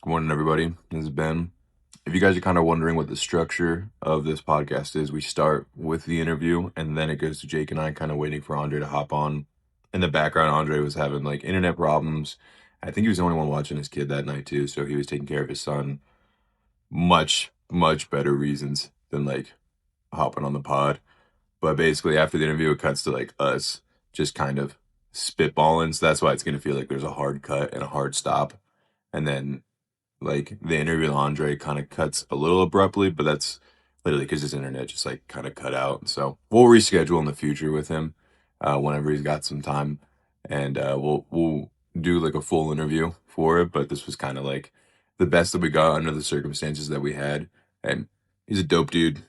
Good morning, everybody. This is Ben. If you guys are kind of wondering what the structure of this podcast is, we start with the interview and then it goes to Jake and I kind of waiting for Andre to hop on. In the background, Andre was having like internet problems. I think he was the only one watching his kid that night too, so he was taking care of his son. Much, much better reasons than like hopping on the pod. But basically, after the interview, it cuts to like us just kind of spitballing. So that's why it's going to feel like there's a hard cut and a hard stop. And then like the interview with Andre kind of cuts a little abruptly, but that's literally because his internet just like kind of cut out. So we'll reschedule in the future with him whenever he's got some time, and we'll do like a full interview for it. But this was kind of like the best that we got under the circumstances that we had, and he's a dope dude.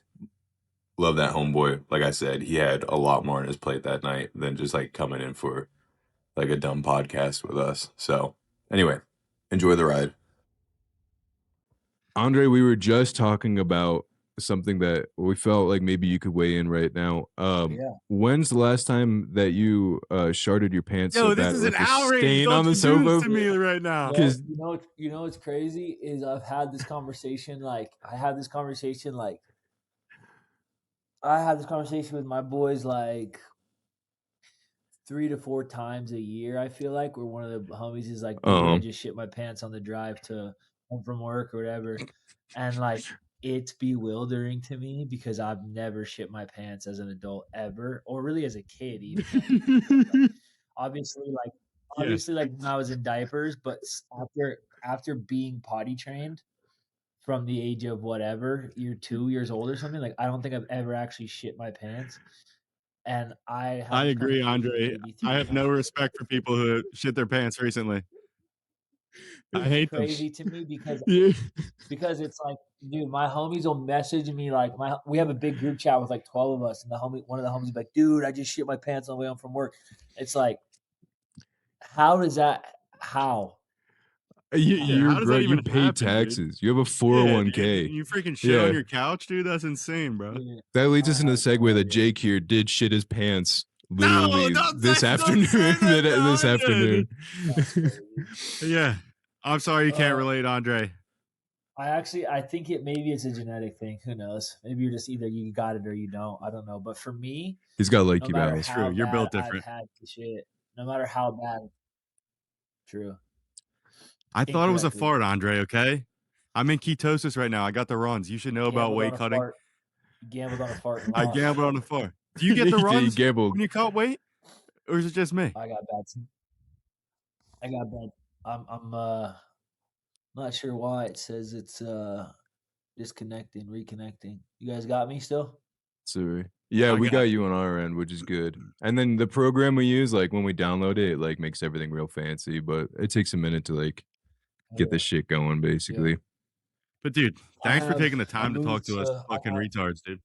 Love that homeboy. Like I said, he had a lot more on his plate that night than just like coming in for like a dumb podcast with us. So anyway, enjoy the ride. Andre, we were just talking about something that we felt like maybe you could weigh in right now. Yeah. When's the last time that you sharded your pants so Yo, this bad is like an a outrage. stain Don't on the you do this sofa? to me right now. Well, you know what's crazy is I've had this conversation. I had this conversation with my boys like 3 to 4 times a year. I feel like where one of the homies is like, dude, I just shit my pants on the drive to home from work or whatever, and like it's bewildering to me because I've never shit my pants as an adult ever, or really as a kid even. Obviously, like when I was in diapers, but after being potty trained from the age of whatever, year 2 years old or something, like I don't think I've ever actually shit my pants. And I I agree, kinda peed Andre. maybe I 3 have no times. respect for people who shit their pants recently. I It's hate them. crazy to me because Yeah. it's like, dude, my homies will message me like we have a big group chat with like 12 of us, and one of the homies will be like, dude, I just shit my pants on the way home from work. It's like, how does that how? You're How does that great. You even pay happen, dude? taxes. You have a Yeah, dude. 401k. You freaking shit on Yeah. your couch, dude? That's insane, bro. Yeah, That leads I us into the have no segue that idea. Jake here did shit his pants No, literally don't this say afternoon. that to This Andre, afternoon. That's crazy. Yeah. I'm sorry you can't Uh, relate, Andre. I think maybe it's a genetic thing. Who knows? Maybe you're just either you got it or you don't. I don't know. But for me, He's got no like matter balance. how True. You're bad built I've different. had to shit, no matter how bad, true. I thought it was a Incorrectly. fart, Andre, okay? I'm in ketosis right now. I got the runs. You should know about Gambled weight on a cutting. fart. Gambled on a fart and I lost. gambled on the fart. Do you get the He runs gambled. when you cut weight? Or is it just me? I got bad. I got bad. I'm not sure why it says it's disconnecting, reconnecting. You guys got me still? Sorry. Yeah, I we got got you on our end, which is good. And then the program we use, like when we download it, it like makes everything real fancy, but it takes a minute to like get this shit going, basically. But dude, thanks for taking the time to talk to us I fucking retards, dude.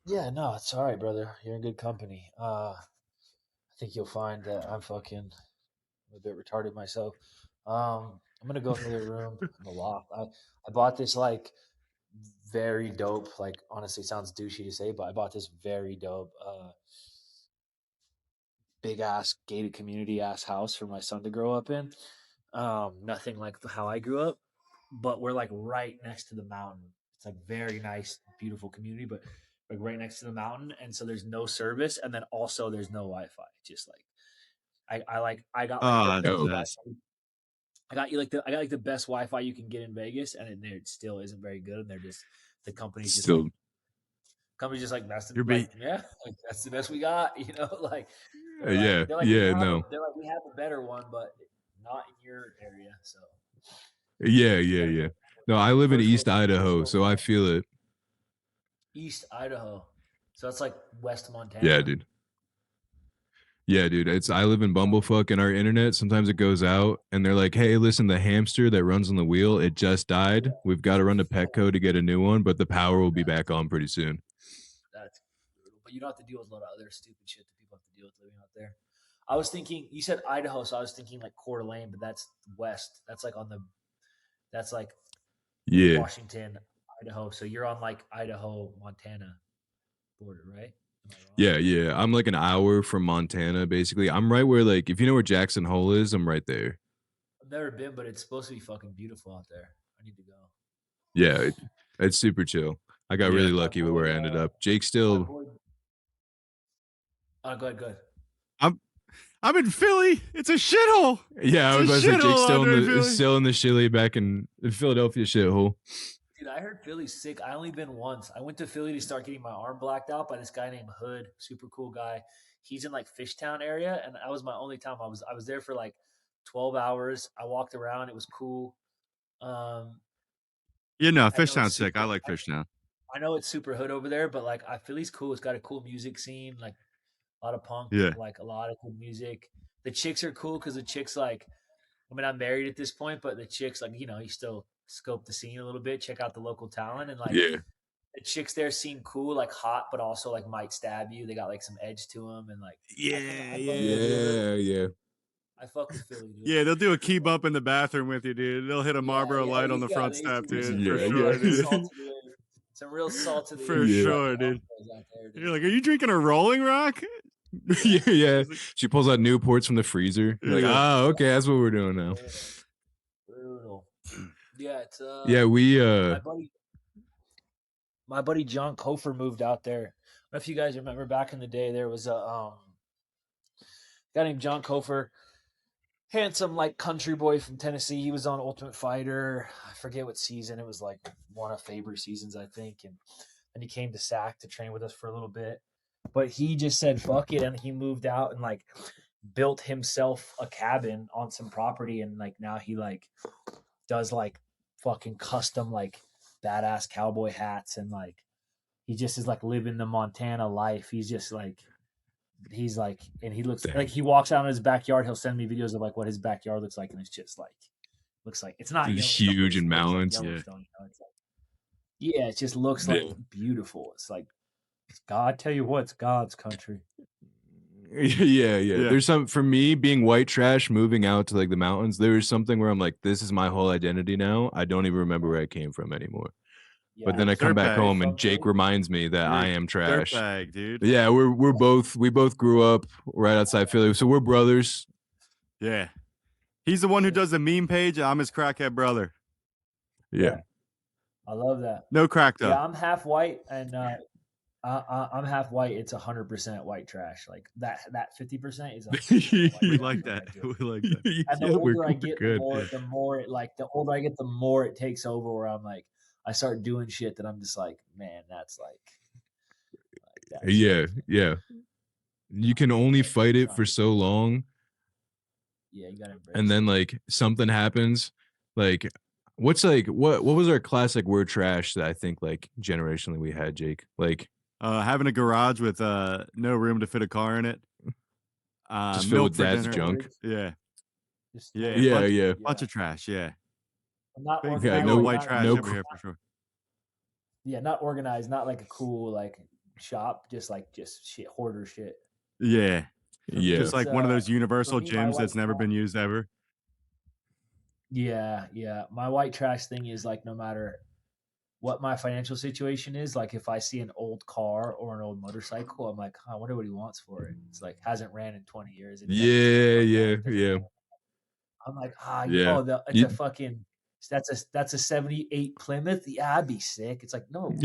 Yeah, no, it's all right, brother. You're in good company. I think you'll find that I'm a bit retarded myself. I'm gonna go to the room in the loft. I bought this like very dope, like honestly sounds douchey to say, but I bought this very dope big ass gated community ass house for my son to grow up in. Nothing like how I grew up, but we're like right next to the mountain. It's like very nice, beautiful community, but like right next to the mountain, and so there's no service, and then also there's no Wi-Fi. Just like I got like the Oh, best Oh. Wi-Fi. I got like the best Wi-Fi you can get in Vegas, and it still isn't very good. And they're just the company's just Still, like company's just like messing You're like yeah, like that's the best we got. You know, like yeah, they're like no. they're like we have a better one, but not in your area. So Yeah. No, I live in First East world- Idaho, first so world I feel it. East Idaho, so that's like West Montana. Yeah, dude. I live in Bumblefuck, and our internet sometimes it goes out, and they're like, "Hey, listen, the hamster that runs on the wheel, it just died. We've got to run to Petco to get a new one, but the power will be back on pretty soon." That's brutal. But you don't have to deal with a lot of other stupid shit that people have to deal with living out there. I was thinking you said Idaho, so I was thinking like Coeur d'Alene, but that's west. That's like Yeah, Washington, Idaho. So you're on like Idaho, Montana border, right? Am I wrong? yeah. I'm like an hour from Montana, basically. I'm right where, like, if you know where Jackson Hole is, I'm right there. I've never been, but it's supposed to be fucking beautiful out there. I need to go. Yeah, it's super chill. I got really lucky with where I ended up. Jake still. Go ahead, go ahead. I'm in Philly. It's a shithole. Yeah, I was about to say Jake's still in the Chile back in Philadelphia shithole. Dude, I heard Philly's sick. I only been once. I went to Philly to start getting my arm blacked out by this guy named Hood. Super cool guy. He's in like Fishtown area, and that was my only time. I was there for like 12 hours. I walked around. It was cool. Fishtown's sick. I like Fishtown. I know it's super hood over there, but like Philly's cool. It's got a cool music scene, like a lot of punk, like a lot of cool music. The chicks are cool because the chicks like, I mean, I'm married at this point, but the chicks like, you still scope the scene a little bit, check out the local talent, and like the chicks there seem cool, like hot, but also like might stab you. They got like some edge to them, and like yeah. I fuck with Philly, dude. Yeah, they'll do a key bump in the bathroom with you, dude. They'll hit a Marlboro light on the front step, dude. For sure, dude. Some real salt to the for sure, dude. You're like, are you drinking a Rolling Rock? yeah. She pulls out Newports from the freezer. You're like, oh, okay, that's what we're doing now. Brutal. Yeah, it's we my buddy John Kofer moved out there. I don't know if you guys remember back in the day, there was a guy named John Kofer, handsome like country boy from Tennessee. He was on Ultimate Fighter. I forget what season. It was like one of Faber's seasons, I think. And then he came to SAC to train with us for a little bit. But he just said fuck it, and he moved out and like built himself a cabin on some property, and like now he like does like fucking custom like badass cowboy hats, and like he just is like living the Montana life. He's just like and he looks like he walks out in his backyard. He'll send me videos of like what his backyard looks like, and it's just like looks like it's not huge and mountains. Like it just looks like beautiful. It's like God, tell you what, it's God's country. Yeah. There's some for me being white trash, moving out to like the mountains. There's something where I'm like, this is my whole identity now. I don't even remember where I came from anymore. Yeah, but then I come back home and Jake reminds me that I am trash. Dude. Yeah, we both grew up right outside Philly, so we're brothers. Yeah, he's the one who does the meme page. I'm his crackhead brother. Yeah. I love that. No crack though. Yeah, I'm half white, and I'm half white. It's 100% white trash. Like that 50% is. We like that. We like that. And the older I get, the more it like the older I get, the more it takes over. Where I'm like, I start doing shit that I'm just like, man, that's like yeah. You can only fight it for so long. Yeah, you gotta embrace and then like something happens. Like, what was our classic word trash that I think like generationally we had, Jake? Like having a garage with no room to fit a car in it. Just filled with dad's junk. Yeah. Bunch of trash. Yeah. Not no white trash over here for sure. Yeah, not organized, not like a cool like shop, just shit, hoarder shit. Yeah. Just like one of those universal gyms that's never been used ever. Yeah. My white trash thing is like no matter what my financial situation is, like if I see an old car or an old motorcycle, I'm like, I wonder what he wants for it. It's like hasn't ran in 20 years. Yeah. I'm like, it's a fucking that's a 78 Plymouth. Yeah, I'd be sick. It's like, no. In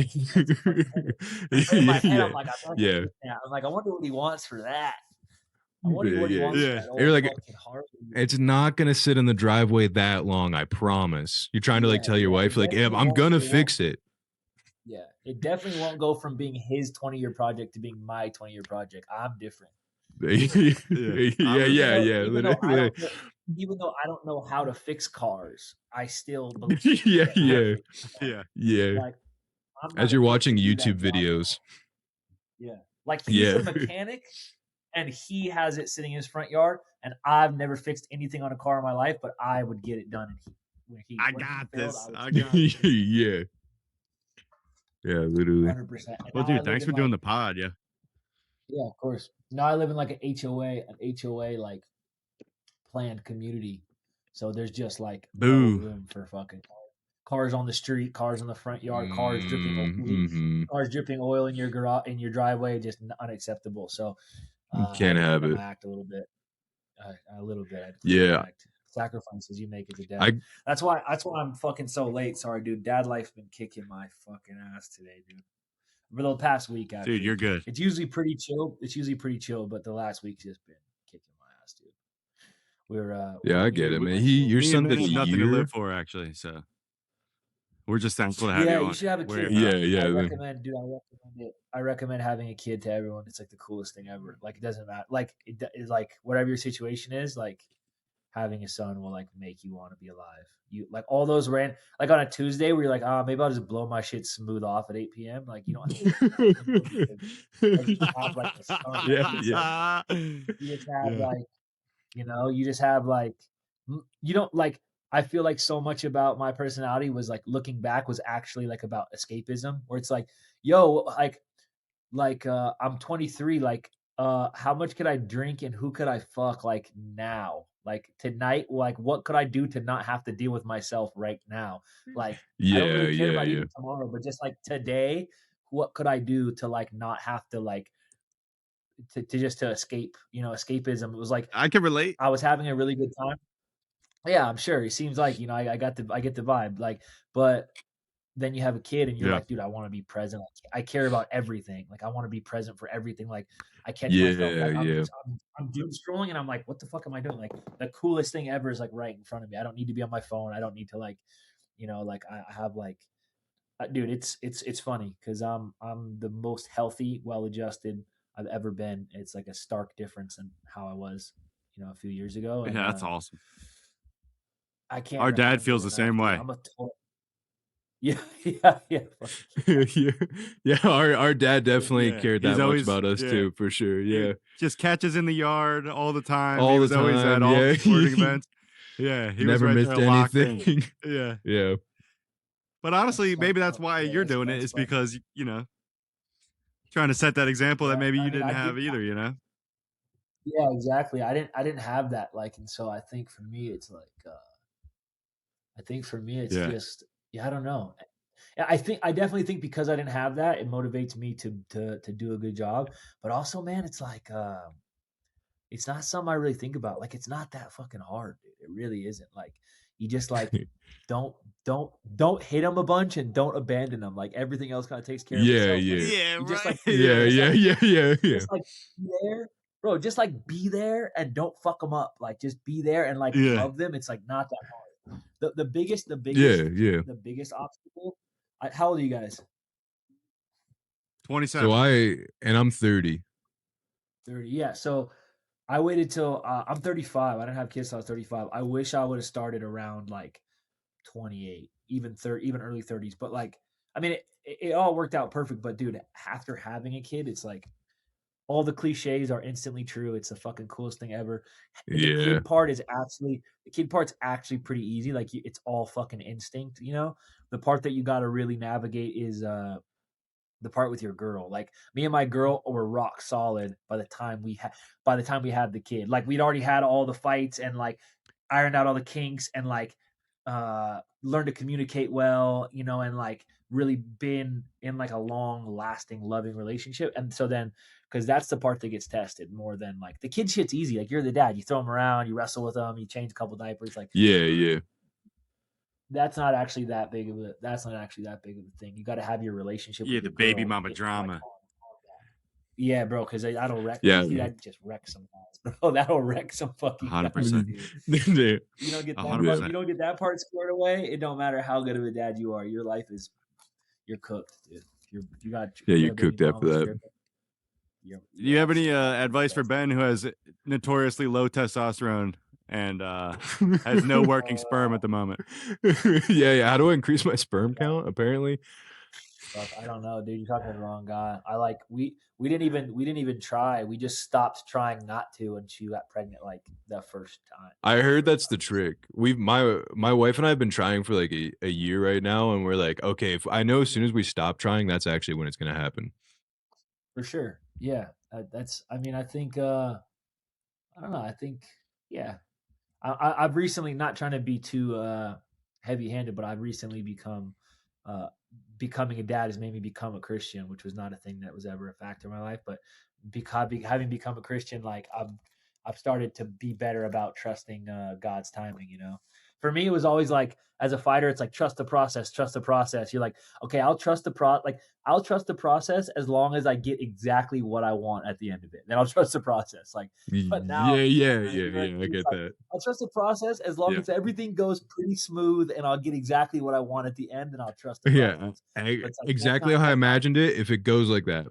my head, I'm like, I'm like, I wonder what he wants for that. I wonder what he wants for that old fucking Harley. It's not gonna sit in the driveway that long, I promise. You're trying to like tell your wife, like, hey, I'm gonna fix it. Yeah, it definitely won't go from being his 20-year project to being my 20-year project. I'm different. Literally. Even though I don't know how to fix cars, I still believe. Yeah. Like, as you're watching YouTube videos. Yeah. Like he's a mechanic and he has it sitting in his front yard, and I've never fixed anything on a car in my life, but I would get it done. I got this. Yeah, literally. 100%. Well, dude, thanks for doing the pod. Yeah, of course. Now I live in like an HOA like planned community, so there's just like no room for fucking cars on the street, cars in the front yard, cars dripping oil in your garage, in your driveway, just unacceptable. So can't have it. Act a little bit. Yeah, sacrifices you make as a dad. That's why I'm fucking so late. Sorry, dude. Dad life's been kicking my fucking ass today, dude. For the past week, actually. Dude, you're good. It's usually pretty chill. But the last week's just been kicking my ass, dude. I get it, man. Your son has that's nothing to live for, actually. So we're just thankful to have you on. You should have a kid. I recommend, dude. I recommend it. I recommend having a kid to everyone. It's like the coolest thing ever. Like, it doesn't matter. Like, it's like whatever your situation is. Like, having a son will like make you want to be alive. You like all those like on a Tuesday where you're like, maybe I'll just blow my shit smooth off at 8 p.m. Like, you don't have to like, you have like the start. You just have like, you just have like, you don't like. I feel like so much about my personality was like looking back was actually like about escapism, where it's like, yo, I'm 23, like how much could I drink and who could I fuck like now? Like tonight, like what could I do to not have to deal with myself right now? Like I don't really care about even tomorrow, but just like today, what could I do to like not have to like to escape, escapism. It was like I can relate. I was having a really good time. Yeah, I'm sure. It seems like, I get the vibe. Like, but then you have a kid and you're like, dude, I want to be present. I care about everything. Like, I want to be present for everything. Like, I catch myself. Like, I'm doom scrolling and I'm like, what the fuck am I doing? Like, the coolest thing ever is like right in front of me. I don't need to be on my phone. I don't need to like, like I have like, dude, it's funny because I'm the most healthy, well-adjusted I've ever been. It's like a stark difference in how I was, a few years ago. And, that's awesome. I can't. Our dad feels the same way. I'm a total. Yeah. Our dad definitely cared that much about us too, for sure. Yeah, just catches in the yard all the time. He was always at all the sporting events. Yeah, he never was missed anything. Yeah. But honestly, maybe that's why you're doing it. Is because trying to set that example that maybe you didn't have either. Yeah, exactly. I didn't have that. Like, and so I think for me, it's like. Just I don't know. I definitely think because I didn't have that, it motivates me to do a good job. But also, man, it's like it's not something I really think about. Like, it's not that fucking hard, dude. It really isn't. Like, you just like don't hit them a bunch and don't abandon them. Like, everything else kind of takes care of itself. Just like just like be there, bro. Just like be there and don't fuck them up. Like, just be there and like love them. It's like not that hard. The biggest obstacle. How old are you guys? 27. So I'm 30. 30, yeah. So I waited till I'm 35. I didn't have kids till I was 35. I wish I would have started around like 28, even early 30s. But like, I mean, it all worked out perfect. But dude, after having a kid, it's like all the cliches are instantly true. It's the fucking coolest thing ever. The kid part's actually pretty easy. Like, it's all fucking instinct, The part that you got to really navigate is the part with your girl. Like, me and my girl were rock solid by the time we had the kid. Like, we'd already had all the fights and like ironed out all the kinks and like learned to communicate well, and like really been in like a long lasting loving relationship. And so then, because that's the part that gets tested more than like the kid shit's easy. Like, you're the dad, you throw them around, you wrestle with them, you change a couple diapers. Like, that's not actually that big of a thing. You got to have your relationship with the your baby girl mama drama. like, yeah, bro, because that'll wreck. That just wreck some guys, bro. That'll wreck some fucking 100%. You don't get that part. You don't get that part squared away. It don't matter how good of a dad you are. Your life is, you're cooked, dude. You're cooked after that. Do you have any advice for Ben, who has notoriously low testosterone and has no working sperm at the moment? How do I increase my sperm count? Apparently, fuck, I don't know, dude. You're talking to the wrong guy. We didn't even try. We just stopped trying not to, and she got pregnant like the first time. I heard that's the trick. My wife and I have been trying for like a year right now, and we're like, okay, if I know as soon as we stop trying, that's actually when it's gonna happen. For sure, yeah. That's. I mean, I think. I don't know. I think, yeah. I've recently, not trying to be too heavy-handed, but I've recently becoming a dad has made me become a Christian, which was not a thing that was ever a factor in my life. But having become a Christian, like I've started to be better about trusting God's timing, you know. For me, it was always like, as a fighter, it's like trust the process, trust the process. You're like, okay, I'll trust the process as long as I get exactly what I want at the end of it. Then I'll trust the process. Like, but now, yeah. I it's get like, that. I'll trust the process as long as everything goes pretty smooth, and I'll get exactly what I want at the end, and I'll trust the process. But it's like, exactly how I imagined it. If it goes like that.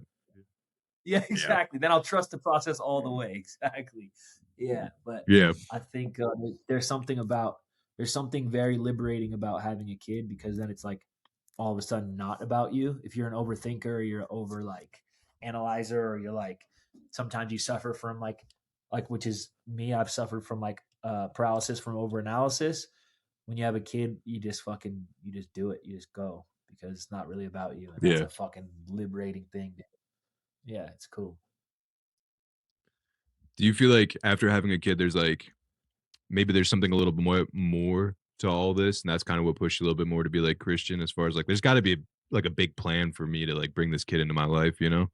Yeah, exactly. Then I'll trust the process all the way. Exactly. Yeah, but I think there's something very liberating about having a kid, because then it's like all of a sudden not about you. If you're an overthinker, or you're over like analyzer, or you're like, sometimes you suffer from like which is me. I've suffered from like paralysis from overanalysis. When you have a kid, you just do it. You just go, because it's not really about you, and that's a fucking liberating thing. Yeah, it's cool. Do you feel like after having a kid, there's like, maybe there's something a little bit more to all this, and that's kind of what pushed you a little bit more to be like Christian, as far as like, there's got to be like a big plan for me to like bring this kid into my life, you know?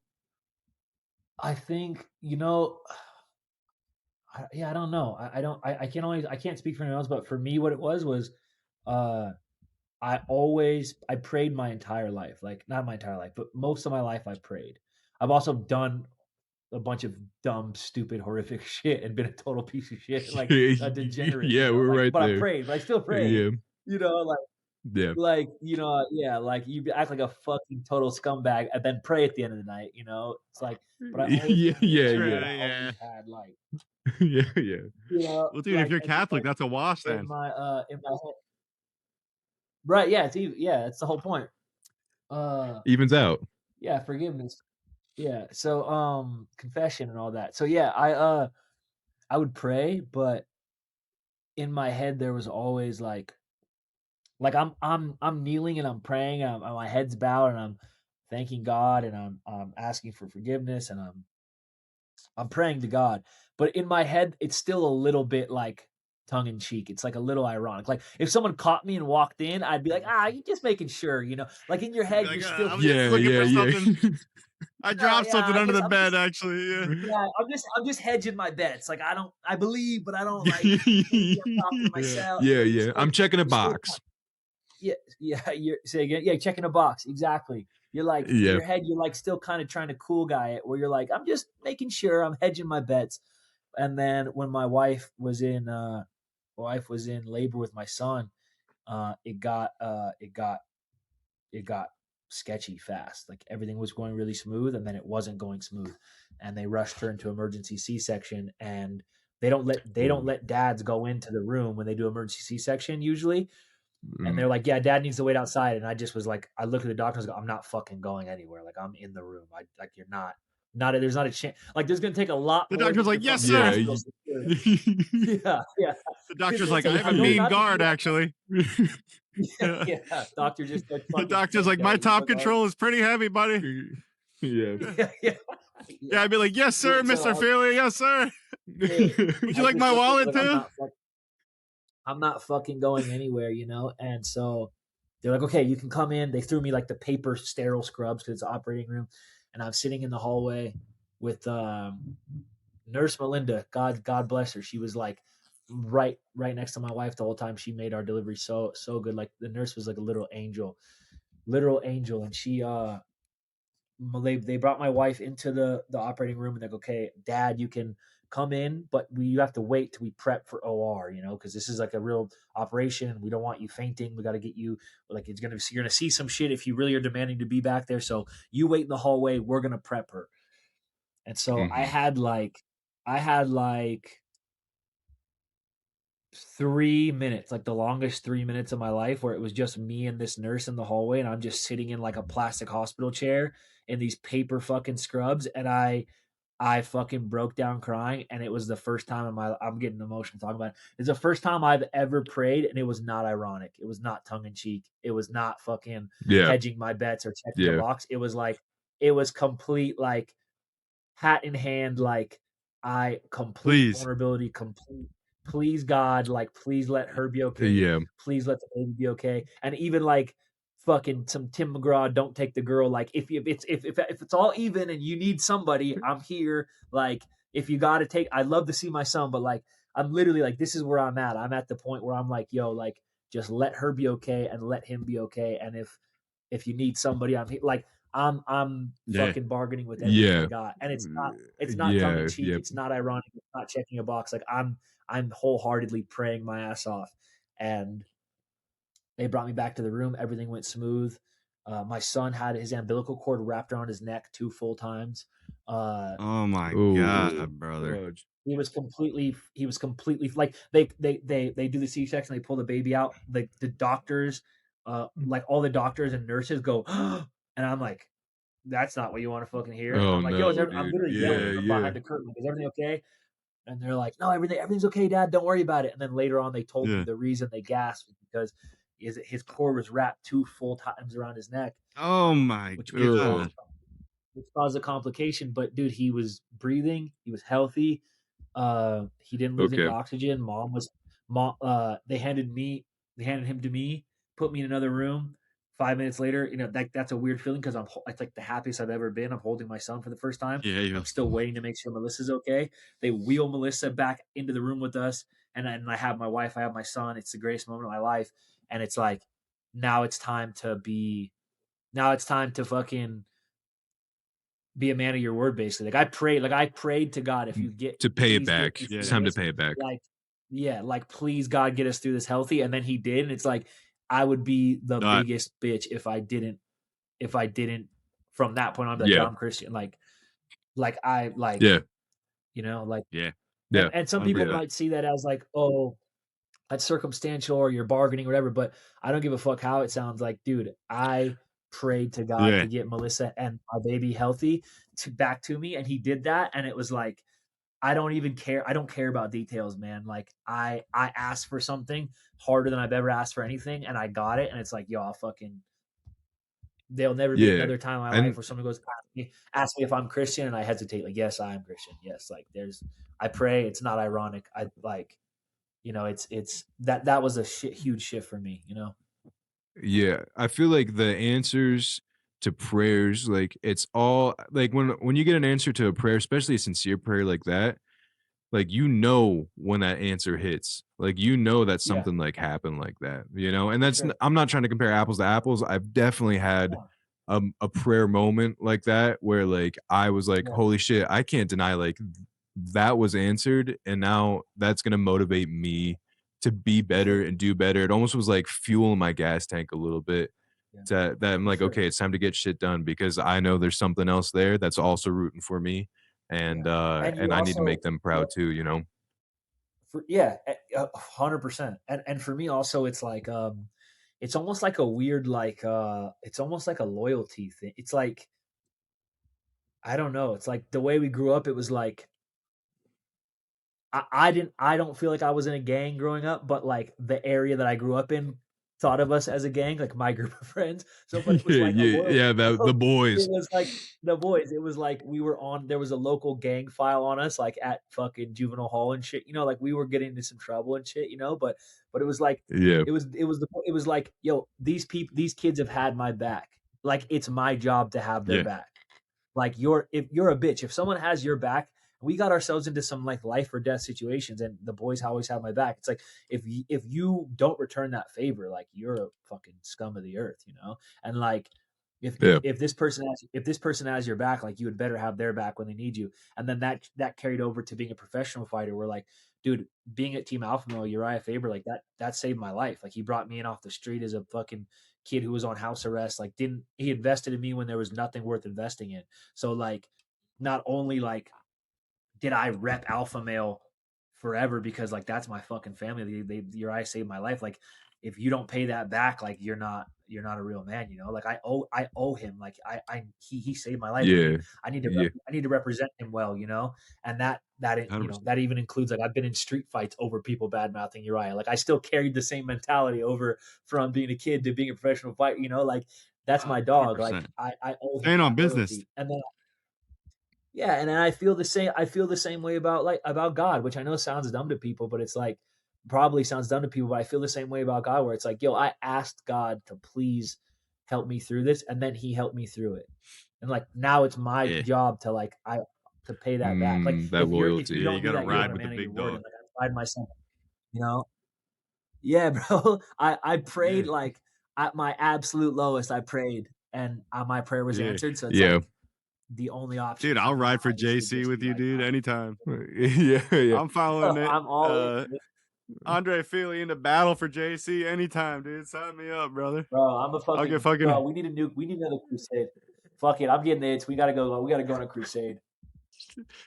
I think, you know, I don't know. I can't speak for anyone else, but for me, what it was, I prayed my entire life, like not my entire life, but most of my life I prayed. I've also done a bunch of dumb, stupid, horrific shit and been a total piece of shit, like a degenerate. Yeah, you know? we're like, right but there. I prayed, but I still prayed. You know, yeah, like you act like a fucking total scumbag and then pray at the end of the night. You know, it's like, but I always had like, yeah. you know, Well, dude, if like, you're Catholic, that's a wash then. in my head. Right? Yeah, it's the whole point. Evens out. Yeah, forgiveness. Yeah. So confession and all that. So yeah, I would pray, but in my head there was always like I'm kneeling and I'm praying, and my head's bowed, and I'm thanking God, and I'm asking for forgiveness, and I'm praying to God. But in my head, it's still a little bit like tongue in cheek. It's like a little ironic. Like if someone caught me and walked in, I'd be like, you're just making sure, you know. Like in your head, Like, you're still I'm just looking for something. I dropped something under the bed, actually. Yeah, I'm just hedging my bets. Like I believe, but I don't like. Maybe I'm talking to myself. Yeah. I'm checking a box. You're say again. Yeah, checking a box. Exactly. You're like in your head. You're like still kind of trying to cool guy it, where you're like, I'm just making sure, I'm hedging my bets. And then when my wife was in labor with my son, it got sketchy fast. Like everything was going really smooth, and then it wasn't going smooth, and they rushed her into emergency C-section. And they don't let dads go into the room when they do emergency C-section usually. And they're like, yeah, dad needs to wait outside. And I just was like, I look at the doctor and I go, I'm not fucking going anywhere. Like I'm in the room. You're not there's not a chance. Like there's going to take a lot. The doctor's like, yes, sir. Yeah. The doctor's like, I have a mean guard, actually. Yeah. Doctor just the doctor's like, my top control is pretty heavy, buddy. Yeah. I'd be like, yes, sir, Mr. Fili. Yes, sir. Would you like my wallet too? I'm not fucking going anywhere, you know? And so they're like, okay, you can come in. They threw me like the paper sterile scrubs because it's an operating room. And I'm sitting in the hallway with Nurse Melinda. God bless her. She was like right next to my wife the whole time. She made our delivery so good. Like the nurse was like a literal angel. And she they brought my wife into the operating room, and they're like, okay, dad, you can come in, but you have to wait till we prep for OR, you know, because this is like a real operation. We don't want you fainting. We got to get you, like, you're gonna see some shit if you really are demanding to be back there. So you wait in the hallway. We're gonna prep her. And so I had like 3 minutes, like the longest 3 minutes of my life, where it was just me and this nurse in the hallway, and I'm just sitting in like a plastic hospital chair in these paper fucking scrubs, and I fucking broke down crying. And it was the first time I'm getting emotional talking about it. It's the first time I've ever prayed, and it was not ironic. It was not tongue in cheek. It was not fucking hedging my bets or checking the box. It was like, it was complete, like hat in hand, like complete vulnerability, complete. Please God, like please let her be okay. Yeah. Please let the baby be okay. And even like fucking some Tim McGraw, don't take the girl. Like if it's all even and you need somebody, I'm here. Like if you got to take, I'd love to see my son, but like, I'm literally like, this is where I'm at. I'm at the point where I'm like, yo, like, just let her be okay and let him be okay. And if you need somebody, I'm fucking bargaining with everything I got. And it's not tongue in cheek. It's not ironic. It's not checking a box. Like I'm wholeheartedly praying my ass off. And they brought me back to the room. Everything went smooth. My son had his umbilical cord wrapped around his neck 2 full times. Oh my God, brother. He was completely like they do the C-section, they pull the baby out. Like the doctors, like all the doctors and nurses go, and I'm like, that's not what you want to fucking hear. And I'm like, yo, I'm literally yelling from behind the curtain, like, is everything okay? And they're like, no, everything's okay, Dad. Don't worry about it. And then later on, they told me the reason they gasped because his cord was wrapped 2 full times around his neck. Oh my God. Which caused a complication. But dude, he was breathing. He was healthy. He didn't lose any oxygen. They handed him to me, put me in another room. 5 minutes later, that's a weird feeling because it's like the happiest I've ever been. I'm holding my son for the first time. Yeah. I'm still waiting to make sure Melissa's okay. They wheel Melissa back into the room with us, and I have my wife, I have my son. It's the greatest moment of my life, and it's like now it's time to fucking be a man of your word, basically. Like I prayed to God, if you get to pay it back, it's time to pay it back. Like please God, get us through this healthy. And then he did, and it's like I would be the biggest bitch if I didn't from that point on be like, I'm Christian. And some people might see that as like, oh, that's circumstantial or you're bargaining or whatever, but I don't give a fuck how it sounds. Like, dude, I prayed to God to get Melissa and my baby healthy back to me, and he did that, and it was like, I don't even care. I don't care about details, man. Like I asked for something harder than I've ever asked for anything, and I got it, and it's like, yo, there'll never be another time in my life where someone goes, ask me if I'm Christian, and I hesitate. Like, yes, I am Christian. Yes, like I pray. It's not ironic. I like, it's that was a huge shift for me. Yeah, I feel like the answers to prayers, like it's all like when you get an answer to a prayer, especially a sincere prayer like that, like when that answer hits, like that something like happened like that, and that's I'm not trying to compare apples to apples. I've definitely had a prayer moment like that where like I was like, holy shit, I can't deny like that was answered, and now that's gonna motivate me to be better and do better. It almost was like fuel in my gas tank a little bit. That I'm like, okay, it's time to get shit done because I know there's something else there that's also rooting for me, and I need to make them proud too, 100%. And for me also, it's like it's almost like a weird it's almost like a loyalty thing. It's like, I don't know. It's like the way we grew up. It was like I don't feel like I was in a gang growing up, but like the area that I grew up in thought of us as a gang, like my group of friends. So, but it was like the boys. It was like the boys. It was like there was a local gang file on us, like at fucking juvenile hall and shit. Like we were getting into some trouble and shit. But it was like it was like, yo, these kids have had my back. Like it's my job to have their back. Like if you're a bitch, if someone has your back. We got ourselves into some like life or death situations, and the boys always have my back. It's like if you don't return that favor, like you're a fucking scum of the earth, And like if this person has your back, like you would better have their back when they need you. And then that carried over to being a professional fighter, where like, dude, being at Team Alpha Male, Uriah Faber, like that saved my life. Like he brought me in off the street as a fucking kid who was on house arrest. Like he invested in me when there was nothing worth investing in. So like, not only like did I rep Alpha Male forever because like that's my fucking family. Uriah saved my life. Like if you don't pay that back, like you're not a real man. Like I owe him. Like he saved my life. Yeah. I need to represent him well. And that that even includes like I've been in street fights over people bad mouthing Uriah. Like I still carried the same mentality over from being a kid to being a professional fighter. Like that's my dog. 100%. Like I owe him. Staying on business. Loyalty. And then. Yeah, and then I feel the same way about God, which I know sounds dumb to people, but it's like probably sounds dumb to people, but I feel the same way about God, where it's like, yo, I asked God to please help me through this, and then he helped me through it. And like now it's my job to like to pay that back. Like that loyalty. if you don't you do gotta that, you're ride a with the man of big your word. dog. And like I pride myself, you know. Yeah, bro. I prayed like at my absolute lowest. I prayed, and my prayer was answered. So it's like the only option. Dude, I'll ride for now is to JC just with be you, like, dude, anytime. Yeah. I'm following it. I'm all in, Andre Fili into battle for JC anytime, dude. Sign me up, brother. bro. I'm a I'll get fucking fucking. bro. We need another crusade. Fuck it, I'm getting it. We gotta go on a crusade.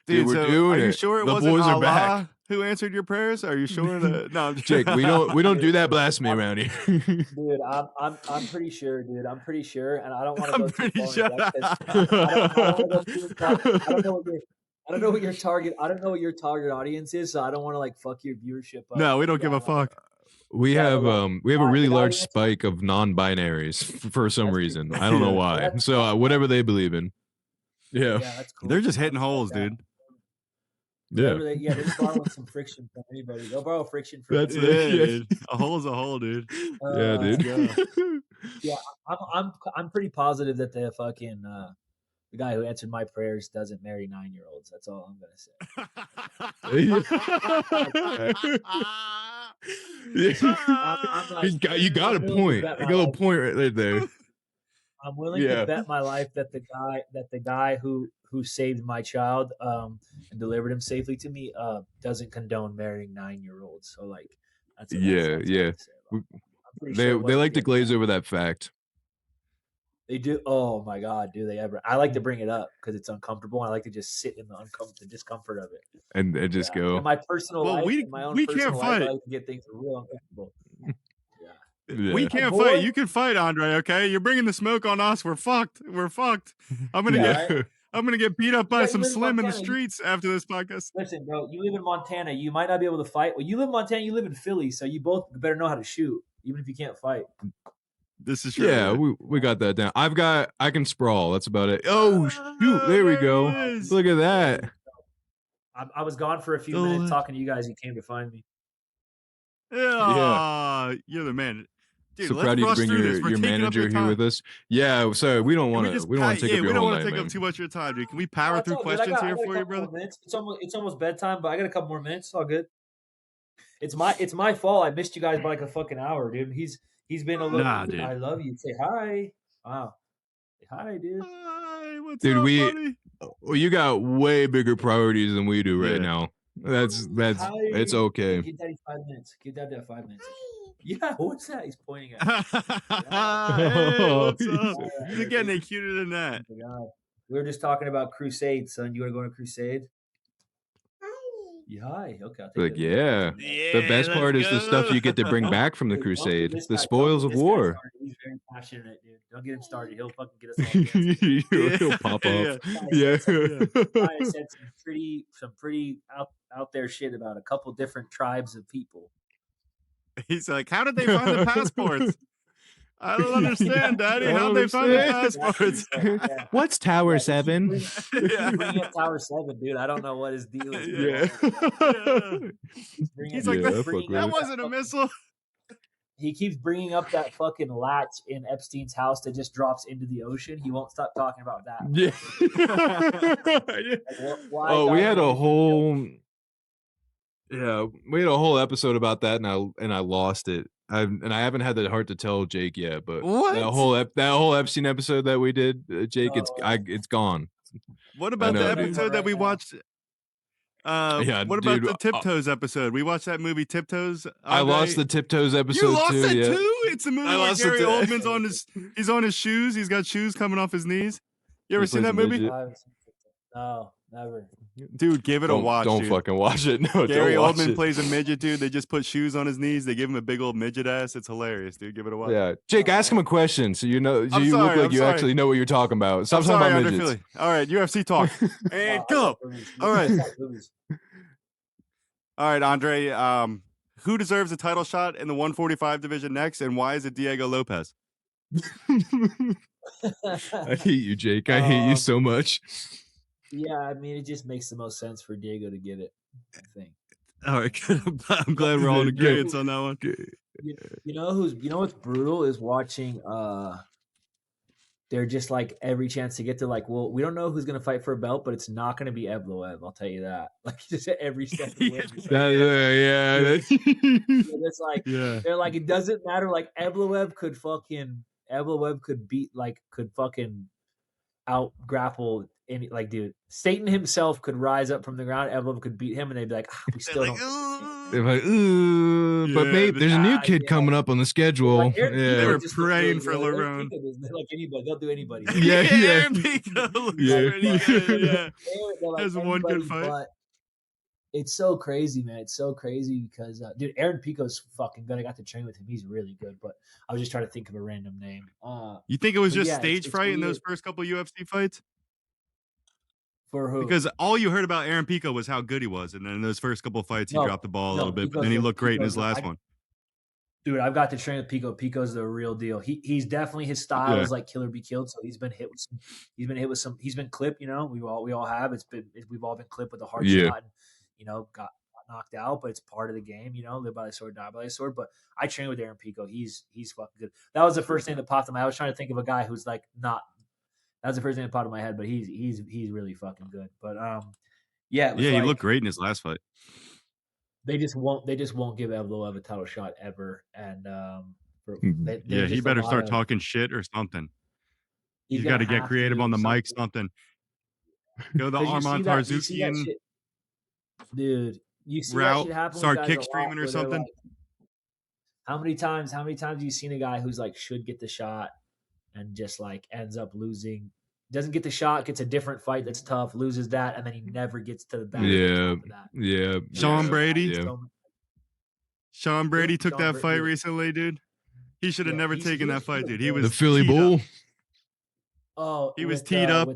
Dude, we're so doing are you it. sure it The wasn't boys are Allah back. who answered your prayers? Are you sure that no, Jake, we don't do that blasphemy around here. Dude, I'm pretty sure, dude. I'm pretty sure, and I don't want to I'm go too pretty far sure. in depth because I don't want to go too far. I don't know what your target audience is, so I don't want to like fuck your viewership up. No, we don't give a fuck. We have a really large answer- spike of non-binaries for some That's reason. true. I don't know Yeah. why. That's So fine. whatever they believe in. Yeah. that's cool. They're just I hitting respect holes, that. dude. Yeah. They're just borrowing some friction from anybody. They'll borrow friction from That's anybody. it. Dude. A hole's a hole, dude. Yeah, dude. Yeah, I'm pretty positive that the fucking the guy who answered my prayers doesn't marry 9-year-olds. That's all I'm gonna say. I'm like, You got a point. You got a point right there. I'm willing to bet my life that the guy who saved my child and delivered him safely to me doesn't condone marrying 9-year-olds. So like that's all I say They like to glaze over that fact. They do. Oh my god, do they ever? I like to bring it up because it's uncomfortable. I like to just sit in the discomfort of it and just go. In my personal life, in my own personal can't life, fight. I like to get things real uncomfortable. Yeah. We can't fight. You can fight, Andre. Okay, you're bringing the smoke on us. We're fucked. I'm gonna get beat up by some slim in the streets after this podcast. Listen, bro, you live in Montana. You might not be able to fight. Well, you live in Montana. You live in Philly, so you both better know how to shoot, even if you can't fight. This is true. Yeah, we got that down. I can sprawl. That's about it. Oh shoot! There we go. Look at that. I was gone for a few minutes talking to you guys. You came to find me. Yeah, you're the man. Dude, so proud of you to bring your manager here with us. Yeah, sorry, we don't want to take up your whole night. We don't want to take up too much of your time, dude. Can we power through questions here for you, brother? It's almost bedtime, but I got a couple more minutes. It's all good. It's my fault. I missed you guys by like a fucking hour, dude. He's been a little. Nah, dude. I love you. Say hi. Wow. Say hi, dude. Hi, what's dude, up, buddy? Well, you got way bigger priorities than we do right now. That's hi. It's okay. Give Daddy 5 minutes. Give Daddy 5 minutes. Yeah, what's that? He's pointing at. Hey, what's up? He's getting any cuter than that. God. We were just talking about crusade, son. You want to go on a crusade? Yeah, hi. Okay. I'll take yeah. The best part is the stuff you get to bring back from the crusade. The spoils of war. He's very passionate, dude. Don't get him started. He'll fucking get us all. He'll pop up. I said some pretty out there shit about a couple different tribes of people. He's like, how did they find the passports? I don't understand, Daddy. How'd they find the passports? What's Tower 7? Bring up Tower 7, dude. I don't know what his deal is. He's like, that wasn't a missile. He keeps bringing up that fucking latch in Epstein's house that just drops into the ocean. He won't stop talking about that. Yeah. We had a whole. Yeah, we had a whole episode about that, and I lost it. I haven't had the heart to tell Jake yet, but that whole Epstein episode that we did, Jake, it's gone. What about the episode that we watched? What about the Tiptoes episode? We watched that movie Tiptoes. I lost the Tiptoes episode. You lost it too? It's a movie where Gary Oldman's he's on his shoes. He's got shoes coming off his knees. You ever seen that movie? No, never. Dude, give it a watch. Don't fucking watch it. No, Gary Oldman plays a midget, dude. They just put shoes on his knees. They give him a big old midget ass. It's hilarious, dude. Give it a watch. Yeah, Jake, ask him a question so you know. So you look like you actually know what you're talking about. Stop talking about midgets. Fili. All right, UFC talk. And go. All right. All right, Andre. Who deserves a title shot in the 145 division next, and why is it Diego Lopez? I hate you, Jake. I hate you so much. Yeah, I mean, it just makes the most sense for Diego to get it, I think. All right, good. I'm glad we're all in agreement on that one. You know what's brutal is watching they're just like every chance to get to like, well, we don't know who's going to fight for a belt, but it's not going to be Evloev. I'll tell you that. Like just at every step of the way. It's like they're like, it doesn't matter. Like Evloev could fucking out grapple any, like, dude, Satan himself could rise up from the ground. Evloev could beat him, and they'd be like, we still like, don't. They're like, ooh, but maybe there's a new kid coming up on the schedule. Like, they were praying for Lerone. Like anybody, they'll do anybody. Aaron Pico looks pretty good. Like has one good fight. But it's so crazy, man. It's so crazy because, dude, Aaron Pico's fucking good. I got to train with him. He's really good. But I was just trying to think of a random name. You think it was just stage fright in those first couple UFC fights? For who? Because all you heard about Aaron Pico was how good he was, and then in those first couple of fights, he dropped the ball a little bit, but then he looked great in his last one. Dude, I've got to train with Pico. Pico's the real deal. He's definitely, his style is like killer be killed. So he's been hit with some. He's been clipped. You know, we all have. We've all been clipped with a hard shot, and got knocked out. But it's part of the game. You know, live by the sword, die by the sword. But I train with Aaron Pico. He's fucking good. That was the first thing that popped in my head. I was trying to think of a guy who's like not. That was the first thing that popped in my head. But he's really fucking good. But he looked great in his last fight. They just won't give Evloev a title shot ever, and he better start talking shit or something. He's got to get creative on the mic, something. Go the Arman Tarzukian dude. You see route, that shit happen? Start kick streaming or something. Like, how many times have you seen a guy who's like should get the shot and just like ends up losing? Doesn't get the shot, gets a different fight that's tough, loses that, and then he never gets to the back. Sean Brady. Sean Brady took that fight recently, dude. He should have never taken that fight, dude. He was the Philly Bull. Oh, he was teed up.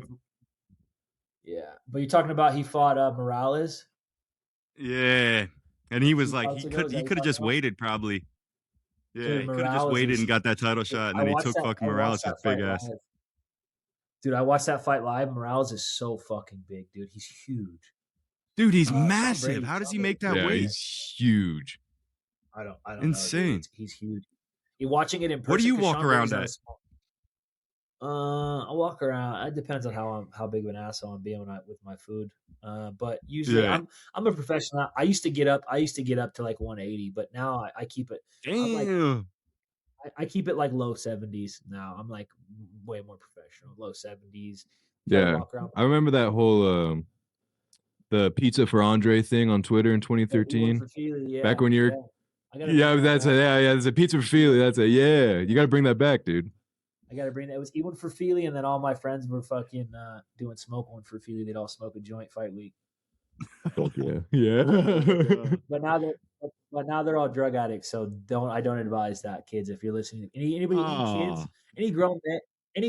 But you're talking about he fought Morales. Yeah, and he was like, he could have just waited, probably. Yeah, he could have just waited and got that title shot, and then he took fucking Morales' big ass. Dude, I watched that fight live. Morales is so fucking big, dude. He's huge. Dude, he's massive. How does he make that weight? He's huge. I don't insane. Know, he's huge. You're watching it in person. What do you walk around at? I walk around. It depends on how big of an asshole I'm being with my food. But usually I'm a professional. I used to get up to like 180, but now I keep it. Damn. I keep it like low 70s now. I'm like way more professional. Low 70s. Yeah, I remember that whole the pizza for Andre thing on Twitter in 2013. Back when you're, there's a pizza for Fili. That's you got to bring that back, dude. I got to bring that. It was Ewan for Fili, and then all my friends were fucking doing smoke one for Fili. They'd all smoke a joint fight week. Fuck yeah. But now they're all drug addicts, so I don't advise that, kids. If you're listening, any kids, any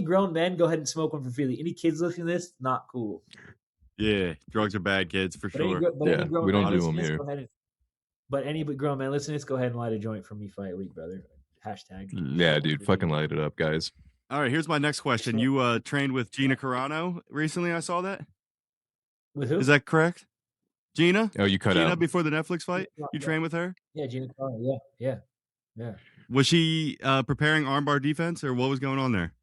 grown men, go ahead and smoke one for Fili. Any kids listening to this, not cool. Yeah, drugs are bad, kids, for sure. We don't do them here. But any grown man listening to this, go ahead and light a joint for me fight week, brother. Hashtag. Yeah, dude, fucking light it up, guys. All right, here's my next question. You trained with Gina Carano recently. I saw that. With who? Is that correct? Gina? Oh, you cut Gina out before the Netflix fight. You trained with her? Yeah, Gina Carano. Yeah. Was she preparing armbar defense, or what was going on there?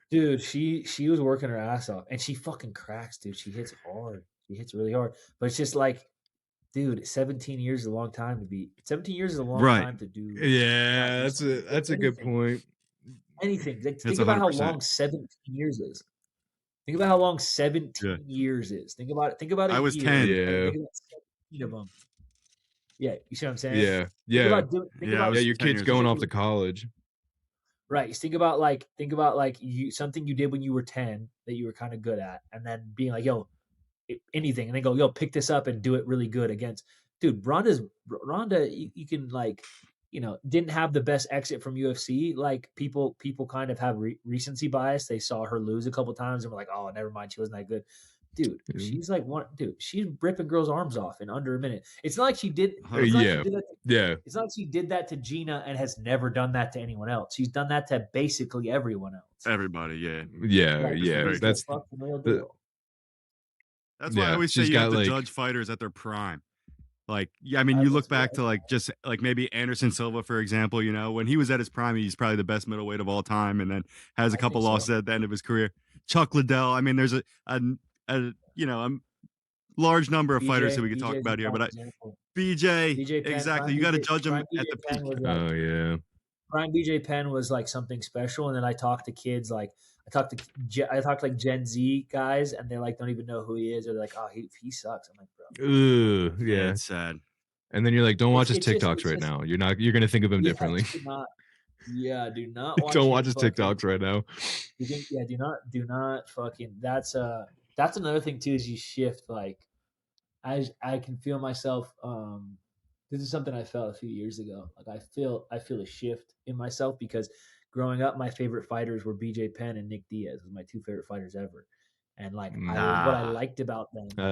Dude, she was working her ass off, and she fucking cracks, dude. She hits hard. She hits really hard. But it's just like, dude, 17 years is a long time to be. 17 years is a long time to do. Yeah, that's a good point. Anything. Like, think about how long 17 years is. Think about how long 17 years is. Think about it. I was 10. Yeah. Yeah, you see what I'm saying? Yeah. Your kid's going off to college. Right. You think about like something you did when you were 10 that you were kind of good at, and then being like, yo, anything, and then go, yo, pick this up and do it really good against, dude. Ronda, you can like, didn't have the best exit from UFC. Like people kind of have recency bias. They saw her lose a couple times and were like, oh, never mind, she wasn't that good. Dude, she's like she's ripping girls' arms off in under a minute. It's not like she did. It's not like she did that to Gina and has never done that to anyone else. She's done that to basically everyone else. Everybody, yeah. That's why I always say you have to judge fighters at their prime. Like, yeah, I mean, you look back to like just like maybe Anderson Silva, for example, you know, when he was at his prime, he's probably the best middleweight of all time, and then has a couple losses at the end of his career. Chuck Liddell. I mean, there's a you know, a large number of fighters that we could talk about here, but BJ Penn, exactly. You got to judge him at the peak. Oh yeah. Prime BJ Penn was like something special, and then I talked to kids like I talked to like Gen Z guys, and they like don't even know who he is, or they're like, oh, he sucks. I'm like, bro, yeah, it's sad. And then you're like, don't watch his TikToks right now. You're gonna think of him differently. Do not watch. Don't watch his TikToks right now. Do not fucking. That's another thing too. Is you shift like, I can feel myself. This is something I felt a few years ago. Like I feel a shift in myself because growing up, my favorite fighters were BJ Penn and Nick Diaz. Was my two favorite fighters ever. And like what I liked about them, what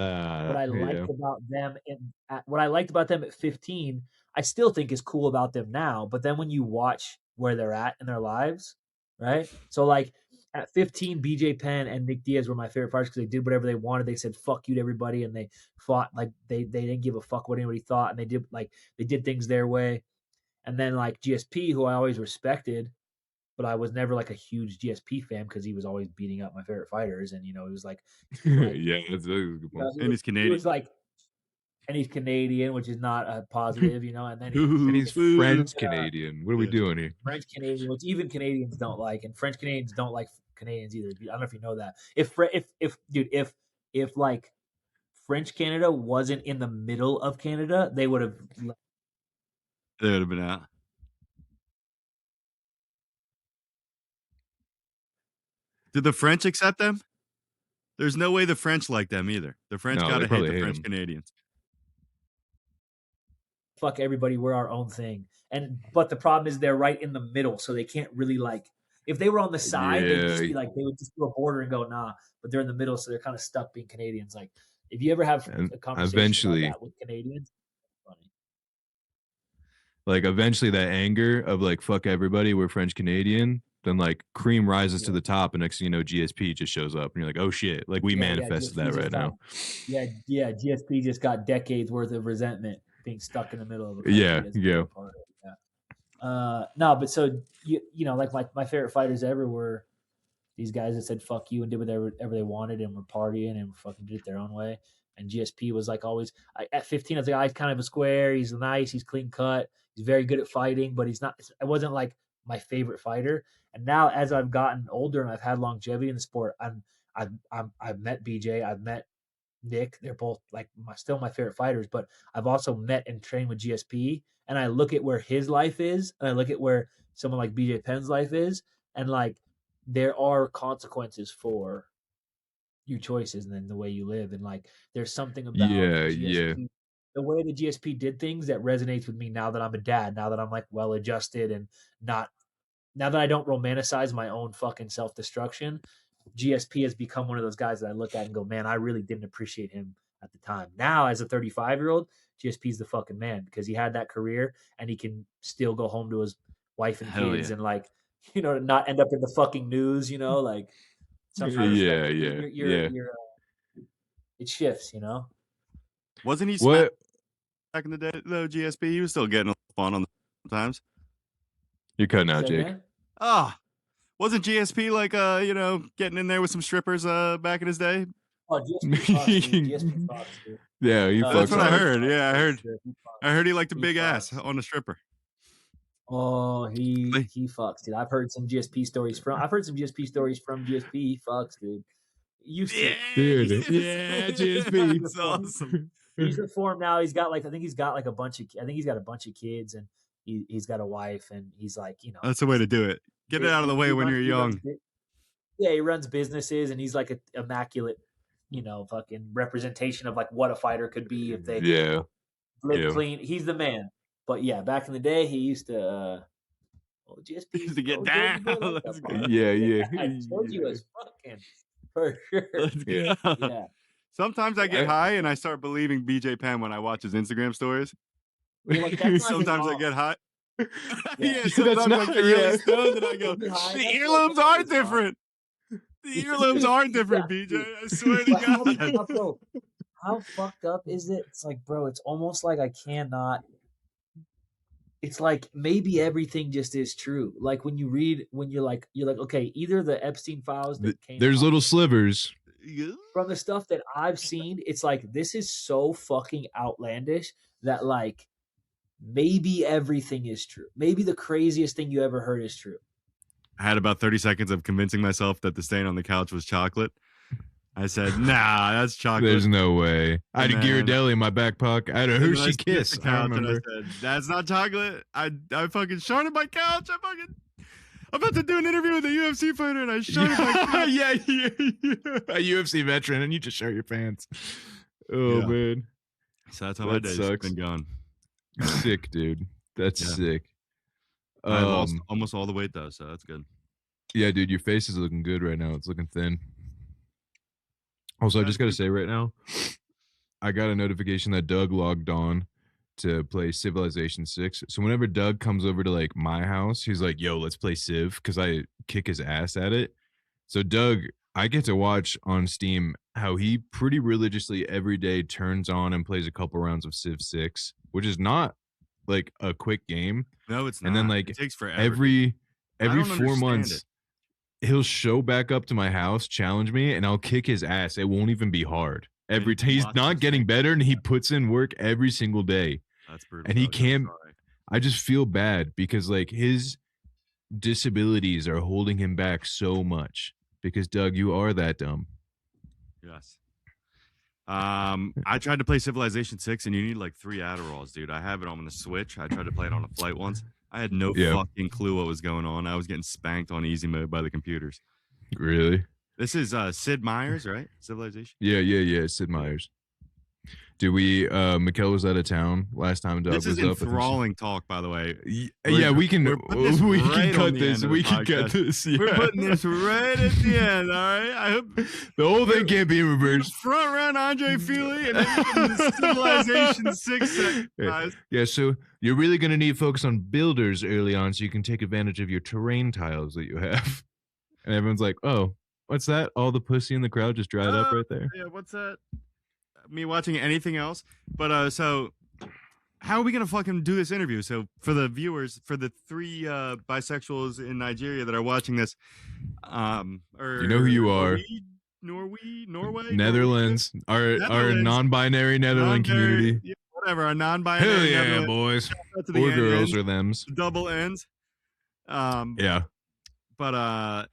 I liked about them at 15, I still think is cool about them now. But then when you watch where they're at in their lives, right? So like at 15, BJ Penn and Nick Diaz were my favorite fighters because they did whatever they wanted. They said "fuck you" to everybody, and they fought like they didn't give a fuck what anybody thought, and they did things their way. And then like GSP, who I always respected, but I was never like a huge GSP fan because he was always beating up my favorite fighters, and it was like yeah, that's a good point. And he's Canadian. He was like, and he's Canadian, which is not a positive, And then he's French Canadian. What are we doing here? French Canadian, which even Canadians don't like, and French Canadians don't like Canadians either. I don't know if you know that. If like French Canada wasn't in the middle of Canada, they would have been out. Did the French accept them? There's no way the French like them either. The French got to hate the French Canadians. Fuck everybody, we're our own thing. But the problem is they're right in the middle, so they can't really like. If they were on the side, they'd just be like they would just do a border and go nah. But they're in the middle, so they're kind of stuck being Canadians. Like if you ever have a conversation about that with Canadians, it's funny. Like eventually, that anger of like fuck everybody, we're French Canadian. Then like cream rises to the top, and next thing you know, GSP just shows up, and you're like, oh shit, like we manifested that right now. Yeah, GSP just got decades worth of resentment being stuck in the middle of a no, but so like my favorite fighters ever were these guys that said fuck you and did whatever they wanted and were partying and fucking did it their own way. And GSP was like always at 15, I was like, he's kind of a square, he's nice, he's clean cut, he's very good at fighting, but he's not. It wasn't like my favorite fighter. And now as I've gotten older and I've had longevity in the sport, I've met BJ, I've met Nick. They're both like still my favorite fighters, but I've also met and trained with GSP, and I look at where his life is, and I look at where someone like BJ Penn's life is, and like there are consequences for your choices and then the way you live, and like there's something about GSP, the way the GSP did things that resonates with me now that I'm a dad, now that I'm like well adjusted and not. Now that I don't romanticize my own fucking self-destruction, GSP has become one of those guys that I look at and go, man, I really didn't appreciate him at the time. Now, as a 35-year-old, GSP's the fucking man because he had that career and he can still go home to his wife and kids and like, not end up in the fucking news, like sometimes it shifts, Wasn't he what? Back in the day, though, GSP? He was still getting fun on the times. You're cutting out, Jake. Wasn't GSP like getting in there with some strippers back in his day? Oh, GSP Fox, dude. Yeah, that's what I heard. Yeah, I heard he liked a big ass on a stripper. Oh, he fucks, dude. I've heard some GSP stories from GSP. He fucks, dude. GSP. It's awesome. He's reformed now. He's got a bunch of kids and he's got a wife and he's like, that's the way to do it. Get it out of the way when you're young. He runs businesses and he's like an immaculate, fucking representation of like what a fighter could be if they live clean. He's the man. But yeah, back in the day, he used to GSP to get down. I told you was fucking for sure. Let's go. Yeah. Sometimes I get high and I start believing BJ Penn when I watch his Instagram stories. Sometimes I get high. Sometimes I get really stoned and I go, the earlobes are different. The earlobes are different, BJ. I swear to God. how fucked up is it? It's like, bro, it's almost like I cannot. It's like maybe everything just is true. Like when you're like, okay, either the Epstein files that came There's out little slivers from the stuff that I've seen. It's like this is so fucking outlandish that like maybe everything is true. Maybe the craziest thing you ever heard is true. I had about 30 seconds of convincing myself that the stain on the couch was chocolate. I said, nah, that's chocolate. There's no way. I had a Ghirardelli in my back pocket. I had a Hershey Kiss. The couch, and I said, that's not chocolate. I fucking sharted my couch. I'm about to do an interview with a UFC fighter, and I sharted my couch. Yeah, a UFC veteran, and you just shart your pants. Oh, man. So that's how my day's been going. Sick, dude. That's sick. I lost almost all the weight, though, so that's good. Yeah, dude, your face is looking good right now. It's looking thin. Also, I just got to say right now, I got a notification that Doug logged on to play Civilization 6. So whenever Doug comes over to like my house, he's like, yo, let's play Civ, because I kick his ass at it. So Doug, I get to watch on Steam how he pretty religiously every day turns on and plays a couple rounds of Civ 6, which is not like a quick game. No, it's not. And then like it takes forever. Every 4 months, he'll show back up to my house, challenge me, and I'll kick his ass. It won't even be hard. Every time he's not getting better, and he puts in work every single day. That's brutal. And he can't. I just feel bad because like his disabilities are holding him back so much. Because Doug, you are that dumb. Yes. I tried to play Civilization 6, and you need like 3 Adderalls, dude. I have it on the Switch. I tried to play it on a flight once. I had no fucking clue what was going on. I was getting spanked on easy mode by the computers. Really? This is Sid Meier's, right? Civilization? Yeah. Sid Meier's. Dude, Mikkel was out of town last time Doug was up. This is enthralling talk, by the way. We can cut this. We can cut this. Yeah. We're putting this right at the end, all right? I hope the whole thing can't be in reverse. Front round Andre Fili and then the Civilization 6 guys. Yeah, so you're really going to need to focus on builders early on so you can take advantage of your terrain tiles that you have. And everyone's like, oh, what's that? All the pussy in the crowd just dried up right there. Yeah, what's that? Me watching anything else, but so how are we gonna fucking do this interview? So for the viewers, for the 3 bisexuals in Nigeria that are watching this, or you know who you are, Norway, Netherlands, our non-binary Netherlands community, whatever, our non-binary. Hell yeah, boys or girls or thems, double N's. Yeah. But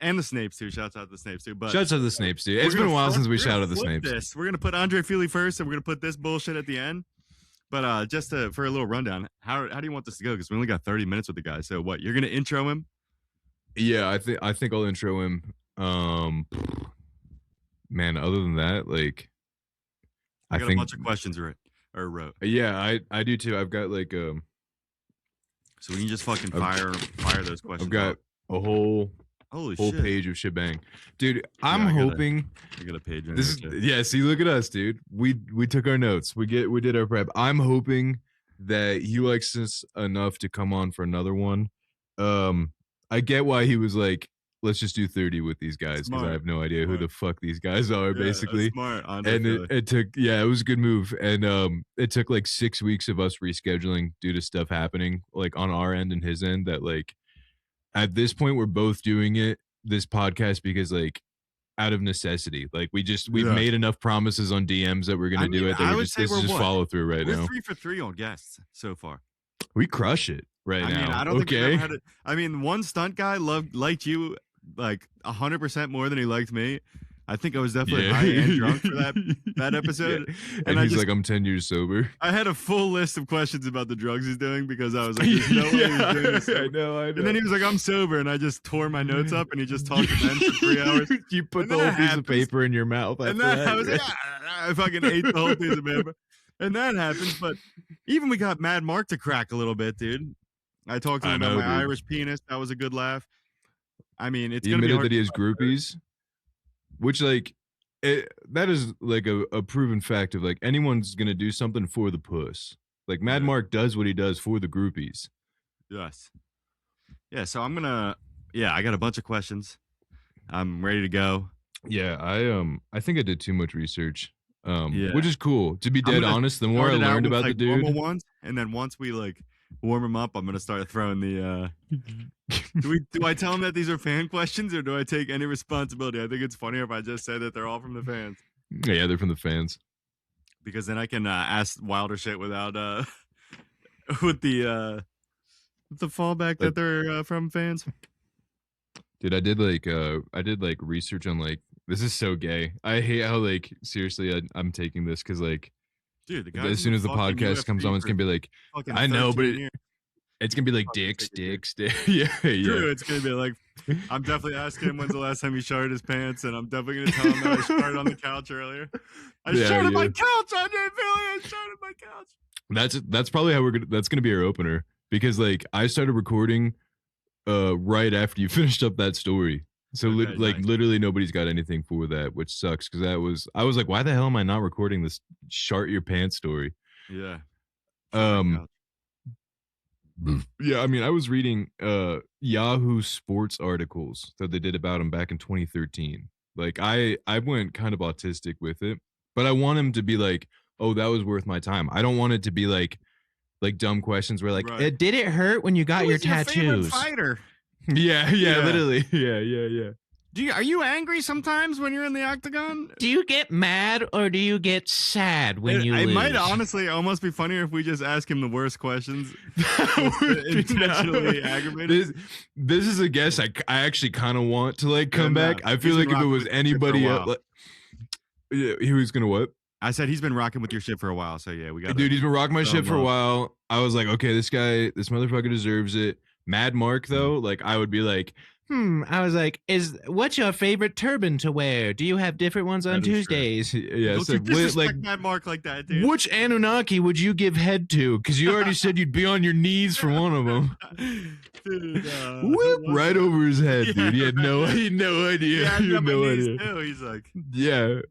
and the Snapes too. Shouts out to the Snapes too. But shouts out to the Snapes too. It's been a while since we shouted the Snapes. We're gonna put Andre Fili first, and we're gonna put this bullshit at the end. But just for a little rundown, how do you want this to go? Because we only got 30 minutes with the guy. So what? You're gonna intro him? Yeah, I think I'll intro him. Man, other than that, like, I got a bunch of questions wrote. Yeah, I do too. I've got like So we can just fucking fire those questions. I've got a whole page of shebang, dude. I'm hoping I got a page. See, look at us, dude. We took our notes. We did our prep. I'm hoping that he likes us enough to come on for another one. I get why he was like, let's just do 30 with these guys, because I have no idea who the fuck these guys are, basically. Smart. And it took, it was a good move. And it took like 6 weeks of us rescheduling due to stuff happening like on our end and his end, that like at this point we're both doing this podcast because like out of necessity. Like we've made enough promises on DMs that we're gonna do it. That this is just follow through right now. We're 3 for 3 on guests so far. We crush it now. I mean, I don't think we've ever had it. I mean, one stunt guy liked you like 100% more than he liked me. I think I was definitely high and drunk for that episode. Yeah. And he's like, I'm 10 years sober. I had a full list of questions about the drugs he's doing because I was like, there's no way he's doing this. I know. And then he was like, I'm sober. And I just tore my notes up and he just talked to them for 3 hours. You put the whole piece of paper in your mouth. And then I fucking ate the whole piece of paper. And that happens. But even we got Mad Mark to crack a little bit, dude. I talked to him about my Irish penis. That was a good laugh. I mean, it's going to be hard that he has groupies. Which, like, that is like a proven fact of like anyone's gonna do something for the puss. Like Mad Mark does what he does for the groupies. Yes. Yeah. So I'm gonna. Yeah, I got a bunch of questions. I'm ready to go. Yeah, I think I did too much research. which is cool. To be dead honest, the more I learned about the dude, normal ones, and then once we like warm him up, I'm gonna start throwing the. Do I tell him that these are fan questions, or do I take any responsibility? I think it's funnier if I just say that they're all from the fans. Yeah, they're from the fans. Because then I can ask wilder shit without with the fallback that they're from fans. Dude, I did like research on like, this is so gay. I hate how like seriously I'm taking this because like, dude, the as soon as the podcast comes on, it's gonna be like, I know, but it's gonna be like dicks. Yeah. True, it's gonna be like, I'm definitely asking him when's the last time he sharted his pants, and I'm definitely gonna tell him that I sharted on the couch earlier. I sharted my couch, Andre Fili. I sharted my couch. That's probably how that's gonna be our opener, because like I started recording right after you finished up that story. So literally nobody's got anything for that, which sucks, because I was like, why the hell am I not recording this shart your pants story? Yeah. Yeah, I mean, I was reading Yahoo Sports articles that they did about him back in 2013. Like I went kind of autistic with it, but I want him to be like, oh, that was worth my time. I don't want it to be like dumb questions where like, did it hurt when you got your tattoos? Your favorite fighter? Yeah, literally. Yeah. Are you angry sometimes when you're in the octagon? Do you get mad or do you get sad when you lose? It might honestly almost be funnier if we just ask him the worst questions. Intentionally aggravated. This is a guess I actually kind of want to like come back. I feel like if it was anybody else, he was gonna what? I said he's been rocking with your shit for a while, so yeah, we got. Dude, he's been rocking my shit for a while. I was like, okay, this motherfucker deserves it. Mad Mark though, like I would be like, I was like, what's your favorite turban to wear? Do you have different ones on Tuesdays? Yeah, so like Mad Mark like that, dude. Which Anunnaki would you give head to? Because you already said you'd be on your knees for one of them. Dude, whip right over his head, dude. He had no idea. Yeah, he had no idea. Too. He's like, yeah.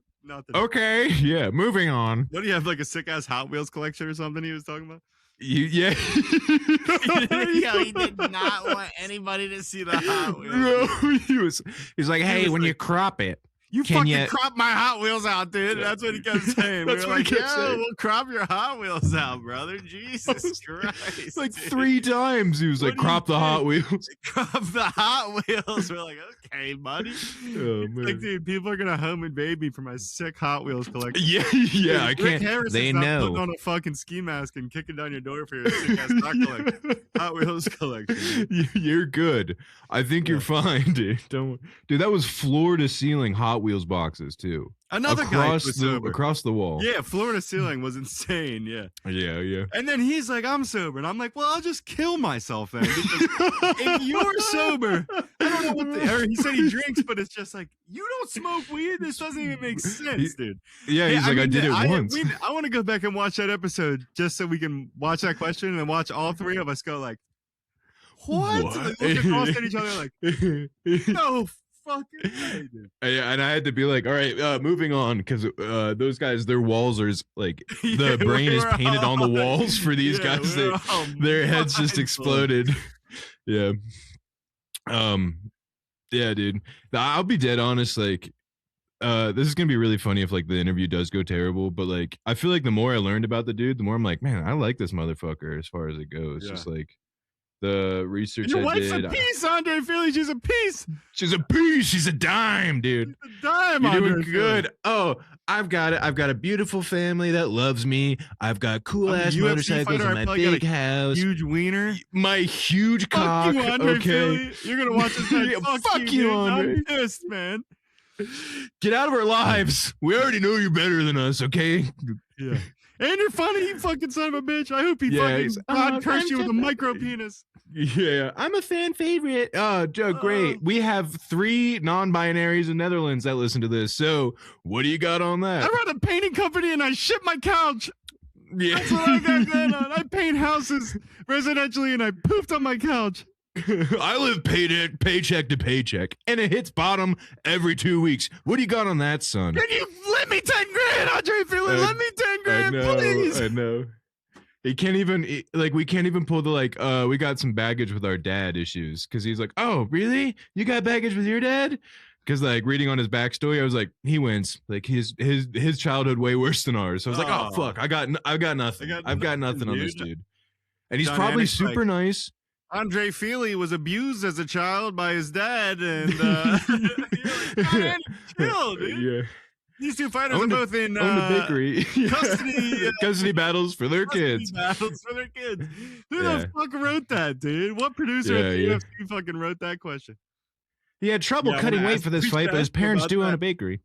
Okay, yeah. Moving on. What do you have, like a sick ass Hot Wheels collection or something? He was talking about. Yeah. Yo, he did not want anybody to see the Hot Wheels. Bro, he's like, hey, when like, you crop it, you fucking crop my Hot Wheels out, dude. That's what he kept saying. That's what he kept saying. We'll crop your Hot Wheels out, brother. Jesus Christ. Like 3 times he was like, crop the Hot Wheels. Crop the Hot Wheels. We're like, okay, buddy. Oh, man. Like, dude, people are gonna home and baby for my sick Hot Wheels collection. Yeah, dude, I can't. They know. Putting on a fucking ski mask and kicking down your door for your sick ass Hot Wheels collection. You're good. I think you're fine, dude. Dude, that was floor to ceiling Hot Wheels boxes too. Another guy across the wall. Yeah, floor to ceiling was insane. Yeah. And then he's like, I'm sober, and I'm like, well, I'll just kill myself then, because if you're sober, I don't know what he said he drinks, but it's just like, you don't smoke weed. This doesn't even make sense, dude. Yeah, he's like, I did it once. I want to go back and watch that episode just so we can watch that question and watch all 3 of us go like, what? Like, look across at each other like, no fucking way, dude. Yeah, and I had to be like, all right, moving on, because those guys, their walls are like, the brain is painted on the walls for these guys. Their heads just exploded. Yeah. Yeah, dude. I'll be dead honest, like, this is gonna be really funny if like the interview does go terrible, but like I feel like the more I learned about the dude, the more I'm like, man, I like this motherfucker as far as it goes. Just like the research your I wife's did. a piece, Andre Fili. She's a piece. She's a piece. She's a dime, dude. She's a dime. You're doing good. Oh, I've got it. I've got a beautiful family that loves me. I've got cool ass motorcycles in my big house. Huge wiener. My huge cock. You, Andre Fili. You're gonna watch this. Fuck you, Andre. I'm pissed, man. Get out of our lives. We already know you're better than us, okay? Yeah. And you're funny, you fucking son of a bitch. I hope he fucking God cursed you with a micro penis. Yeah, I'm a fan favorite. Oh, Joe, great. We have 3 non-binaries in Netherlands that listen to this. So, what do you got on that? I run a painting company and I ship my couch. Yeah, that's what I got going on. I paint houses residentially and I pooped on my couch. I live paycheck to paycheck, and it hits bottom every 2 weeks. What do you got on that, son? Can you let me 10 grand, Andre Fili? Let me 10 grand, please. I know. We can't even pull the like, we got some baggage with our dad issues, because he's like, oh, really? You got baggage with your dad? because like reading on his backstory, I was like, he wins. Like his childhood way worse than ours. So I was like, oh fuck, I've got nothing. I've got nothing on this dude. And he's probably super nice. Andre Fili was abused as a child by his dad, and you're like, chill, dude. Yeah. These two fighters are both in the bakery. Custody battles for their kids. Who the fuck wrote that, dude? What producer at the UFC fucking wrote that question? He had trouble cutting weight for this fight, but his parents do own a bakery.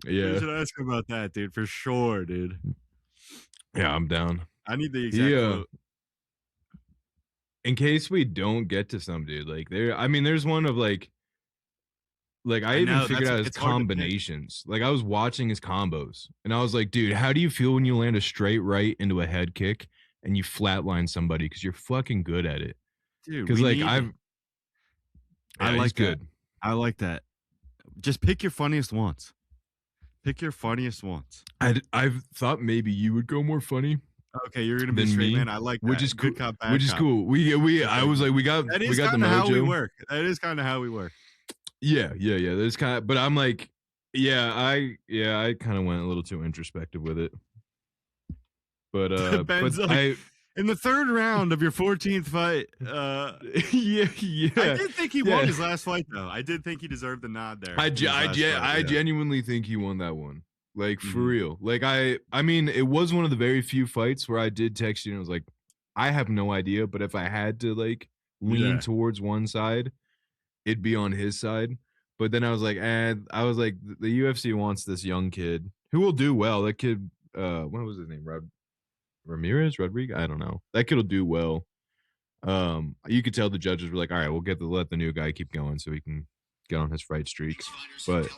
Yeah. You should ask him about that, dude, for sure, dude. Yeah, I'm down. I need the exact quote. In case we don't get to some dude, like there's one of like I even figured out his combinations. Like I was watching his combos and I was like, dude, how do you feel when you land a straight right into a head kick and you flatline somebody because you're fucking good at it? Dude, because like I like good. That. I like that. Just pick your funniest ones. I've thought maybe you would go more funny. Okay, you're gonna be straight man. I like that. Which is good cool. Cop, bad which is cop. cool. I was like, we got the mojo. How we work. That is kind of how we work. Yeah. There's kind of, but I'm like, I kind of went a little too introspective with it. But Ben's but like, in the third round of your 14th fight, yeah. I did think he won his last fight though. I did think he deserved the nod there. I genuinely think he won that one. Like for real. Like I mean, it was one of the very few fights where I did text you and I was like, I have no idea, but if I had to like lean towards one side, it'd be on his side. But then I was like, the UFC wants this young kid who will do well. That kid, what was his name? Rodriguez? I don't know. That kid will do well. You could tell the judges were like, all right, we'll let the new guy keep going so he can get on his fight streak. But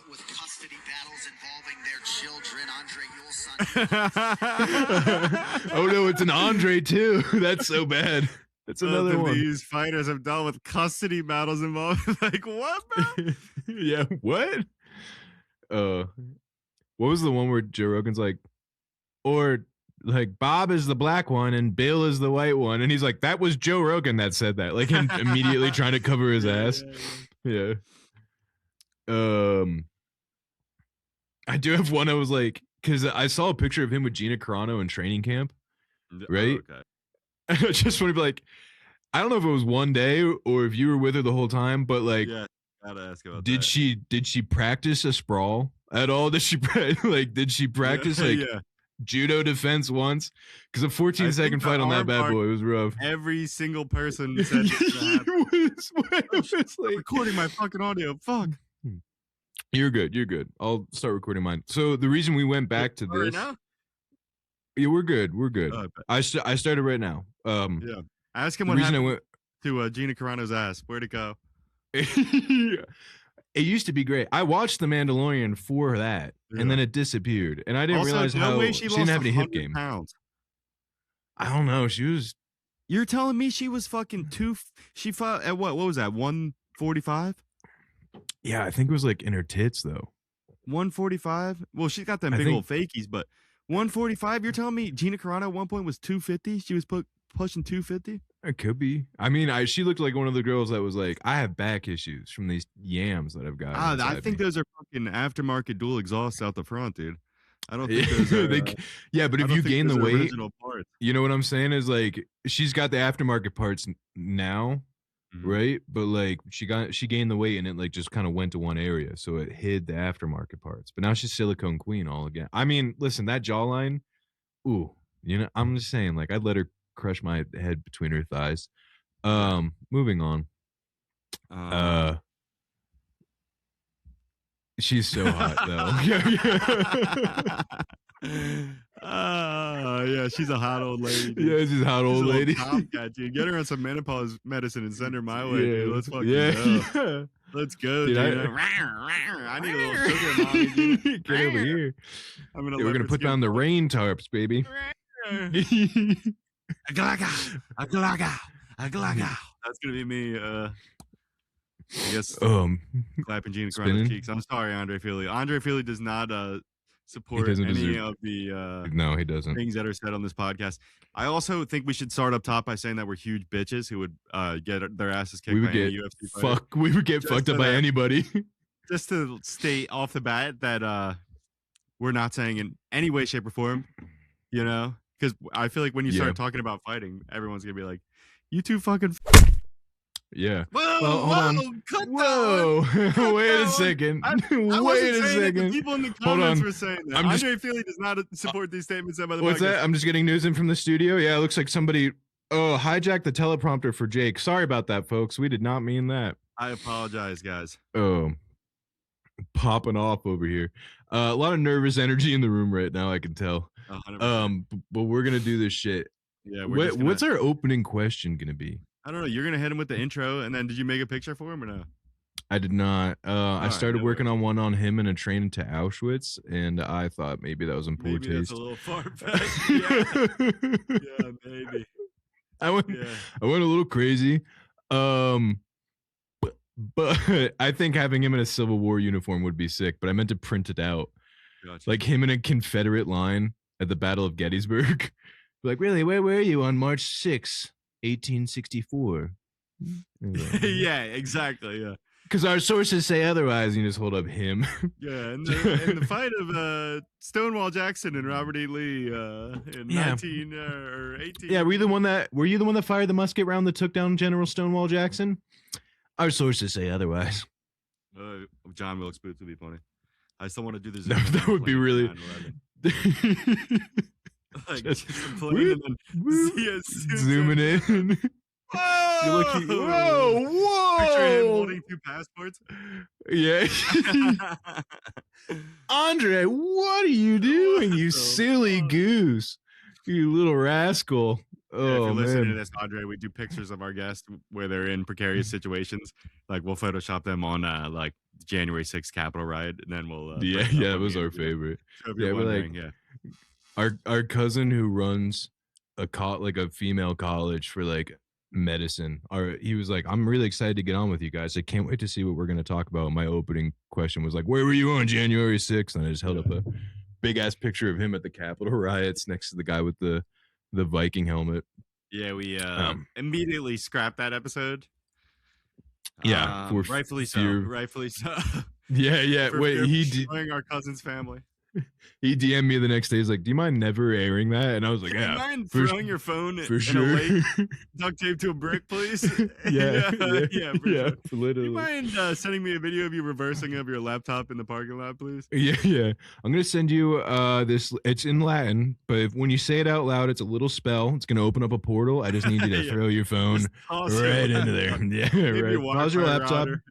oh no, it's an Andre too. That's so bad. That's another one. These fighters have dealt with custody battles involved. Like what, bro? Yeah, what? What was the one where Joe Rogan's like, or like Bob is the black one and Bill is the white one, and he's like, that was Joe Rogan that said that, like immediately trying to cover his ass. Yeah. I do have one. I was like, because I saw a picture of him with Gina Carano in training camp, right? Oh, okay. I just want to be like, I don't know if it was one day or if you were with her the whole time, but like, gotta ask about did she practice a sprawl at all? Did she practice judo defense once? Because a 14-second fight on that bad boy was rough. Every single person said it was like, recording my fucking audio. Fuck. You're good. I'll start recording mine. So the reason we went back to this. Right now? Yeah, we're good. I started right now. Ask him what happened to Gina Carano's ass. Where'd it go? It used to be great. I watched The Mandalorian for that, and then it disappeared. And I didn't realize how she didn't have any hip game. Pounds. I don't know. She was. You're telling me she was fucking she fought at what? What was that? 145? Yeah, I think it was like in her tits though. 145? Well, she's got them big old fakies, but 145? You're telling me Gina Carano at one point was 250? She was pushing 250? It could be. I mean, she looked like one of the girls that was like, I have back issues from these yams that I've got. I think those are fucking aftermarket dual exhausts out the front, dude. I don't think those are. But if you gain the weight, you know what I'm saying is like, she's got the aftermarket parts now. Right, but like she gained the weight and it like just kind of went to one area, so it hid the aftermarket parts. But now she's silicone queen all again. I mean, listen, that jawline, ooh, you know, I'm just saying, like I'd let her crush my head between her thighs. Moving on. She's so hot though. Yeah, she's a hot old lady. Dude. Yeah, she's a hot old lady. Tomcat, dude. Get her on some menopause medicine and send her my way, dude. Let's fucking go. Yeah. Let's go, dude. I need a little sugar, mommy, dude. Get over here. We're gonna put down the rain tarps, baby. Aglaga. That's gonna be me. I guess clapping Gina Carano's cheeks. I'm sorry, Andre Fili. Andre Fili does not support any of the no, he doesn't. things that are said on this podcast. I also think we should start up top by saying that we're huge bitches who would get their asses kicked by any UFC fighter. We would get fucked up by anybody. just to state off the bat that we're not saying in any way, shape, or form, you know, because I feel like when you start talking about fighting, everyone's gonna be like, "You two fucking." Yeah. Whoa, well, hold on. Cut Whoa. Cut Wait a second. I Wait a second. People in the comments were saying that. Andre Fili does not support these statements by the What's that? I'm just getting news in from the studio. Yeah, it looks like somebody hijacked the teleprompter for Jake. Sorry about that, folks. We did not mean that. I apologize, guys. Oh, popping off over here. A lot of nervous energy in the room right now, I can tell. 100%. But we're gonna do this shit. Yeah. What's our opening question gonna be? I don't know. You're gonna hit him with the intro, and then did you make a picture for him or no? I did not. I started working on one on him in a train to Auschwitz, and I thought maybe that was in poor taste. That's a little far-fetched. Yeah, maybe. I went a little crazy. But I think having him in a Civil War uniform would be sick, but I meant to print it out. Gotcha. Like him in a Confederate line at the Battle of Gettysburg. Like, really, where were you on March 6th, 1864? Yeah, exactly, yeah. Because our sources say otherwise, you just hold up him. Yeah, in the fight of Stonewall Jackson and Robert E. Lee in 19 or 18. Yeah, were you the one that fired the musket round that took down General Stonewall Jackson? Our sources say otherwise. John Wilkes Booth would be funny. I still want to do this. That would be really. Like just zooming in. Whoa! You're looking. Whoa! Picture him holding 2 passports. Yeah. Andre, what are you doing, you silly goose? You little rascal. Yeah, if you're listening to this, Andre, we do pictures of our guests where they're in precarious situations. Like we'll Photoshop them on like January 6th Capitol riot, and then we'll that was our favorite. Yeah, we're like our cousin who runs a female college for like medicine. He was like, I'm really excited to get on with you guys. I can't wait to see what we're going to talk about. My opening question was like, where were you on January 6th? And I just held up a big ass picture of him at the Capitol riots next to the guy with the Viking helmet. Yeah, we immediately scrapped that episode. Yeah, rightfully so. Yeah. Wait, destroying our cousin's family. He DM'd me the next day. He's like, "Do you mind never airing that?" And I was like, "Yeah." Do you mind throwing your phone for in sure. a lake, duct tape to a brick, please? Yeah, sure. Literally. Do you mind sending me a video of you reversing of your laptop in the parking lot, please? Yeah. I'm gonna send you this. It's in Latin, but when you say it out loud, it's a little spell. It's gonna open up a portal. I just need you to throw your phone right into there. Yeah, right. Pause your laptop. Router.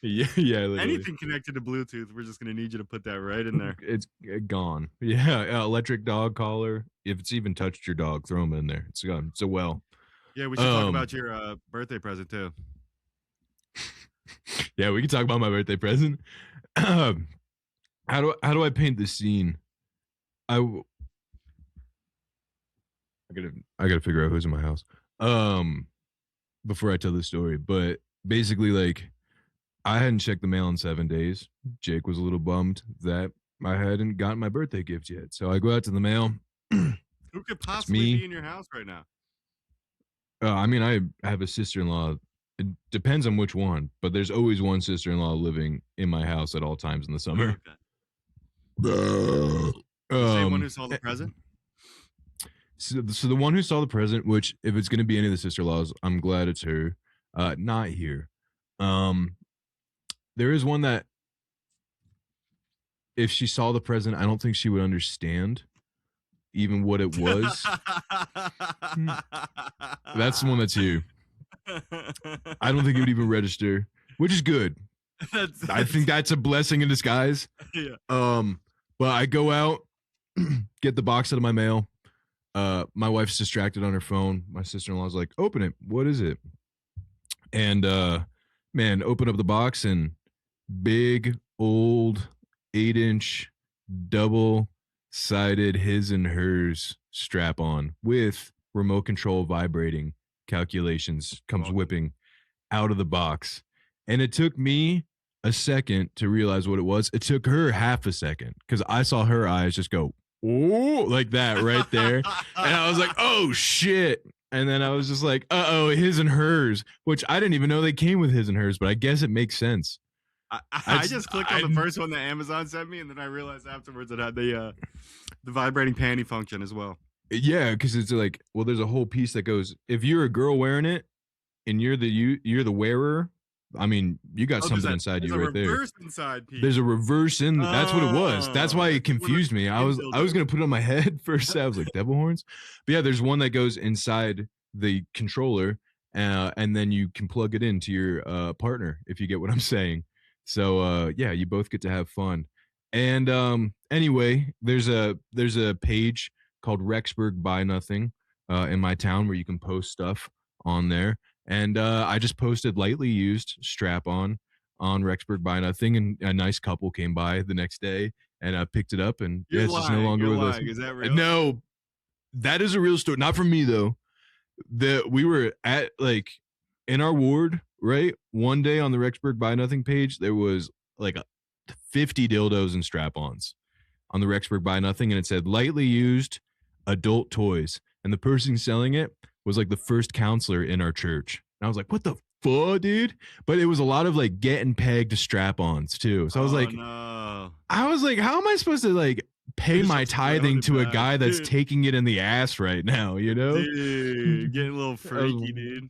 Yeah. Literally. Anything connected to Bluetooth, we're just gonna need you to put that right in there. It's gone. Yeah, electric dog collar. If it's even touched your dog, throw them in there. It's gone. It's a well. Yeah, we should talk about your birthday present too. Yeah, we can talk about my birthday present. How do I paint the scene? I gotta figure out who's in my house. Before I tell the story, but basically, like, I hadn't checked the mail in 7 days. Jake was a little bummed that I hadn't gotten my birthday gift yet. So I go out to the mail. Who could possibly be in your house right now? I mean, I have a sister-in-law. It depends on which one, but there's always one sister-in-law living in my house at all times in the summer. Okay. Same one who saw the present? So the one who saw the present, which if it's going to be any of the sister-in-laws, I'm glad it's her. Not here. There is one that if she saw the present, I don't think she would understand even what it was. That's the one that's here. I don't think it would even register, which is good. I think that's a blessing in disguise. Yeah. But I go out, get the box out of my mail. My wife's distracted on her phone. My sister-in-law's like, open it. What is it? And man, open up the box and big old 8-inch double-sided his and hers strap on with remote control vibrating calculations comes whipping out of the box. And it took me a second to realize what it was. It took her half a second because I saw her eyes just go, oh, like that right there. And I was like, oh, shit. And then I was just like, uh-oh, his and hers, which I didn't even know they came with his and hers, but I guess it makes sense. I just clicked on the first one that Amazon sent me, and then I realized afterwards it had the vibrating panty function as well. Yeah, because it's like, well, there's a whole piece that goes, if you're a girl wearing it and you're the wearer, I mean, you got something inside you right there. There's a reverse inside piece. There's a reverse in. That's what it was. That's why it confused me. I was gonna put it on my head first. I was like devil horns, but yeah, there's one that goes inside the controller, and then you can plug it into your partner if you get what I'm saying. So yeah, you both get to have fun. And anyway, there's a page called Rexburg Buy Nothing in my town where you can post stuff on there. And I just posted lightly used strap on Rexburg Buy Nothing, and a nice couple came by the next day and I picked it up, and yeah, it's just no longer with us. Is that real? No, that is a real story. Not from me though. We were at like in our ward, right? One day on the Rexburg Buy Nothing page, there was like 50 dildos and strap-ons on the Rexburg Buy Nothing, and it said lightly used adult toys, and the person selling it was like the first counselor in our church. And I was like, what the fuck, dude? But it was a lot of like getting pegged strap-ons too. So I was like, no. how am I supposed to like pay my tithing to a guy that's taking it in the ass right now, you know? Dude, getting a little freaky, dude.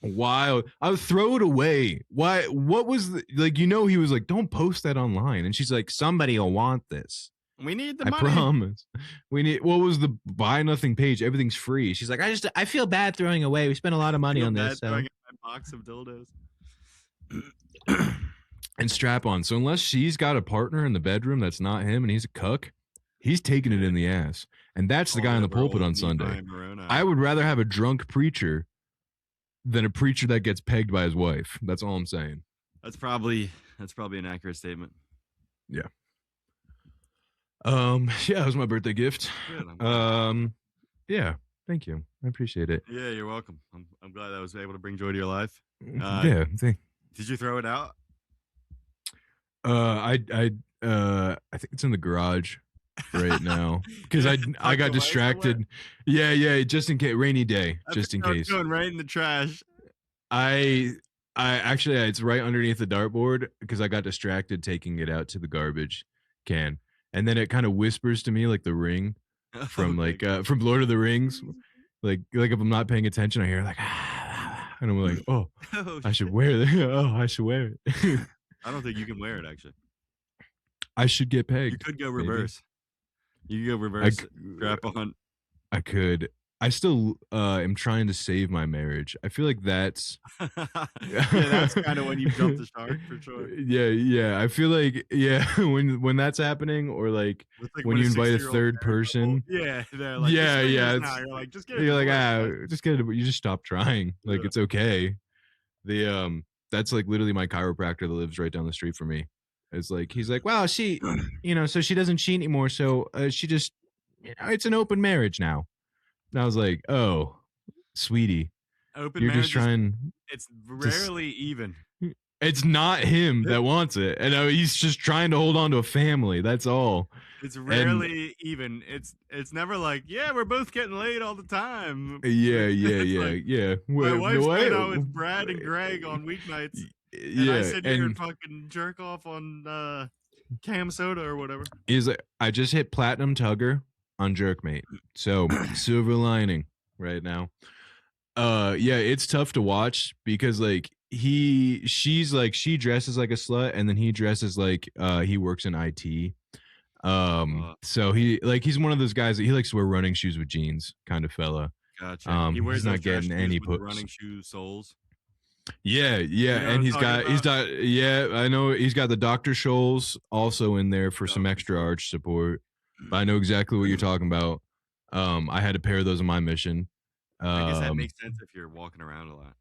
Wild. I would throw it away. Why? What was like? You know, he was like, "Don't post that online." And she's like, "Somebody will want this. We need the I money. promise. We need." What was the Buy Nothing page? Everything's free. She's like, I feel bad throwing away. We spent a lot of money on this. Throwing a box of dildos and strap on. So unless she's got a partner in the bedroom that's not him and he's a cuck, he's taking it in the ass. And that's the guy in the pulpit on Sunday. I would rather have a drunk preacher than a preacher that gets pegged by his wife. That's all I'm saying. That's probably an accurate statement. Yeah. Yeah, it was my birthday gift. Good, yeah, thank you. I appreciate it. Yeah, you're welcome. I'm glad I was able to bring joy to your life. Yeah. Did you throw it out? I think it's in the garage right now because I got distracted. Yeah, just in case, rainy day, just in case. Going right in the trash. I actually, it's right underneath the dartboard because I got distracted taking it out to the garbage can, and then it kind of whispers to me like the ring from from Lord of the Rings, like if I'm not paying attention, I hear like, and I'm like, oh I should wear it. Oh, I should wear it. I don't think you can wear it actually. I should get pegged. You could go reverse. Maybe. You could go reverse. Strap on. I could. I still am trying to save my marriage. I feel like that's that's kind of when you jump the shark for sure. Yeah. I feel like when that's happening, or like when you invite a third person. Yeah, they're like, yeah. You're like, just get it. You're like, just get it. But you just stop trying. Like it's okay. That's like literally my chiropractor that lives right down the street from me. It's like he's like, well, she, so she doesn't cheat anymore. So she just, it's an open marriage now. And I was like, oh, sweetie, open you're marriage just trying. It's rarely even. It's not him that wants it, and he's just trying to hold on to a family. That's all. It's rarely even. It's never like, yeah, we're both getting laid all the time. Yeah. My wife's going out with Brad and Greg on weeknights. And I sit here and fucking jerk off on Cam Soda or whatever. He's like, I just hit platinum tugger on Jerkmate. So silver lining right now. Yeah, it's tough to watch because like she dresses like a slut, and then he dresses like he works in IT. So he's one of those guys that he likes to wear running shoes with jeans kind of fella. Gotcha. He wears he's not getting any running shoe soles. Yeah, and he's got I know he's got the Dr. Scholl's also in there for some extra arch support. But I know exactly what you're talking about. I had a pair of those on my mission. I guess that makes sense if you're walking around a lot.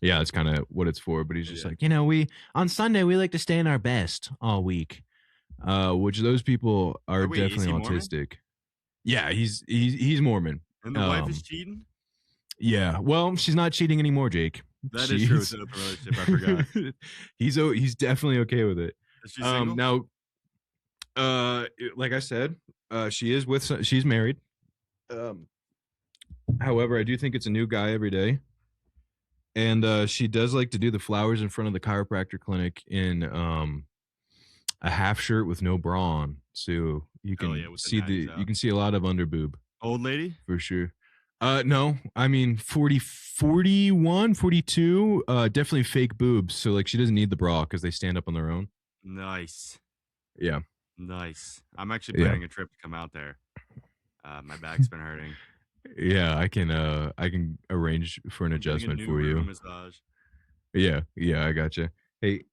Yeah, that's kind of what it's for. But he's just like, we on Sunday we like to stay in our best all week. Which those people are definitely autistic. Mormon? Yeah, he's Mormon. And the wife is cheating? Yeah. Well, she's not cheating anymore, Jake. That is true. It's an open relationship. I forgot. He's definitely okay with it. Is she single? Now, like I said, she's married. However, I do think it's a new guy every day. And she does like to do the flowers in front of the chiropractor clinic in a half shirt with no bra on, so you can see you can see a lot of under boob. Old lady for sure. No, I mean 40, 41, 42, definitely fake boobs. So like she doesn't need the bra because they stand up on their own. Nice. Yeah. Nice. I'm actually planning a trip to come out there. My back's been hurting. Yeah, I can arrange for an adjustment for you. Massage. Yeah, I gotcha. Hey,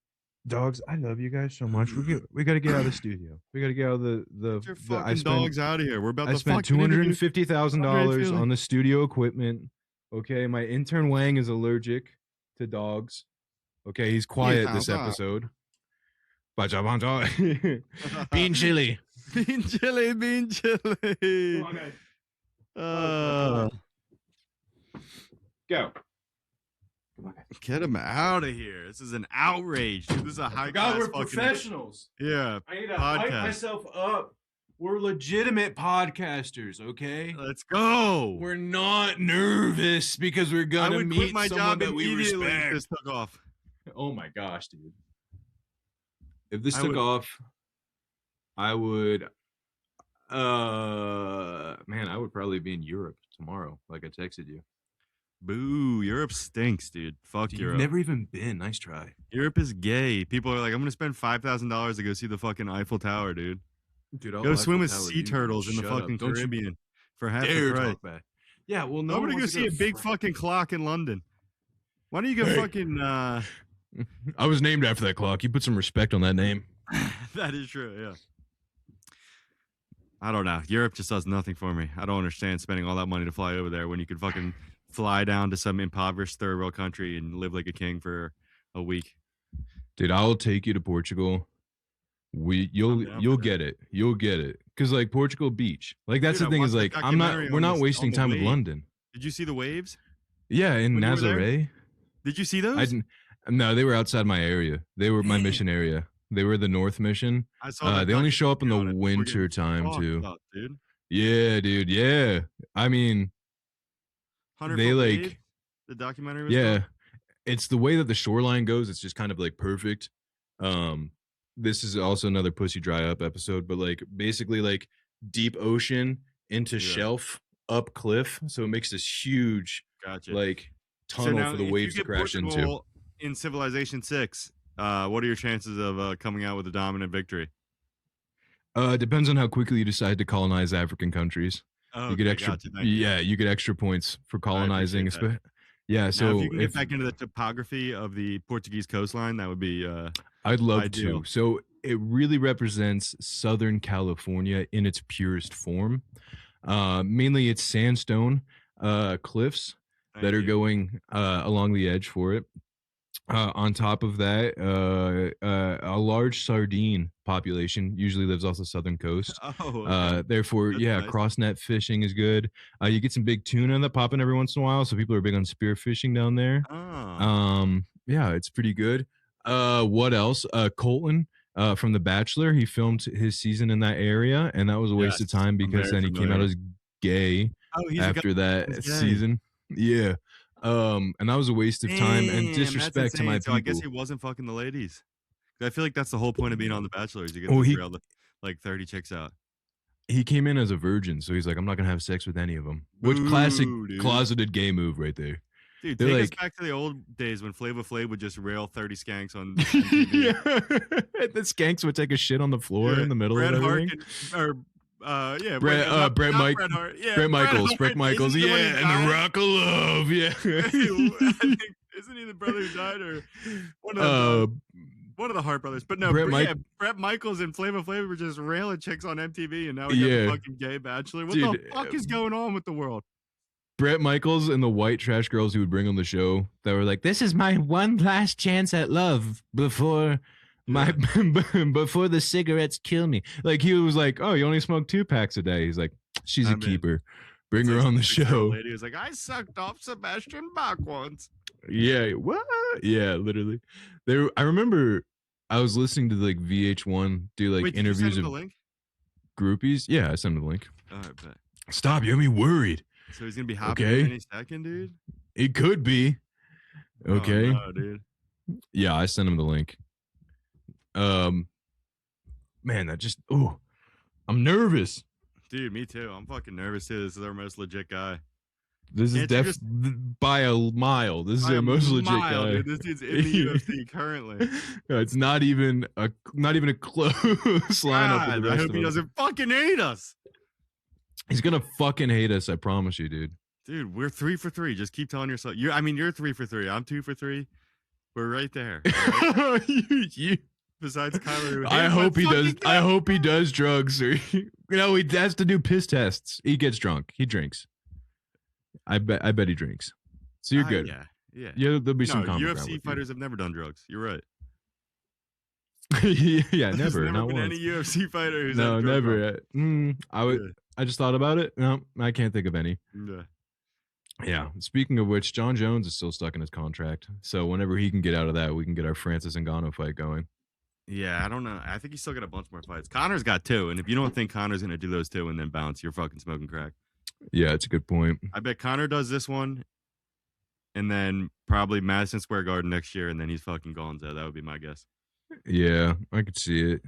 dogs, I love you guys so much. We got to get out of the studio. We got to get out of the Get your fucking dogs out of here. We're about I to spent $250,000 on the studio equipment. Okay, my intern Wang is allergic to dogs. Okay, he's quiet this episode. Bean chili. Bean chili. Come on, guys. Go. Get him out of here. This is an outrage. Dude, this is a high class we're professionals. Yeah. I need to hype myself up. We're legitimate podcasters, okay? Let's go. We're not nervous because we're gonna meet someone that we respect. This took off. Oh my gosh, dude. If this took off, I would man, I would probably be in Europe tomorrow, like I texted you. Boo, Europe stinks, dude. Fuck Europe. You've never even been. Nice try. Europe is gay. People are like, I'm gonna spend $5,000 to go see the fucking Eiffel Tower, dude. Dude, go swim with sea turtles in the fucking Caribbean for half the price. Yeah, well, no. I'm gonna go see a big fucking clock in London. Why don't you go fucking I was named after that clock. You put some respect on that name. That is true, yeah. I don't know. Europe just does nothing for me. I don't understand spending all that money to fly over there when you could fucking fly down to some impoverished third world country and live like a king for a week. Dude, I'll take you to Portugal. You'll get it. You'll get it. Cause like Portugal beach. Like that's the thing is like we're not wasting time with London. Did you see the waves? Yeah, in Nazaré. Did you see those? No, they were outside my area. They were my mission area. They were the North Mission. I saw they only show up in the winter time too. Dude. Yeah, dude. Yeah. I mean, they like the documentary was called? It's the way that the shoreline goes. It's just kind of like perfect. This is also another pussy dry up episode, but like basically like deep ocean into shelf up cliff, so it makes this huge like tunnel for the waves to crash into. In Civilization 6, what are your chances of coming out with a dominant victory? Depends on how quickly you decide to colonize African countries. Oh, you get extra. You get extra points for colonizing. Yeah, so now if you can get back into the topography of the Portuguese coastline, that would be I'd love ideal. to. So it really represents Southern California in its purest form. Mainly it's sandstone cliffs that are going along the edge for it. On top of that, a large sardine population usually lives off the southern coast. Oh, okay. Therefore, nice. Cross net fishing is good. You get some big tuna that pop in every once in a while, so people are big on spear fishing down there. Oh. It's pretty good. What else? Colton from The Bachelor, he filmed his season in that area, and that was a waste of time because then he came out as gay after that season. Yeah. And that was a waste of time and disrespect to my people. So I guess he wasn't fucking the ladies. I feel like that's the whole point of being on The Bachelor is you get like 30 chicks out. He came in as a virgin, so he's like, I'm not gonna have sex with any of them. Which classic closeted gay move right there. Dude, take us back to the old days when Flava Flav would just rail 30 skanks on TV. Yeah, the skanks would take a shit on the floor in the middle of everything. Brett Michaels, yeah, and the Rock of Love, yeah. Isn't he the brother who died, or one of the Hart brothers? But no, Brett Michaels and Flava Flav were just railing chicks on MTV, and now we got the fucking gay Bachelor. What the fuck is going on with the world? Brett Michaels and the white trash girls he would bring on the show that were like, "This is my one last chance at love before." Before the cigarettes kill me. Like he was like, oh, you only smoke 2 packs a day. He's like, she's a keeper. Bring her on the show. Lady was like, I sucked off Sebastian Bach once. Yeah, what? Yeah, literally. I remember I was listening to like VH1 do like interviews of groupies. Yeah, I sent him the link. All right, bet. Stop, you have me worried. So he's gonna be hopping in any second, dude. It could be. Okay. Oh, no, dude. Yeah, I sent him the link. Man, I'm nervous. Dude, me too. I'm fucking nervous too. This is our most legit guy. This is by a mile. This is our most legit guy. Dude. This dude's in the UFC currently. No, it's not even a close lineup. God, I hope he doesn't fucking hate us. He's gonna fucking hate us. I promise you, dude. Dude, we're 3 for 3. Just keep telling yourself. You're 3 for 3. I'm 2 for 3. We're right there. Right? Besides Kyler, I hope he does. I hope he does drugs, or he has to do piss tests. He gets drunk. He drinks. I bet he drinks. So you're good. Yeah. There'll be some common ground UFC fighters have never done drugs. You're right. Yeah, There's never. never Not been once. any UFC fighter who's No, had drug never. I just thought about it. No, I can't think of any. Yeah. Yeah. Speaking of which, John Jones is still stuck in his contract. So whenever he can get out of that, we can get our Francis Ngannou fight going. Yeah, I don't know. I think he's still got a bunch more fights. Connor's got 2, and if you don't think Connor's gonna do those 2 and then bounce, you're fucking smoking crack. Yeah, it's a good point. I bet Connor does this one, and then probably Madison Square Garden next year, and then he's fucking gone. So that would be my guess. Yeah, I could see it.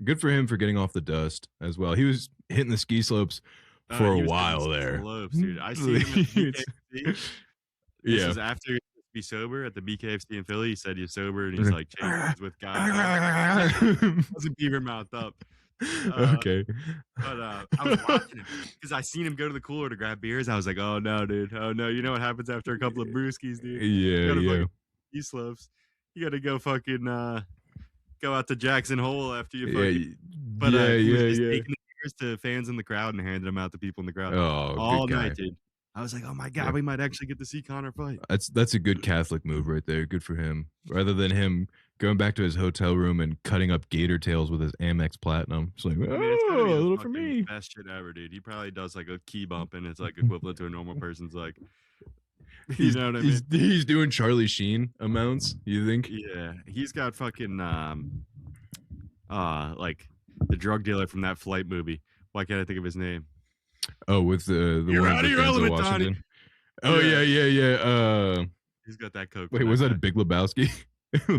Good for him for getting off the dust as well. He was hitting the ski slopes for a while there. Slopes, dude. I see him at the BKFC. This is after he be sober at the BKFC in Philly. He said he's sober and he's like changes with guys. Wasn't beaver mouthed up. Okay. But I was watching him because I seen him go to the cooler to grab beers. I was like, oh no, dude. Oh no. You know what happens after a couple of brewskis, dude? Yeah. Ski slopes. You gotta go fucking go out to Jackson Hole after you fucking he was just taking the beers to fans in the crowd and handing them out to people in the crowd all night, dude. I was like, oh my God, we might actually get to see Connor fight. That's a good Catholic move right there. Good for him. Rather than him going back to his hotel room and cutting up gator tails with his Amex Platinum. It's like, it's a little for me. Best shit ever, dude. He probably does like a key bump and it's like equivalent to a normal person's like, you know what I mean? He's doing Charlie Sheen amounts, you think? Yeah. He's got fucking like the drug dealer from that Flight movie. Why can't I think of his name? Oh, with the You're one out of with your Denzel element, Washington. Donnie. Oh yeah. He's got that coke. Wait, was that a Big Lebowski?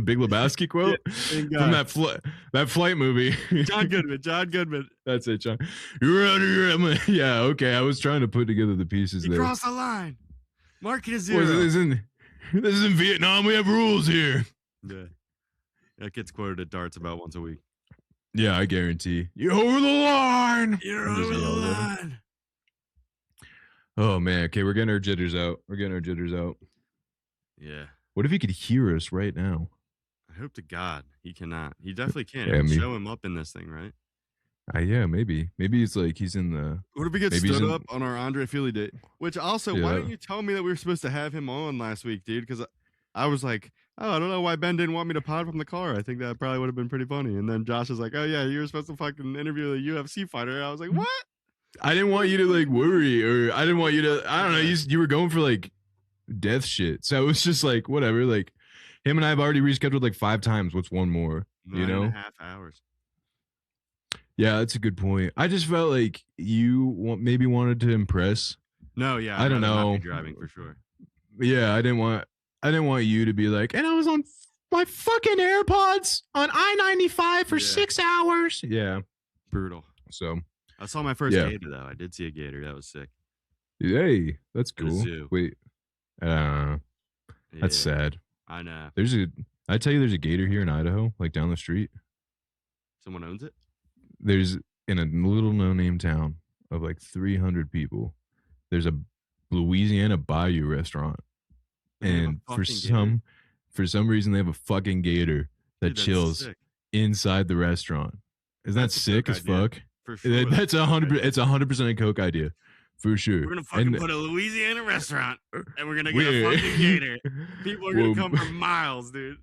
Big Lebowski quote from that flight movie. John Goodman. That's it, John. You're out of your element. Yeah, okay. I was trying to put together the pieces there. Cross the line. Mark it a 0. This is in Vietnam. We have rules here. Yeah, that gets quoted at darts about once a week. Yeah, I guarantee. You're over the line. You're over the line. Oh man, okay, we're getting our jitters out. Yeah. What if he could hear us right now? I hope to God he cannot. He definitely can. Yeah, show him up in this thing, right? Yeah, maybe. Maybe it's like he's in the. What if we get stood up on our Andre Fili date? Which also, why didn't you tell me that we were supposed to have him on last week, dude? Because I was like, oh, I don't know why Ben didn't want me to pod from the car. I think that probably would have been pretty funny. And then Josh was like, oh yeah, you were supposed to fucking interview a UFC fighter. I was like, what? I didn't want you to like worry, or I didn't want you to. I don't know. You were going for like death shit, so it was just like whatever. Like him and I have already rescheduled like 5 times. What's one more? 9.5 hours. Yeah, that's a good point. I just felt like you maybe wanted to impress. No, yeah, I don't know. Driving for sure. Yeah, I didn't want you to be like, and I was on my fucking AirPods on I-95 for 6 hours. Yeah, brutal. So I saw my first gator though. I did see a gator. That was sick. Hey, that's cool. Wait, that's sad. I know. I tell you, there's a gator here in Idaho, like down the street. Someone owns it? There's in a little no-name town of like 300 people. There's a Louisiana Bayou restaurant, and for some reason they have a fucking gator that chills inside the restaurant. Isn't that sick as fuck? For sure. That's 100%. It's 100% a Coke idea, for sure. We're gonna fucking put a Louisiana restaurant, and we're gonna get a fucking gator. People are gonna come for miles, dude.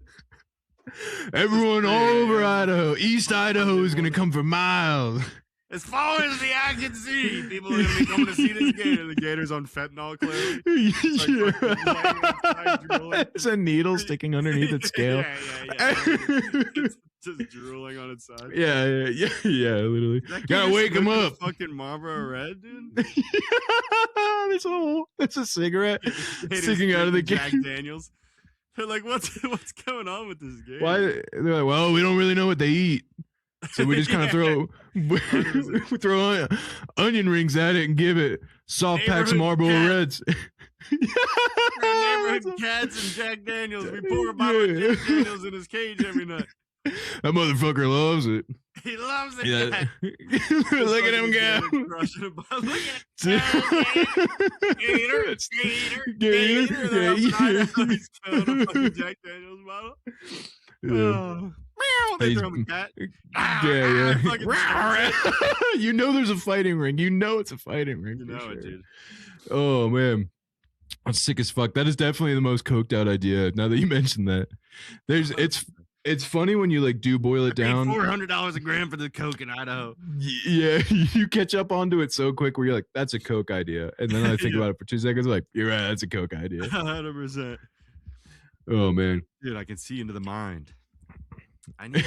Everyone all over Idaho, East Idaho is gonna come for miles. As far as the eye can see, people are gonna be coming to see this gator. The gator's on fentanyl, clearly. There's a needle sticking underneath its scale. Yeah. Just drooling on its side. Yeah, literally. Gotta wake him up. Fucking Marlboro Red, dude. There's a cigarette sticking out of the Jack Daniels. They're like, what's going on with this game? Why? They're like, well, we don't really know what they eat, so we just kind of throw onion rings at it and give it soft packs of Marlboro Reds. Neighborhood cats and Jack Daniels. We pour a bottle of Jack Daniels in his cage every night. That motherfucker loves it. He loves it. Yeah. Look at him go. Look at him. Gator. He's filling a fucking Jack Daniels bottle. Oh. They throw him a cat. Yeah. You know there's a fighting ring. You know it's a fighting ring. You know it, dude. Oh, man. That's sick as fuck. That is definitely the most coked out idea. Now that you mentioned that, it's funny when you like do boil it down. $400 a gram for the coke in Idaho. Yeah, you catch up onto it so quick where you're like, that's a coke idea, and then I think about it for 2 seconds, like, you're right, that's a coke idea. 100%. Oh man, dude, I can see into the mind. I need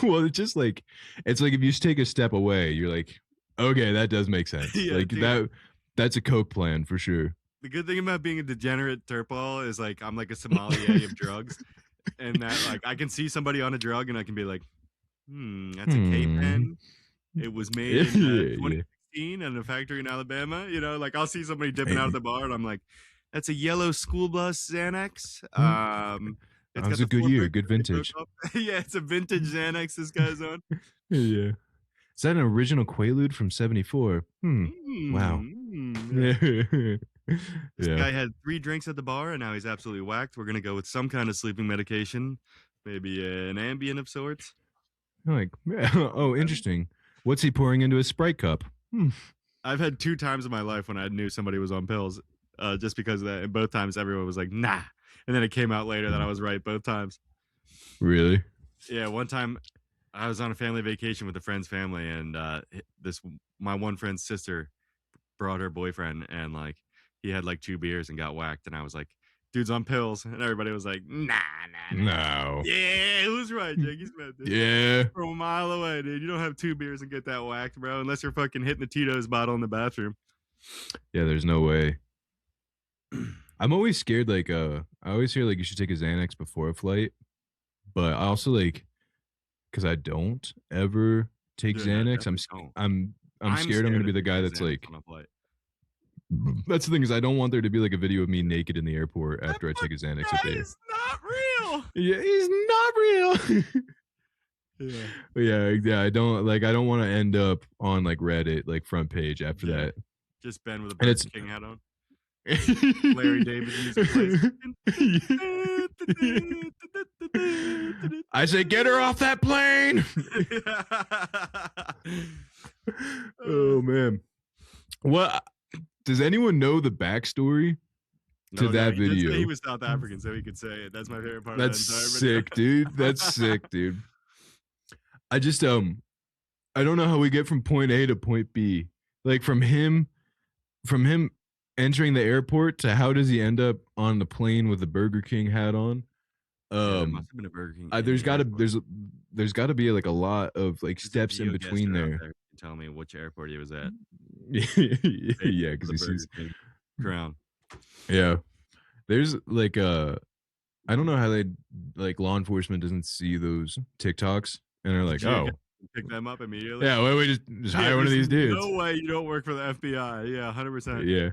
well, it's just like it's like if you just take a step away, you're like, okay, that does make sense. Yeah, like dude. That's a coke plan for sure. The good thing about being a degenerate turpal is like I'm like a sommelier of drugs. And that, like, I can see somebody on a drug and I can be like, that's a K-pen. It was made in 2016 in a factory in Alabama. You know, like I'll see somebody dipping out of the bar and I'm like, that's a yellow school bus Xanax. It's got a good year, good vintage. Yeah, it's a vintage Xanax this guy's on. Yeah. Is that an original Quaalude from 74? Wow. This guy had 3 drinks at the bar and now he's absolutely whacked. We're going to go with some kind of sleeping medication, maybe an Ambien of sorts. Like, oh, interesting. What's he pouring into his Sprite cup? I've had 2 times in my life when I knew somebody was on pills just because of that. And both times everyone was like, nah. And then it came out later that I was right both times. Really? Yeah, one time I was on a family vacation with a friend's family and my one friend's sister brought her boyfriend and like he had like 2 beers and got whacked and I was like, dude's on pills, and everybody was like, nah. No. Yeah, who's right, Jake? He's mad, dude. Yeah. From a mile away, dude. You don't have 2 beers and get that whacked, bro, unless you're fucking hitting the Tito's bottle in the bathroom. Yeah, there's no way. I'm always scared, like, I always hear like you should take a Xanax before a flight, but I also like, because I don't ever take Xanax, I'm scared I'm gonna be the guy that's like, that's the thing is I don't want there to be like a video of me naked in the airport after I take a Xanax a day. He's not real. Yeah, he's not real. Yeah. I don't want to end up on like Reddit, like front page after that. Just Ben with a Burger King hat on. Larry David music. I say, get her off that plane. Oh man, what? Does anyone know the backstory to that video? He was South African, so he could say it. That's my favorite part. That's sick, dude. That's sick, dude. I just I don't know how we get from point A to point B. Like from him entering the airport to how does he end up on the plane with the Burger King hat on? It must have been a Burger King. There's got to be like a lot of like steps in between there. Tell me which airport he was at. Yeah, because he sees Crown. Yeah, there's like I don't know how they like law enforcement doesn't see those TikToks and they're like, oh, pick them up immediately. Yeah, why we just hire one of these dudes? No way you don't work for the FBI. Yeah, 100%. Yeah.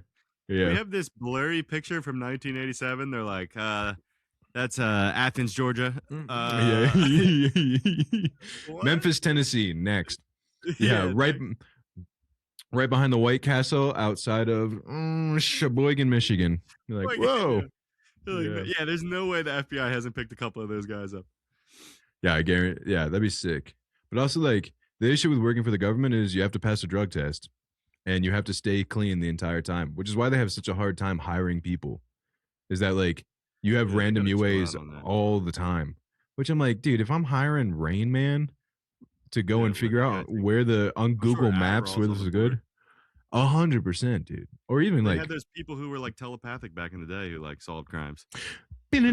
We have this blurry picture from 1987. They're like, that's Athens, Georgia. Memphis, Tennessee. Next. Yeah, right behind the White Castle outside of Sheboygan, Michigan. You're like, whoa. Yeah, there's no way the FBI hasn't picked a couple of those guys up. Yeah, I guarantee. Yeah, that'd be sick. But also, like, the issue with working for the government is you have to pass a drug test and you have to stay clean the entire time, which is why they have such a hard time hiring people. Is that, like, you have random UAs all the time, which I'm like, dude, if I'm hiring Rain Man to go and figure out where on Google Maps where this is good, 100%, dude. Or even they like had those people who were like telepathic back in the day who like solved crimes. Like, a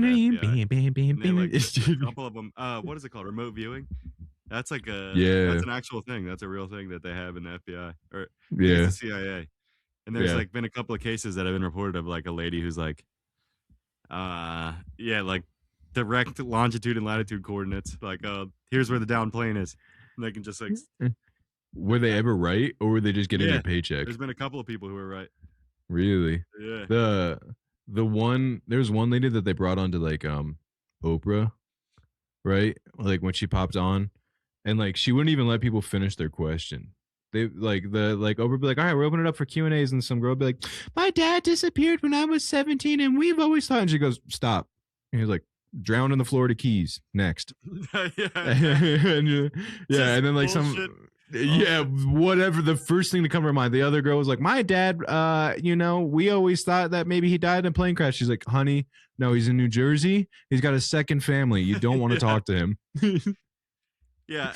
couple of them. What is it called? Remote viewing. That's like that's an actual thing. That's a real thing that they have in the FBI or the CIA. And there's like been a couple of cases that have been reported of like a lady who's like, like direct longitude and latitude coordinates. Like, here's where the down plane is. And they can just like. Were they ever right, or were they just getting their paycheck? There's been a couple of people who were right. Really? Yeah. There's one lady that they brought on to like Oprah, right? Like when she popped on, and like she wouldn't even let people finish their question. They Oprah would be like, all right, we're opening it up for Q&As, and some girl would be like, my dad disappeared when I was 17, and we've always thought. And she goes, stop. And he's like, drowned in the Florida Keys. Next. And then like bullshit. Whatever, the first thing to come to her mind. The other girl was like, my dad, we always thought that maybe he died in a plane crash. She's like, honey, no, he's in New Jersey. He's got a second family. You don't want to talk to him. Yeah.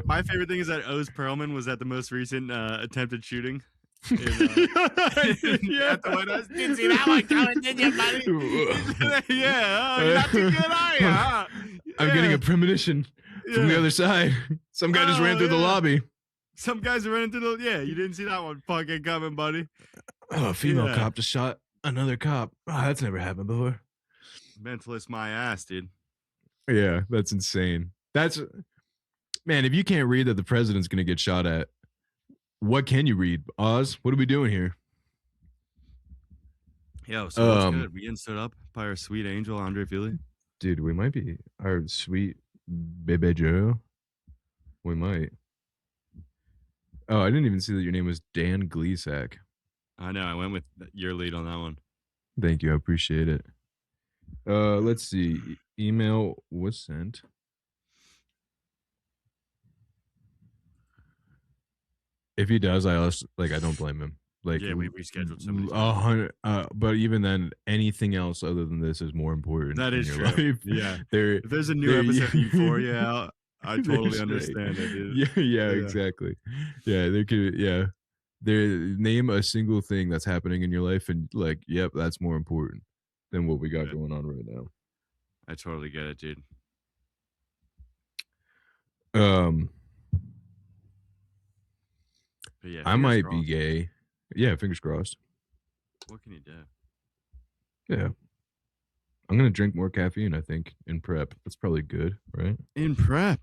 My favorite thing is that Oz Perlman was at the most recent attempted shooting. At the White House. Didn't see that one coming, did you, buddy? You're not too good, are you? Huh? I'm getting a premonition from the other side. Some guy just ran through the lobby. Some guys are running through you didn't see that one fucking coming, buddy. Oh, a female cop just shot another cop. Oh, that's never happened before. Mentalist my ass, dude. Yeah, that's insane. Man, if you can't read that the president's going to get shot at, what can you read? Oz, what are we doing here? Yo, so what's good? We getting stood up by our sweet angel, Andre Fili? Dude, we might be. Our sweet Bebe Joe. We might. Oh, I didn't even see that your name was Dan Gleesack. I know. I went with your lead on that one. Thank you. I appreciate it. Let's see. Email was sent. If he does, I don't blame him. Like, yeah, we rescheduled somebody. But even then, anything else other than this is more important. That is true. Life. Yeah. If there's a new episode of Euphoria out, I totally understand it, dude. Yeah, exactly. Yeah, they could. Yeah, name a single thing that's happening in your life, and like, yep, that's more important than what we got going on right now. I totally get it, dude. But yeah, I might be gay. Yeah, fingers crossed. What can you do? Yeah. I'm going to drink more caffeine, I think, in prep. That's probably good, right? In prep?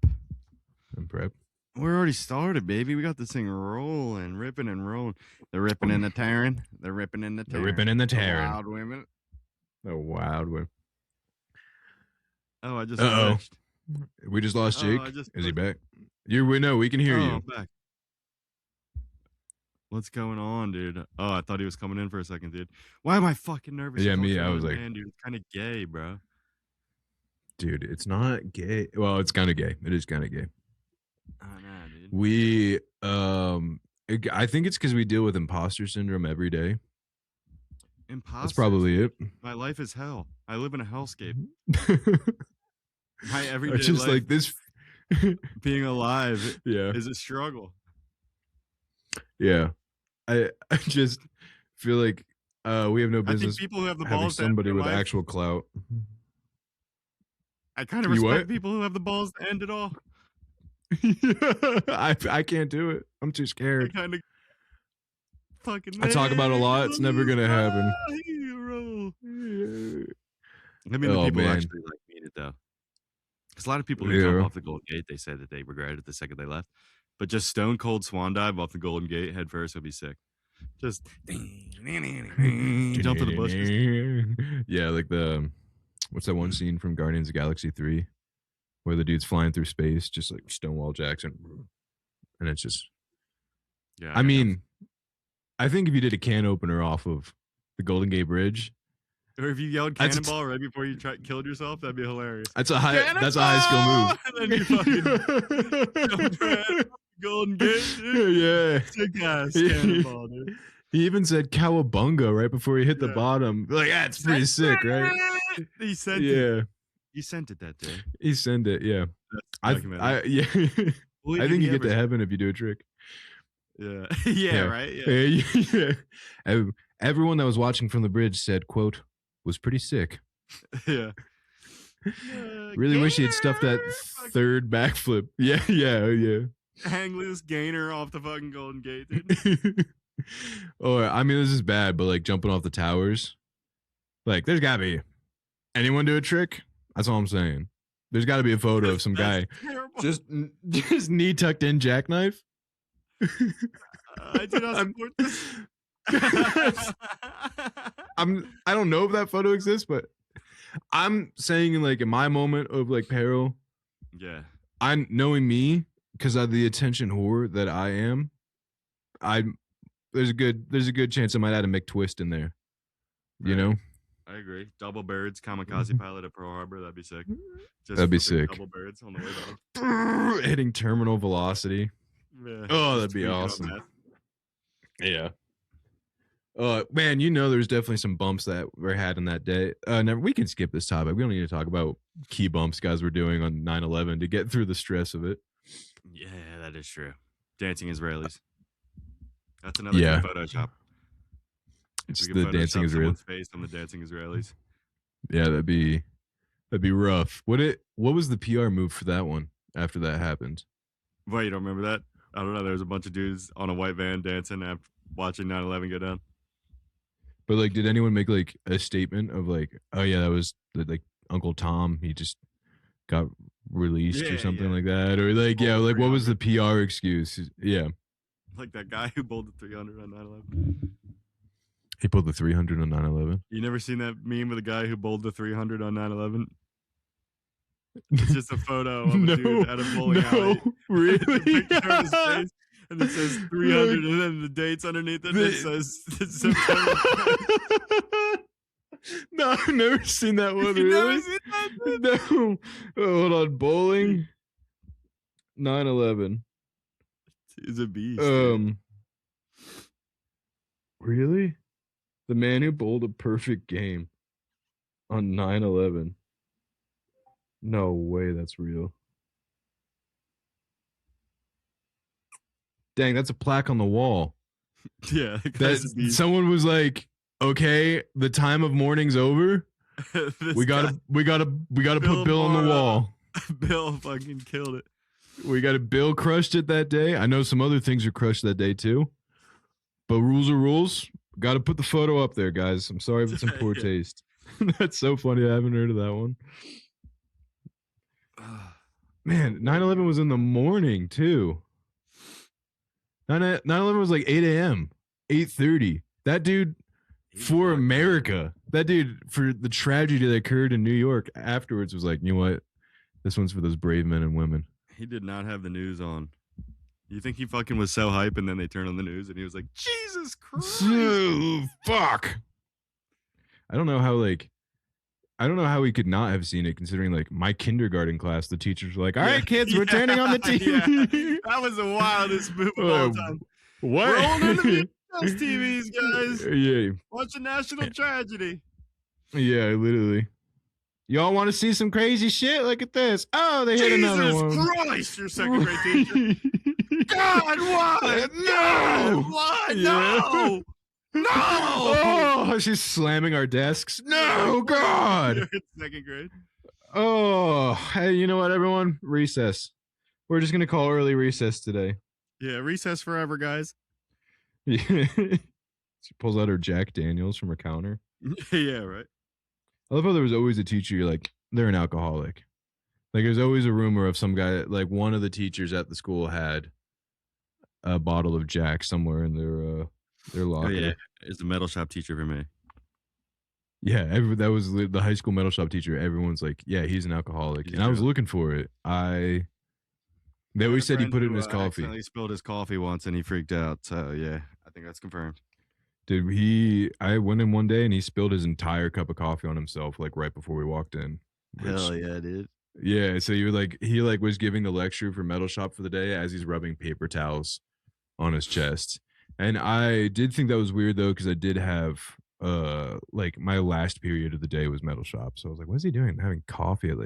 In prep. We're already started, baby. We got this thing rolling, ripping and rolling. They're ripping and the tearing. They're ripping and the tearing. They're ripping and the tearing. The wild women. The wild women. Oh, I just switched. We just lost Jake. Is he back? We can hear you. I'm back. What's going on, dude? Oh, I thought he was coming in for a second, dude. Why am I fucking nervous? Yeah, me. I was like, man, dude, it's kind of gay, bro. Dude, it's not gay. Well, it's kind of gay. It is kind of gay. Oh, no, dude. We, I think it's because we deal with imposter syndrome every day. Imposter. That's probably it. My life is hell. I live in a hellscape. My everyday just life, like this. Being alive, is a struggle. Yeah, I just feel like we have no business. I think people who have the having balls somebody with life, actual clout. I kind of respect people who have the balls to end it all. I can't do it. I'm too scared. I kind of fucking. I talk about it a lot. It's never gonna happen. I mean, the people who actually like mean it though, because a lot of people who jump off the Golden Gate, they say that they regret it the second they left. But just stone cold swan dive off the Golden Gate head first would be sick. Just jump to the bushes. Yeah, like what's that one scene from Guardians of the Galaxy 3 where the dude's flying through space, just like Stonewall Jackson, and it's just. Yeah, I mean, I think if you did a can opener off of the Golden Gate Bridge, or if you yelled cannonball right before you killed yourself, that'd be hilarious. That's a high skill move. And then you fucking Golden Gate, dude. Yeah. Sick ass cannonball, dude. He even said cowabunga right before he hit the bottom. Like, that's pretty sick, right? He sent it. He sent it that day. He sent it, yeah. I think you get to heaven if you do a trick. Yeah. Yeah, right? Yeah. Everyone that was watching from the bridge said, quote, was pretty sick. Yeah. Really wish he had stuffed that third backflip. Yeah. Hang loose gainer off the fucking Golden Gate, dude. Or, I mean, this is bad, but like jumping off the towers. Like, there's gotta be. Anyone do a trick That's all I'm saying. There's got to be a photo of some guy just knee tucked in jackknife. I do not support this. I don't know if that photo exists, but I'm saying in my moment of peril. Yeah. I'm knowing me because of the attention whore that I am. There's a good chance I might add a McTwist in there. Right. You know? I agree. Double birds, kamikaze pilot at Pearl Harbor. That'd be sick. That'd be sick. Double birds on the way down. Hitting terminal velocity. Yeah, oh, that'd be awesome. Yeah. Man, there's definitely some bumps that were had in that day. We can skip this topic. We don't need to talk about key bumps guys were doing on 9/11 to get through the stress of it. Yeah, that is true. Dancing Israelis. That's another Photoshop. It's the dancing Israelis. Face on the dancing Israelis. Yeah, that'd be rough. What was the PR move for that one after that happened? What, you don't remember that? I don't know. There was a bunch of dudes on a white van dancing after watching 9/11 go down. But did anyone make a statement of oh yeah, that was Uncle Tom, he just got released or something like that, or what was the PR excuse? Yeah, like that guy who bowled the 300 on 9/11. He pulled the 300 on 9/11. You never seen that meme of the guy who bowled the 300 on 9/11? It's just a photo of a dude at a bowling alley. Really? Picture of his face, and it says 300, and then the dates underneath it, it says September. No, I've never seen that one. You really? never seen that? No. Oh, hold on. Bowling 9/11. He's a beast. Really? The man who bowled a perfect game on 9/11. No way that's real. Dang, that's a plaque on the wall. Yeah. Someone was like, okay, the time of mourning's over. we gotta put Bill on the wall. Bill fucking killed it. Bill crushed it that day. I know some other things are crushed that day too. But rules are rules. Got to put the photo up there, guys. I'm sorry if it's in poor taste. That's so funny. I haven't heard of that one. Man, 9/11 was in the morning too. 9/11 was 8 a.m., 8:30. That dude, for America, that dude, for the tragedy that occurred in New York afterwards, was like, you know what? This one's for those brave men and women. He did not have the news on. You think he fucking was so hype, and then they turned on the news, and he was like, Jesus Christ. Oh, fuck. I don't know how he could not have seen it, considering my kindergarten class, the teachers were like, all right, kids, we're turning on the TV. Yeah. That was the wildest move of all time. What? We're on the TVs, guys. Yeah. Watch a national tragedy. Yeah, literally. Y'all want to see some crazy shit? Look at this. Oh, they hit another one. Jesus Christ, your second grade teacher. God, what? No! What? Yeah. No! No! Oh, she's slamming our desks. No, God! You're in second grade. Oh, hey, you know what, everyone? Recess. We're just gonna call early recess today. Yeah, recess forever, guys. Yeah. She pulls out her Jack Daniels from her counter. Yeah, right. I love how there was always a teacher, you're like, they're an alcoholic. There's always a rumor of some guy, one of the teachers at the school had a bottle of Jack somewhere in their locker. Oh, yeah. It's a metal shop teacher for me. Yeah, that was the high school metal shop teacher. Everyone's like, yeah, he's an alcoholic. And I was looking for it. They always said he put it in his coffee. He spilled his coffee once and he freaked out. So, yeah, I think that's confirmed. Dude, I went in one day and he spilled his entire cup of coffee on himself, right before we walked in. Hell yeah, dude. Yeah, so he was giving the lecture for metal shop for the day as he's rubbing paper towels on his chest. And I did think that was weird though, because I did have my last period of the day was metal shop. So I was like, what is he doing? Having coffee at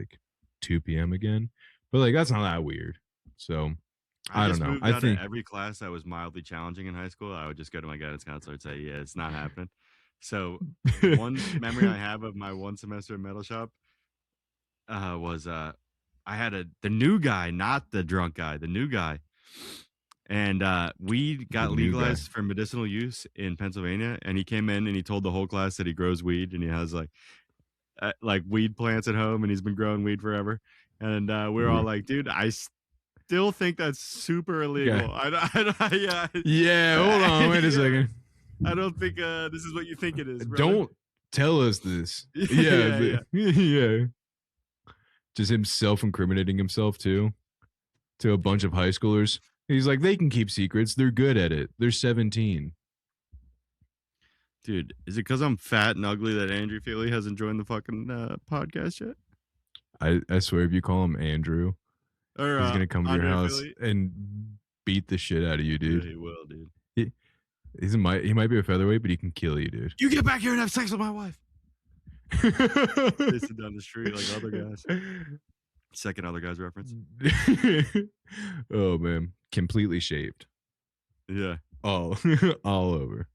2 p.m. again? But that's not that weird. So I don't know. I think every class that was mildly challenging in high school, I would just go to my guidance counselor and say, yeah, it's not happening. So one memory I have of my one semester in metal shop was I had the new guy, not the drunk guy, the new guy. And weed got legalized for medicinal use in Pennsylvania. And he came in and he told the whole class that he grows weed and he has like weed plants at home, and he's been growing weed forever. And we're all like, dude, I still think that's super illegal. Okay. Yeah, hold on, wait a second. I don't think this is what you think it is, brother. Don't tell us this. Yeah. Just him self-incriminating himself too to a bunch of high schoolers. He's like, they can keep secrets. They're good at it. They're 17. Dude, is it because I'm fat and ugly that Andre Fili hasn't joined the fucking podcast yet? I swear, if you call him Andrew, he's gonna come to your house Fili? and beat the shit out of you, dude. Yeah, he will, dude. He might be a featherweight, but he can kill you, dude. You get back here and have sex with my wife. Pissing down the street like other guys. Second other guy's reference. Oh man, completely shaved. Yeah, all over.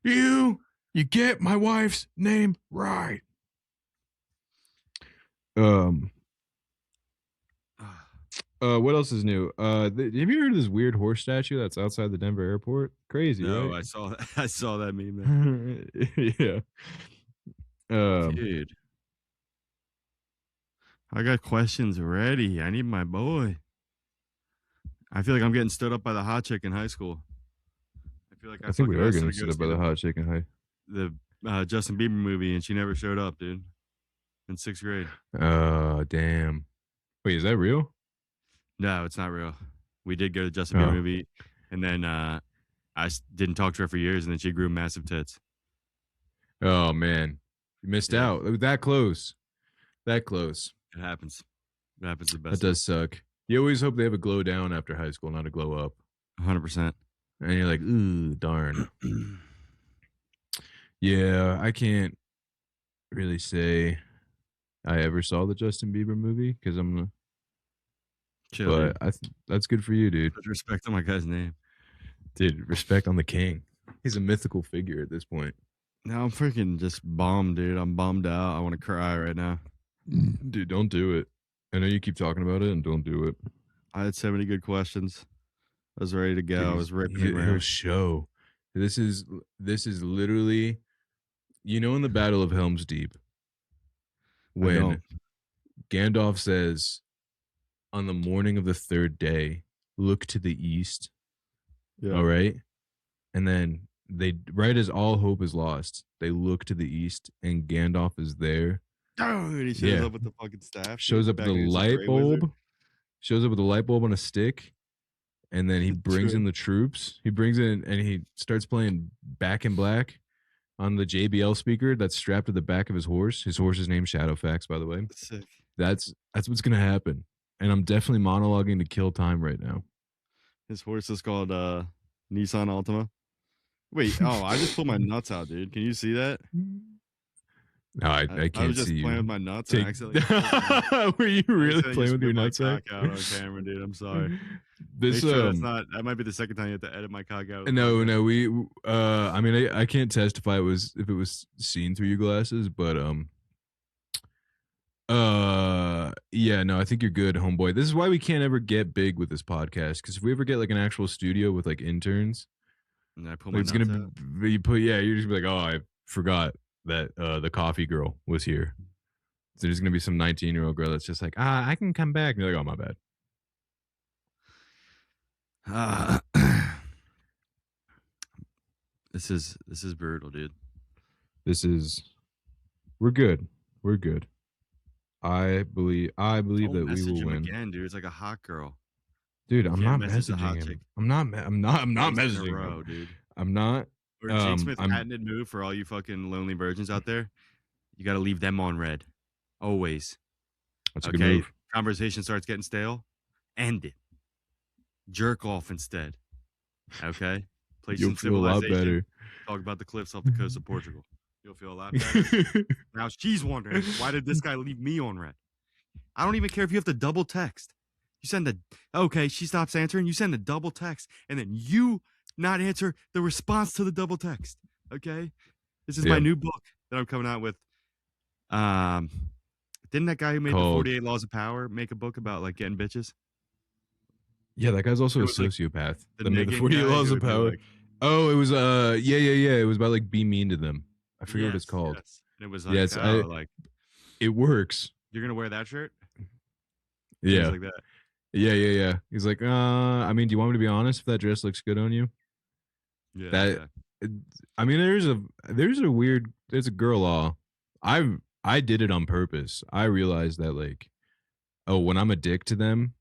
You get my wife's name right. What else is new? Have you heard of this weird horse statue that's outside the Denver airport? Crazy, no, right? I saw that meme, man. Yeah. Dude, I got questions ready. I need my boy. I feel like I'm getting stood up by the hot chick in high school. I think we are getting stood up by the hot chick in high. The Justin Bieber movie, and she never showed up, dude. In 6th grade. Oh, damn. Wait, is that real? No, it's not real. We did go to the Justin Bieber movie, and then I didn't talk to her for years, and then she grew massive tits. Oh man, you missed out. That close. It happens. It happens the best. That does suck. You always hope they have a glow down after high school, not a glow up. 100%. And you're like, ooh, darn. Yeah, I can't really say I ever saw the Justin Bieber movie because I'm. Chill, but that's good for you, dude. Put respect on my guy's name, dude. Respect on the king. He's a mythical figure at this point. Now I'm freaking just bummed, dude. I'm bummed out. I want to cry right now, dude. Don't do it. I know you keep talking about it, and don't do it. I had so many good questions. I was ready to go. Dude, I was ripping he'll show. This is literally, in the Battle of Helm's Deep, when Gandalf says, on the morning of the 3rd day, look to the east. Yeah. All right. And then right as all hope is lost, they look to the east and Gandalf is there. Oh, he shows up with the fucking staff. Shows up with a light bulb. Shows up with a light bulb on a stick. And then he brings in the troops. He brings in and he starts playing Back in Black on the JBL speaker that's strapped to the back of his horse. His horse is named Shadowfax, by the way. Sick. That's what's gonna happen. And I'm definitely monologuing to kill time right now. His horse is called Nissan Altima. Wait, I just pulled my nuts out, dude. Can you see that? No, I can't see you. I was just playing with my nuts. And accidentally Were you really playing with your nuts out on camera, dude? I'm sorry. That might be the second time you have to edit my cock out. No, I mean, I can't testify if it was seen through your glasses, but yeah, no, I think you're good, homeboy. This is why we can't ever get big with this podcast, because if we ever get like an actual studio with like interns, and I pull my nuts out. You're just gonna be like, oh, I forgot that the coffee girl was here. So there's gonna be some 19-year-old girl that's just like, I can come back. And you're like, oh, my bad. This is brutal, dude. We're good. I believe that we will win. Again, dude. It's like a hot girl. Dude, I'm not messaging him. I'm not messaging him, dude. I'm not. Or Jake Smith's patented move for all you fucking lonely virgins out there. You got to leave them on red. Always. That's a good move. Conversation starts getting stale. End it. Jerk off instead. Okay? Play You'll some feel a lot better. Talk about the cliffs off the coast of Portugal. You'll feel a lot better. Now she's wondering, why did this guy leave me on red? I don't even care if you have to double text. You send she stops answering. You send a double text, and then you not answer the response to the double text. Okay? This is my new book that I'm coming out with. Didn't that guy who made the 48 Laws of Power make a book about like getting bitches? Yeah, that guy's also a sociopath. That made the 48 Laws of Power. It was It was about like be mean to them. I forget what it's called. Yes. And it was like, it works. You're gonna wear that shirt? Yeah. Things like that. Yeah. He's like, I mean, do you want me to be honest if that dress looks good on you? Yeah. I mean, there's a girl law. I did it on purpose. I realized that like, when I'm a dick to them,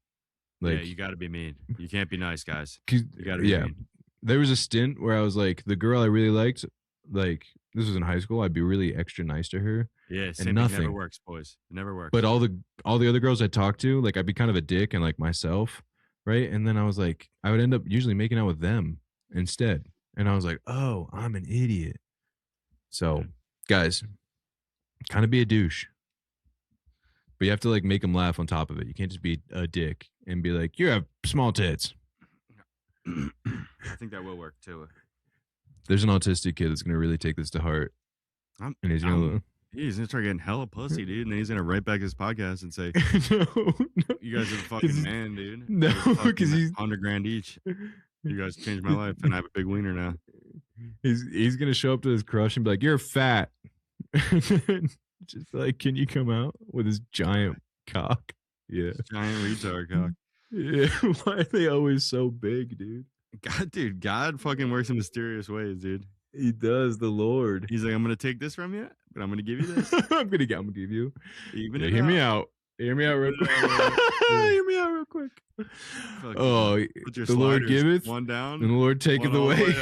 like, you got to be mean. You can't be nice, guys. You got to be mean. There was a stint where I was like, the girl I really liked, like this was in high school, I'd be really extra nice to her. Yeah, same thing never works, boys. It never works. But all the other girls I talked to, like I'd be kind of a dick and like myself, right? And then I was like, I would end up usually making out with them instead. And I was like, oh, I'm an idiot. So, guys, kind of be a douche. But you have to like make them laugh on top of it. You can't just be a dick and be like, you have small tits. I think that will work too. There's an autistic kid that's gonna really take this to heart, and he's gonna start getting hella pussy, dude. And then he's gonna write back his podcast and say, "No, you guys are the fucking man, dude." No, because he's $100,000 each. You guys changed my life, and I have a big wiener now. He's gonna show up to his crush and be like, "You're fat." Just like, can you come out with his giant cock? Yeah, giant retard cock. Yeah, why are they always so big, dude? God fucking works in mysterious ways, dude. He does, the Lord. He's like, I'm gonna take this from you, but I'm gonna give you this. I'm gonna give you. Even hear me out. Hear me out real quick. Hear me out real quick. The Lord giveth, one down, and the Lord taketh away.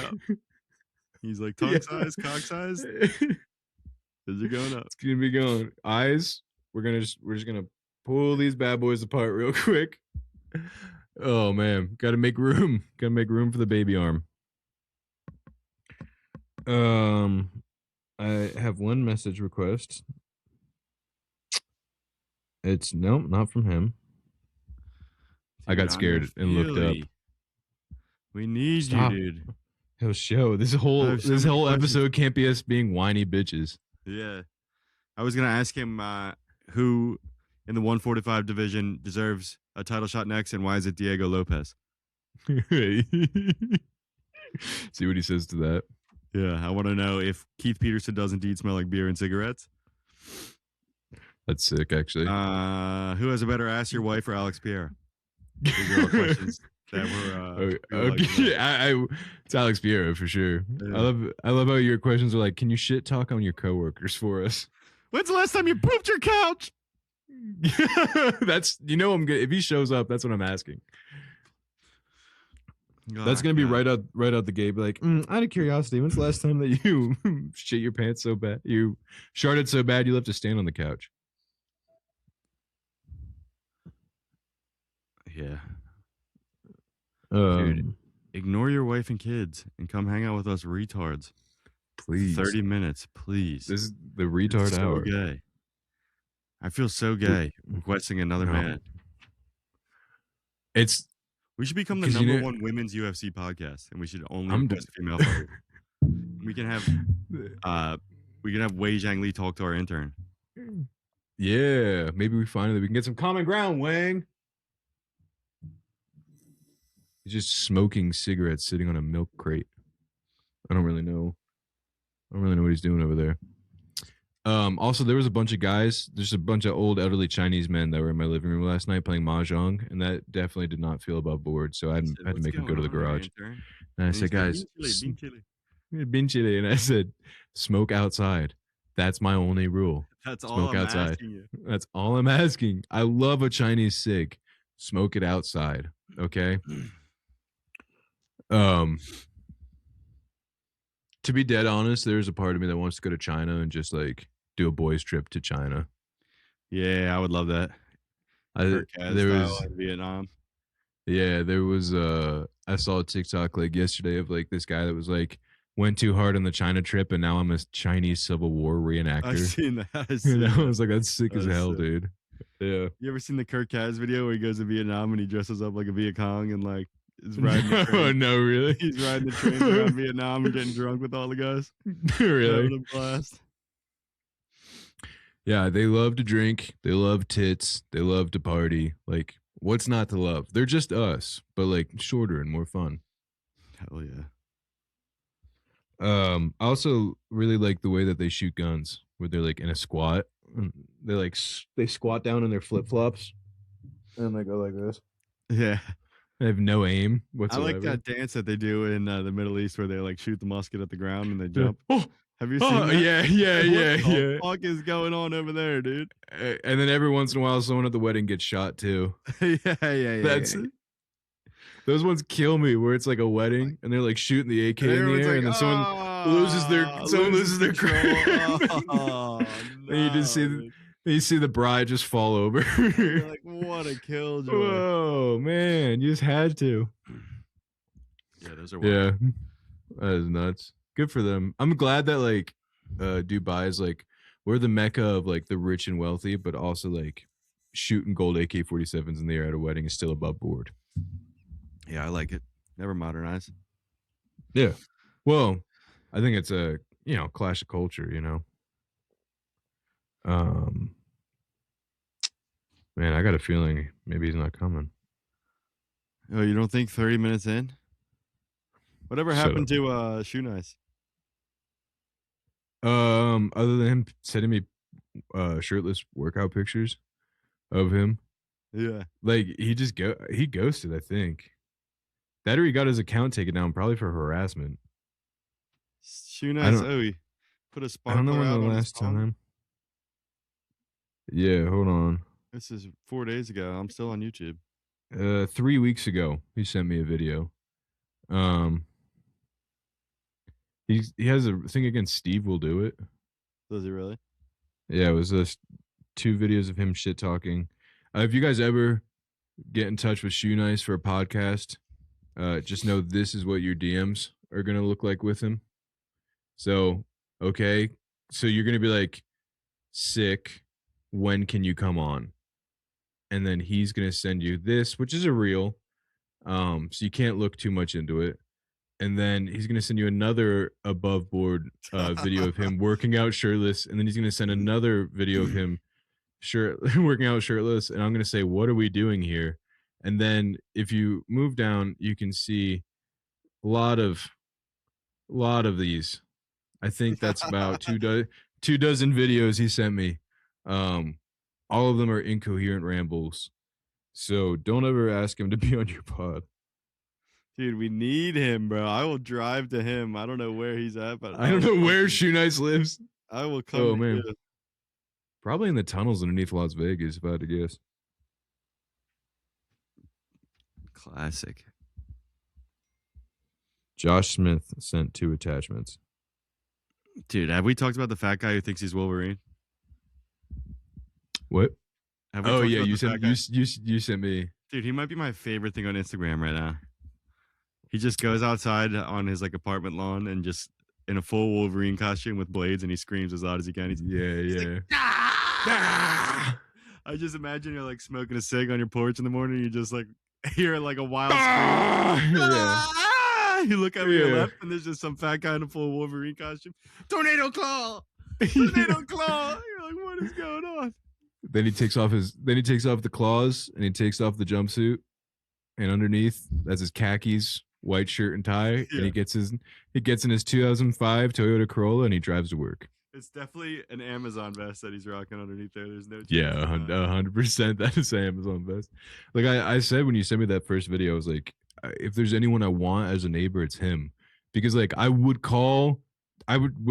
He's like, tongue size, cock size. Is it going up? It's gonna be going. Eyes. We're just gonna pull these bad boys apart real quick. Oh man, gotta make room. Gotta make room for the baby arm. I have one message request. It's not from him. Dude, I got scared and looked up. We need you, dude. He'll show this whole episode can't be us being whiny bitches. Yeah, I was gonna ask him who in the 145 division deserves a title shot next, and why is it Diego Lopez? See what he says to that. Yeah, I want to know if Keith Peterson does indeed smell like beer and cigarettes. That's sick, actually. Who has a better ass, your wife or Alex Pierre? These are all questions that were. Okay, it's Alex Pierre for sure. Yeah. I love how your questions are like, can you shit talk on your coworkers for us? When's the last time you pooped your couch? That's I'm good. If he shows up, that's what I'm asking. That's gonna be right out the gate. Be like, out of curiosity, when's the last time that you shit your pants so bad, you sharted so bad you left a stain on the couch? Yeah. Dude, ignore your wife and kids and come hang out with us retards. Please. 30 minutes, please. This is the retard hour. Gay. I feel so gay requesting another man. We should become the number one women's UFC podcast, and we should only request female fighters. We can have Wei Zhang Li talk to our intern. Yeah, maybe we find that we can get some common ground, Wang. He's just smoking cigarettes sitting on a milk crate. I don't really know what he's doing over there. Also, there was a bunch of guys. There's a bunch of old elderly Chinese men that were in my living room last night playing mahjong, and that definitely did not feel above board. So I had to make them go to the garage. And I said, guys, bin chile. And I said, smoke outside. That's my only rule. That's all I'm asking you. That's all I'm asking. I love a Chinese cig. Smoke it outside. Okay. To be dead honest, there's a part of me that wants to go to China and just like do a boys trip to China. Yeah, I would love that. There was in Vietnam. Yeah, there was I saw a TikTok like yesterday of like this guy that was like went too hard on the China trip and now I'm a Chinese Civil War reenactor. I've seen that. I was like, that's sick as hell, dude. Yeah. You ever seen the Kirk Kaz video where he goes to Vietnam and he dresses up like a Viet Cong and like is riding the train? Oh no, really? He's riding the train around Vietnam and getting drunk with all the guys. Really? Having a blast. Yeah, they love to drink. They love tits. They love to party. Like, what's not to love? They're just us, but like shorter and more fun. Hell yeah. I also really like the way that they shoot guns. where they're like in a squat. They squat down in their flip flops, and they go like this. Yeah. They have no aim whatsoever. I like that dance that they do in the Middle East where they like shoot the musket at the ground and they jump. Have you seen that? Yeah. What the fuck is going on over there, dude? And then every once in a while, someone at the wedding gets shot too. Yeah. Those ones kill me. Where it's like a wedding and they're like shooting the AK in the air, and then someone loses their control. And you see the bride just fall over. You're like, what a killjoy! Whoa, man, you just had to. Yeah, those are wild. Yeah, that is nuts. Good for them. I'm glad that like Dubai is like we're the mecca of like the rich and wealthy, but also like shooting gold AK-47s in the air at a wedding is still above board. Yeah, I like it. Never modernize. Yeah. Well, I think it's a clash of culture. Man, I got a feeling maybe he's not coming. Oh, you don't think 30 minutes in? Whatever happened to Shoe Nice? Other than him sending me shirtless workout pictures of him. Yeah. Like he ghosted, I think. That or he got his account taken down probably for harassment. Shoe Nice. He put a sparkler. I don't know when the last time. Yeah, hold on. This is 4 days ago. I'm still on YouTube. 3 weeks ago, he sent me a video. He has a thing against Steve Will Do It. Does he really? Yeah, it was 2 videos of him shit talking. If you guys ever get in touch with Shoe Nice for a podcast, just know this is what your DMs are gonna look like with him. So, okay, so you're gonna be like, sick. When can you come on? And then he's gonna send you this, which is a reel. So you can't look too much into it. And then he's gonna send you another above board video of him working out shirtless, and then he's gonna send another video of him working out shirtless. And I'm gonna say, "What are we doing here?" And then if you move down, you can see a lot of these. I think that's about two dozen videos he sent me. All of them are incoherent rambles. So don't ever ask him to be on your pod. Dude, we need him, bro. I will drive to him. I don't know where he's at, but I don't know where Shoe Nice lives. I will come. Oh, man. Probably in the tunnels underneath Las Vegas, if I had to guess. Classic. Josh Smith sent 2 attachments. Dude, have we talked about the fat guy who thinks he's Wolverine? What? Oh yeah, you sent me. Dude, he might be my favorite thing on Instagram right now. He just goes outside on his like apartment lawn and just in a full Wolverine costume with blades, and he screams as loud as he can. He's like, ah! I just imagine you're like smoking a cig on your porch in the morning. And you just like hear like a wild scream. You look over your left, and there's just some fat guy in a full Wolverine costume. Tornado claw! Tornado claw! You're like, what is going on? Then he takes off the claws, and he takes off the jumpsuit, and underneath that's his khakis, white shirt and tie, and he gets in his 2005 Toyota Corolla, and he drives to work. It's definitely an Amazon vest that he's rocking underneath there. There's no chance. Yeah, 100%. That is an Amazon vest. Like I said when you sent me that first video, I was like, if there's anyone I want as a neighbor, it's him. Because like I would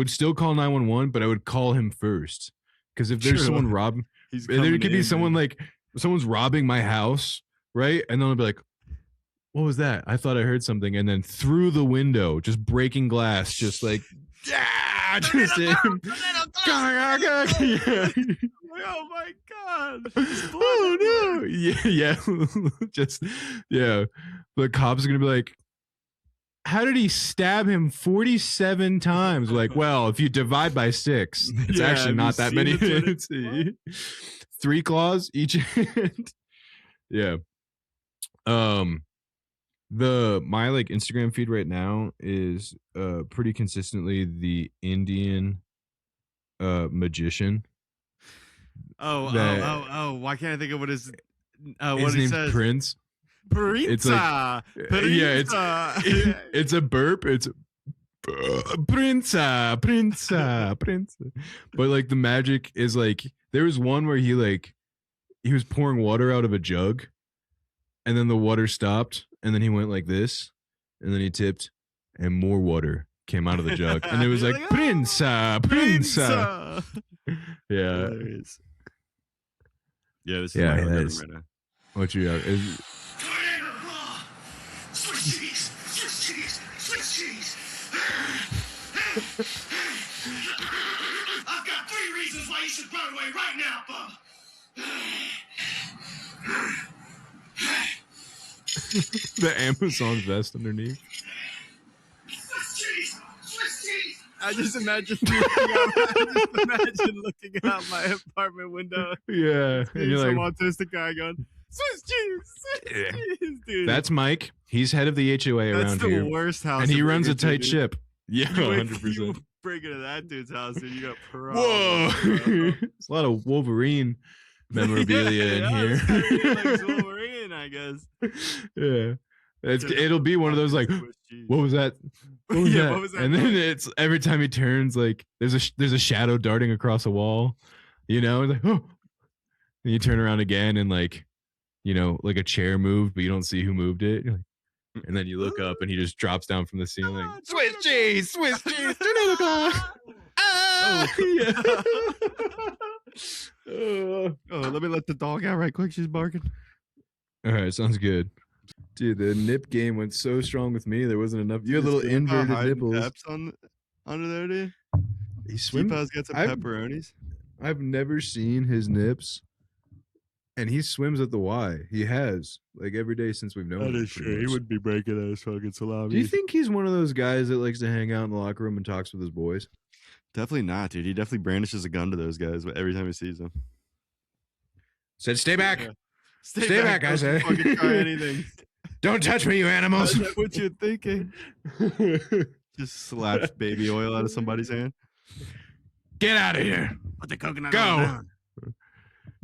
still call 911, but I would call him first. Because if there's someone robbing, there could be someone like someone's robbing my house, right? And then I'll be like, what was that? I thought I heard something. And then through the window, just breaking glass, just like, just him. Oh my god! Oh no! Yeah. The cops are gonna be like, how did he stab him 47 times? Like, well, if you divide by 6, it's actually not that many. 3 claws each hand. Yeah. My like Instagram feed right now is pretty consistently the Indian magician. Oh! Why can't I think of what his name's says? Prince. Pizza. It's like, it's a burp. It's Prince. But like the magic is like there was one where he was pouring water out of a jug, and then the water stopped, and then he went like this, and then he tipped, and more water came out of the jug, and it was like Prince. Yeah. Hilarious. Yeah, this is Yeah, my that algorithm is- right now. What you got? Swiss cheese! Swiss cheese! Swiss cheese! I've got 3 reasons why you should run away right now, Bubba. The Amazon vest underneath. Swiss cheese! Swiss cheese! I just imagine looking out my apartment window. Yeah, and you're Some like, autistic guy going, Swiss cheese, Swiss cheese, dude. that's Mike. He's head of the HOA That's around the here, worst house. and he to runs break a into, tight dude. ship. Yeah, You 100%. break into that dude's house, and you got Whoa, problems. there's a lot of Wolverine memorabilia in here. Like Wolverine, I guess. Yeah, it'll be one of those like, Swiss cheese. what was that? What was, Yeah, that? what was that And then noise? it's every time he turns, like there's a shadow darting across a wall, you know. It's like, oh, and you turn around again, and like, you know, like a chair moved, but you don't see who moved it. You're like, and then you look up, and he just drops down from the ceiling. Swiss cheese, Swiss cheese, tornado o'clock. Ah, yeah. Oh, let me let the dog out right quick. She's barking. All right, sounds good. Dude, the nip game went so strong with me. There wasn't enough. You had little inverted nipples. Peps under there, dude. He swims. Deepow's got some I've- pepperonis. I've never seen his nips, and he swims at the Y. He has like every day since we've known him. pretty much. wouldn't be breaking those fucking salami. Do you think he's one of those guys that likes to hang out in the locker room and talks with his boys? Definitely not, dude. He definitely brandishes a gun to those guys every time he sees them. Said, "Stay back! Yeah. Stay back, I don't say. Fucking try anything. Don't touch me, you animals!" Is that what you're thinking? Just slaps baby oil out of somebody's hand. Get out of here! Put the coconut Go. on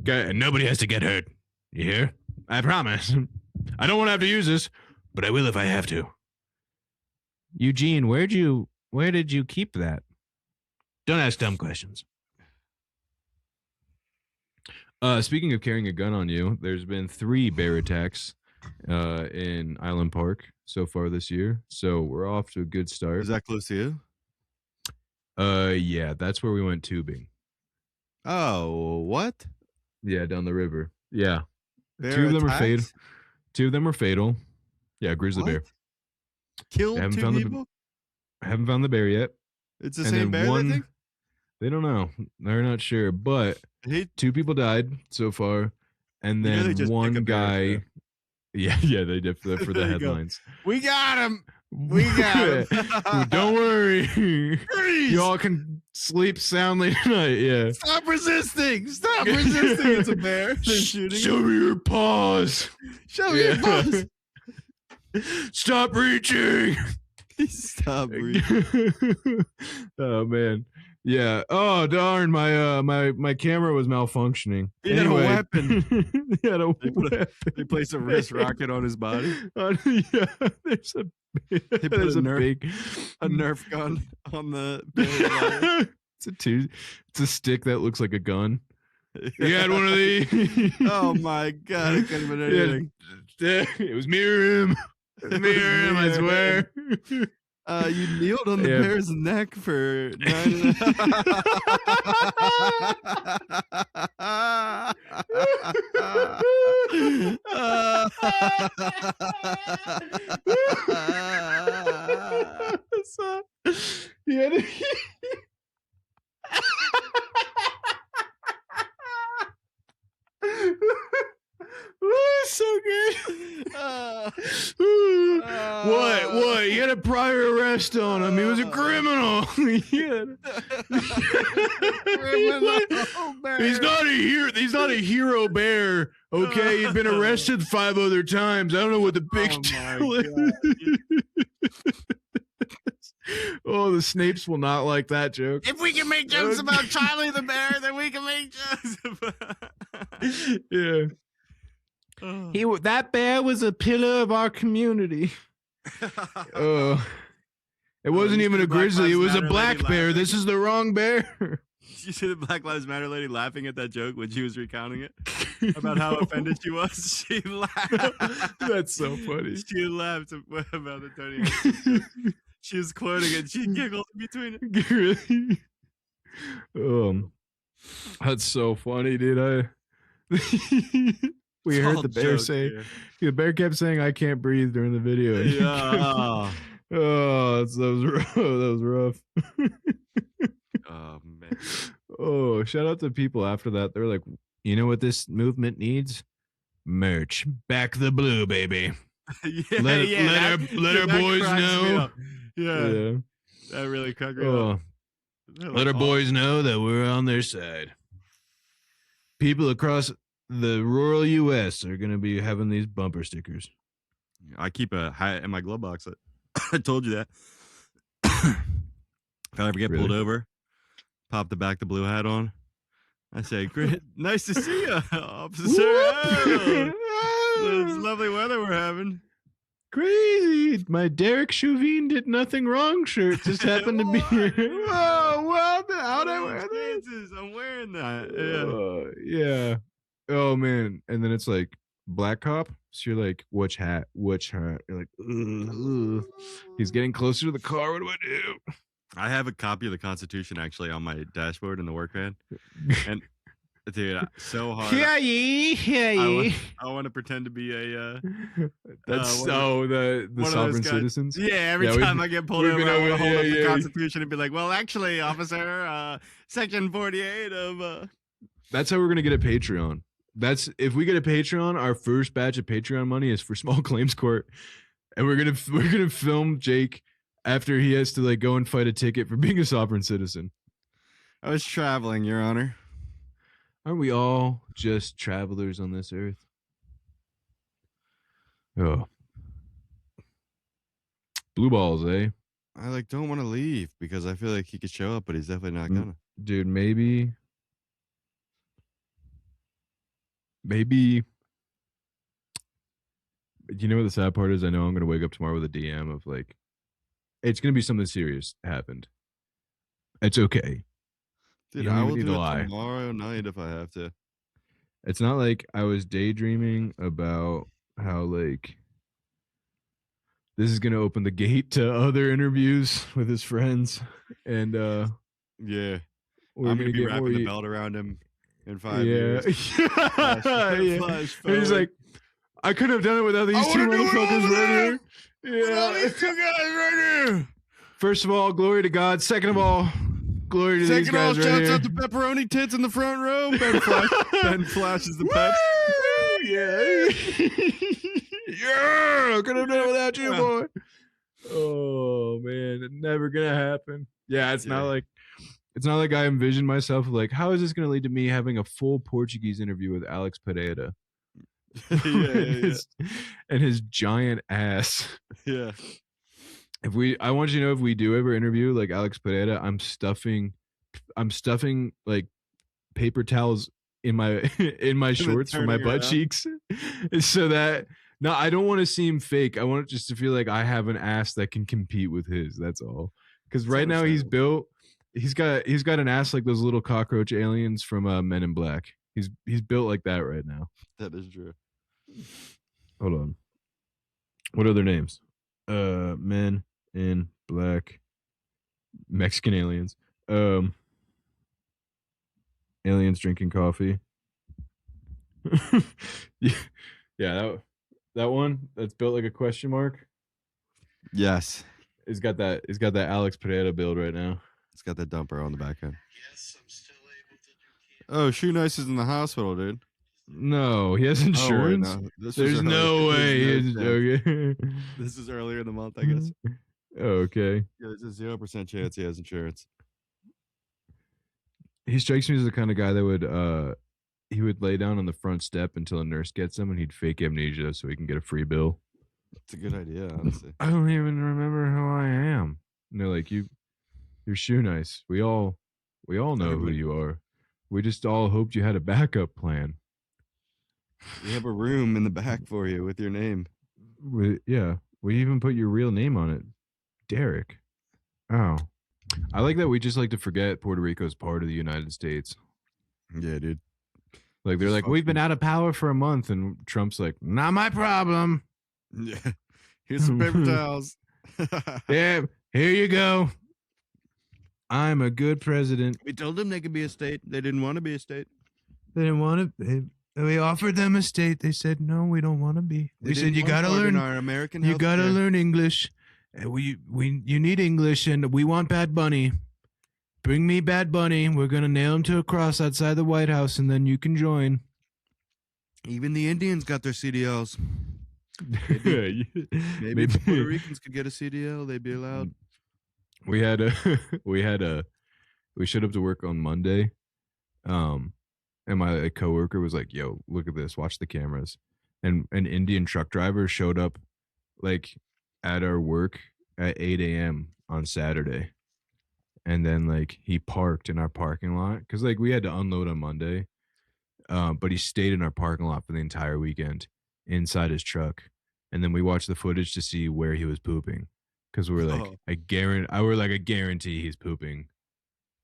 down. And nobody has to get hurt. You hear? I promise. I don't want to have to use this, but I will if I have to. Eugene, where did you keep that? Don't ask dumb questions. Speaking of carrying a gun on you, there's been 3 bear attacks in Island Park so far this year. So we're off to a good start. Is that close to you? Yeah, that's where we went tubing. Oh, what? Yeah, down the river. Yeah. Bear 2 of them are fatal. attacks? 2 of them are fatal. Yeah, grizzly bear. What? Killed I haven't 2 found the- people? I haven't found the bear yet. It's the and same then bear, one- I think? They don't know. They're not sure, but He 2 people died so far, and You know they then just one pick a bear guy. for Yeah, they did for the There you go. headlines. We got him. We got him. Don't worry, Freeze! y'all can sleep soundly tonight. Yeah. Stop resisting! Stop resisting! It's a bear. They're shooting. Show me your paws. Show me your Yeah. balls. Stop reaching. Stop breathing. Oh man. Yeah. Oh darn, my camera was malfunctioning. He had a weapon. He had a They put a- weapon. They place a wrist rocket on his body. Yeah, there's a put there's a a Nerf- big A Nerf gun on the bear. it's a stick that looks like a gun. He had one of these. Oh my god! It could have been Yeah. anything. It was me or him. It was me or him, I swear. You kneeled on the Yeah. bear's neck for 9. So, he had a- Ooh, so good. Ooh. What? He had a prior arrest on him. He was a criminal. He had- He's not a hero. He's not a hero bear. Okay, he's been arrested 5 other times. I don't know what the big deal is. Oh, the Snapes will not like that joke. If we can make jokes about Charlie the bear, then we can make jokes about. Yeah. That bear was a pillar of our community. Oh, It wasn't even a grizzly. It was a black bear. Laughing? This is the wrong bear. You see the Black Lives Matter lady laughing at that joke when she was recounting it about how offended she was. She laughed. That's so funny. She laughed about the Tony Hawk joke. She was quoting it. She giggled in between it. Really? That's so funny, dude. We heard the bear say. The bear kept saying, "I can't breathe" during the video. Yeah. Oh, that was rough. Oh man. Oh, shout out to people after that. They're like, you know what this movement needs? Merch. Back the blue, baby. Yeah, let our boys know. Yeah. That really cracked me up. Let our boys know that we're on their side. People across the rural U.S. are going to be having these bumper stickers. I keep a hat in my glove box. I told you that. If I ever get pulled over, pop the back the blue hat on. I say, "Great, nice to see you, officer. It's lovely weather we're having." Crazy. My Derek Chauvin did nothing wrong shirt just happened to be here. Whoa, well, how'd I wear this? I'm wearing that. Yeah. Oh, man. And then it's like, black cop. So you're like, which hat? Which hat? You're like, ugh. He's getting closer to the car. What do I do? I have a copy of the Constitution actually on my dashboard in the work van. And dude, so hard. Hear ye. I want to pretend to be a that's the sovereign citizens. Yeah, every time I get pulled over, I want to hold up the Constitution and be like, "Well, actually, officer, section 48 of That's how we're gonna get a Patreon. That's if we get a Patreon, our first batch of Patreon money is for small claims court. And we're gonna film Jake after he has to like go and fight a ticket for being a sovereign citizen. I was traveling, Your Honor. Aren't we all just travelers on this earth? Oh. Blue balls, eh? I don't want to leave because I feel like he could show up, but he's definitely not gonna. Dude, maybe. You know what the sad part is? I know I'm gonna wake up tomorrow with a DM of like, it's gonna be something serious happened. It's okay. Dude, I will do it tomorrow night if I have to. It's not like I was daydreaming about how like this is gonna open the gate to other interviews with his friends, and yeah, I'm gonna be wrapping the belt around him in 5 years. He's like, I couldn't have done it without these two motherfuckers right here. Yeah, these two guys right here. First of all, glory to God. Second of all, glory to these guys right here. Shouts out to pepperoni tits in the front row. Ben flashes the pep. Yeah, could have done it without you, boy. Oh man, it's never gonna happen. Yeah, it's not like I envisioned myself like, how is this gonna lead to me having a full Portuguese interview with Alex Pereira? And his giant ass. Yeah. I want you to know, if we do ever interview like Alex Pereira, I'm stuffing like paper towels in my shorts for my butt cheeks, so that I don't want to seem fake. I want it just to feel like I have an ass that can compete with his. That's all. Because right now he's got an ass like those little cockroach aliens from Men in Black. He's built like that right now. That is true. Hold on. What are their names? Men in Black, Mexican aliens. Aliens drinking coffee. Yeah, that one that's built like a question mark. Yes. It's got that Alex Pereira build right now. It's got that dumper on the back end. Yes, I'm still able to do Shoe Nice is in the hospital, dude. No, he has insurance. Oh, wait, no. There's no way. Okay. This is earlier in the month, I guess. Okay. Yeah, there's a 0% chance he has insurance. He strikes me as the kind of guy that would lay down on the front step until a nurse gets him, and he'd fake amnesia so he can get a free bill. It's a good idea, honestly. I don't even remember who I am. And they're like, you're Shoe Nice. We all know who you are. We just all hoped you had a backup plan. We have a room in the back for you with your name. We even put your real name on it, Derek. Oh, I like that we just like to forget Puerto Rico's part of the United States. Yeah, dude. Like they're like, we've been out of power for a month, and Trump's like, not my problem. Yeah. Here's some paper towels. Yeah, here you go. I'm a good president. We told them they could be a state. They didn't want to be a state. They didn't want to. We offered them a state. They said, no, we don't want to be. We said, you gotta learn our American. You gotta learn English. You need English, and we want Bad Bunny. Bring me Bad Bunny. We're gonna nail him to a cross outside the White House, and then you can join. Even the Indians got their CDLs. Maybe Puerto Ricans could get a CDL. They'd be allowed. We showed up to work on Monday, and my coworker was like, "Yo, look at this. Watch the cameras." And an Indian truck driver showed up, like, at our work at 8 a.m. on Saturday, and then like he parked in our parking lot because like we had to unload on Monday, but he stayed in our parking lot for the entire weekend inside his truck, and then we watched the footage to see where he was pooping. Because we were like, I guarantee he's pooping,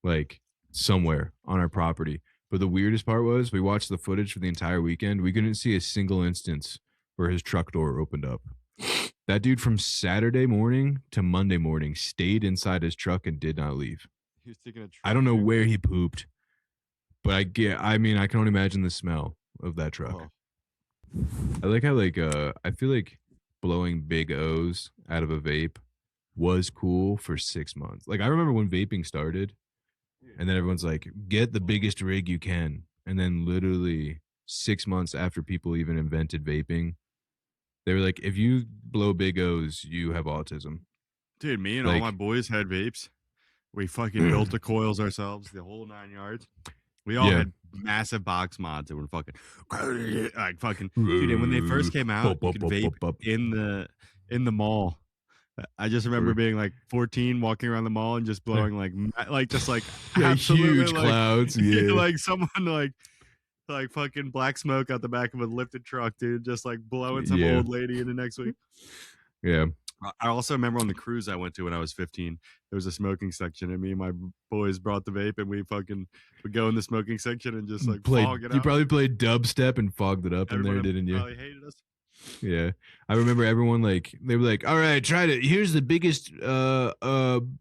like somewhere on our property. But the weirdest part was we watched the footage for the entire weekend. We couldn't see a single instance where his truck door opened up. That dude from Saturday morning to Monday morning stayed inside his truck and did not leave. He was taking a truck. I don't know where he pooped, but I can only imagine the smell of that truck. I like how I feel like blowing big O's out of a vape was cool for 6 months. Like I remember when vaping started, and then everyone's like, get the biggest rig you can. And then literally 6 months after people even invented vaping, they were like, if you blow big O's, you have autism. Dude, me and all my boys had vapes. We fucking built the coils ourselves, the whole 9 yards. We all had massive box mods that were fucking like fucking dude. And when they first came out, you could vape in the mall. I just remember being like 14, walking around the mall and just blowing like just like huge like, clouds, like someone like fucking black smoke out the back of a lifted truck, dude, just like blowing some old lady in the next week. Yeah. I also remember on the cruise I went to when I was 15, there was a smoking section, and me and my boys brought the vape, and we fucking would go in the smoking section and just like fog it out. You probably played dubstep and fogged it up in there, didn't you? Probably hated us. Yeah, I remember everyone they were like, "All right, try it. Here's the biggest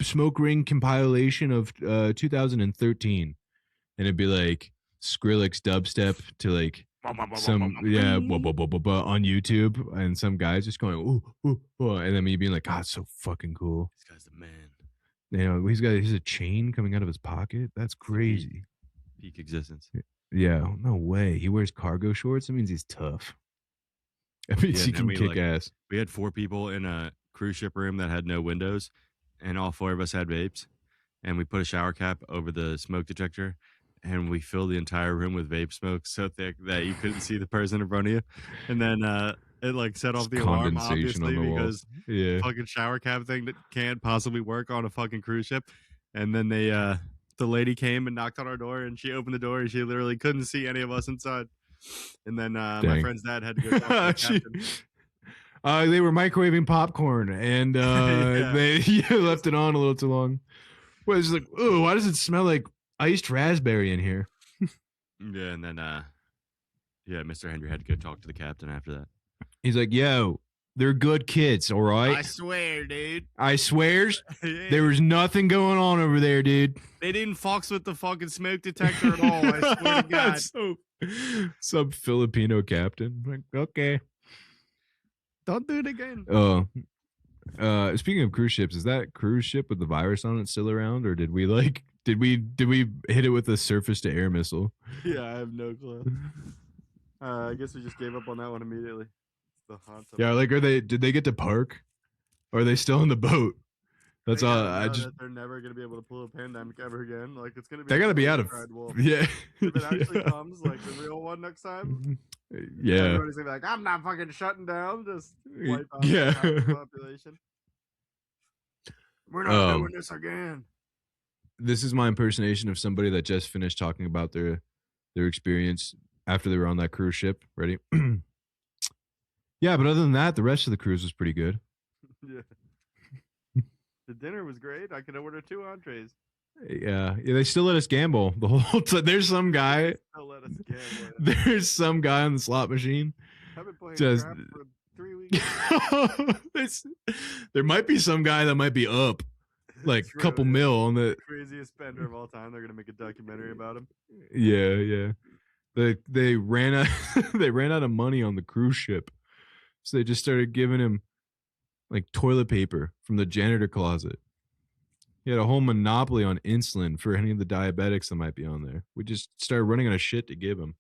smoke ring compilation of 2013," and it'd be like Skrillex dubstep to like some on YouTube, and some guys just going ooh, and then me being like, "God, it's so fucking cool." This guy's the man. You know, he's a chain coming out of his pocket. That's crazy. Peak existence. Yeah, no way. He wears cargo shorts. That means he's tough. That means he can kick ass. We had 4 people in a cruise ship room that had no windows, and all 4 of us had vapes, and we put a shower cap over the smoke detector, and we filled the entire room with vape smoke so thick that you couldn't see the person in front of you. And then it like set off the alarm, obviously, because fucking shower cap thing that can't possibly work on a fucking cruise ship. And then the lady came and knocked on our door, and she opened the door, and she literally couldn't see any of us inside. And then my friend's dad had to go talk to the captain. They were microwaving popcorn, and they left it on a little too long. Well, it's like, oh, why does it smell like iced raspberry in here? Yeah, and then Mr. Henry had to go talk to the captain after that. He's like, yo, they're good kids, all right? I swear, dude. I swears there was nothing going on over there, dude. They didn't fox with the fucking smoke detector at all. I swear to God. Some Filipino captain. Like, okay. Don't do it again. Oh. Speaking of cruise ships, is that cruise ship with the virus on it still around, or did we hit it with a surface to air missile? Yeah, I have no clue. I guess we just gave up on that one immediately. Yeah, like did they get to park? Or are they still in the boat? That's all. They're never gonna be able to pull a pandemic ever again. Like it's gonna be. They gotta be out of. Yeah. If it actually comes, like the real one next time. Yeah. Everybody's gonna be like, I'm not fucking shutting down. Just wipe out the population. We're not doing this again. This is my impersonation of somebody that just finished talking about their experience after they were on that cruise ship. Ready? Yeah, but other than that, the rest of the cruise was pretty good. Yeah. The dinner was great. I could order 2 entrees. Yeah, they still let us gamble the whole time. There's some guy. They'll let us gamble. There's some guy on the slot machine. I've been playing Just crap for 3 weeks. There might be some guy that might be up like a couple mil on the craziest spender of all time. They're gonna make a documentary about him. Yeah. They ran out they ran out of money on the cruise ship, so they just started giving him like toilet paper from the janitor closet. He had a whole monopoly on insulin for any of the diabetics that might be on there. We just started running out of shit to give him.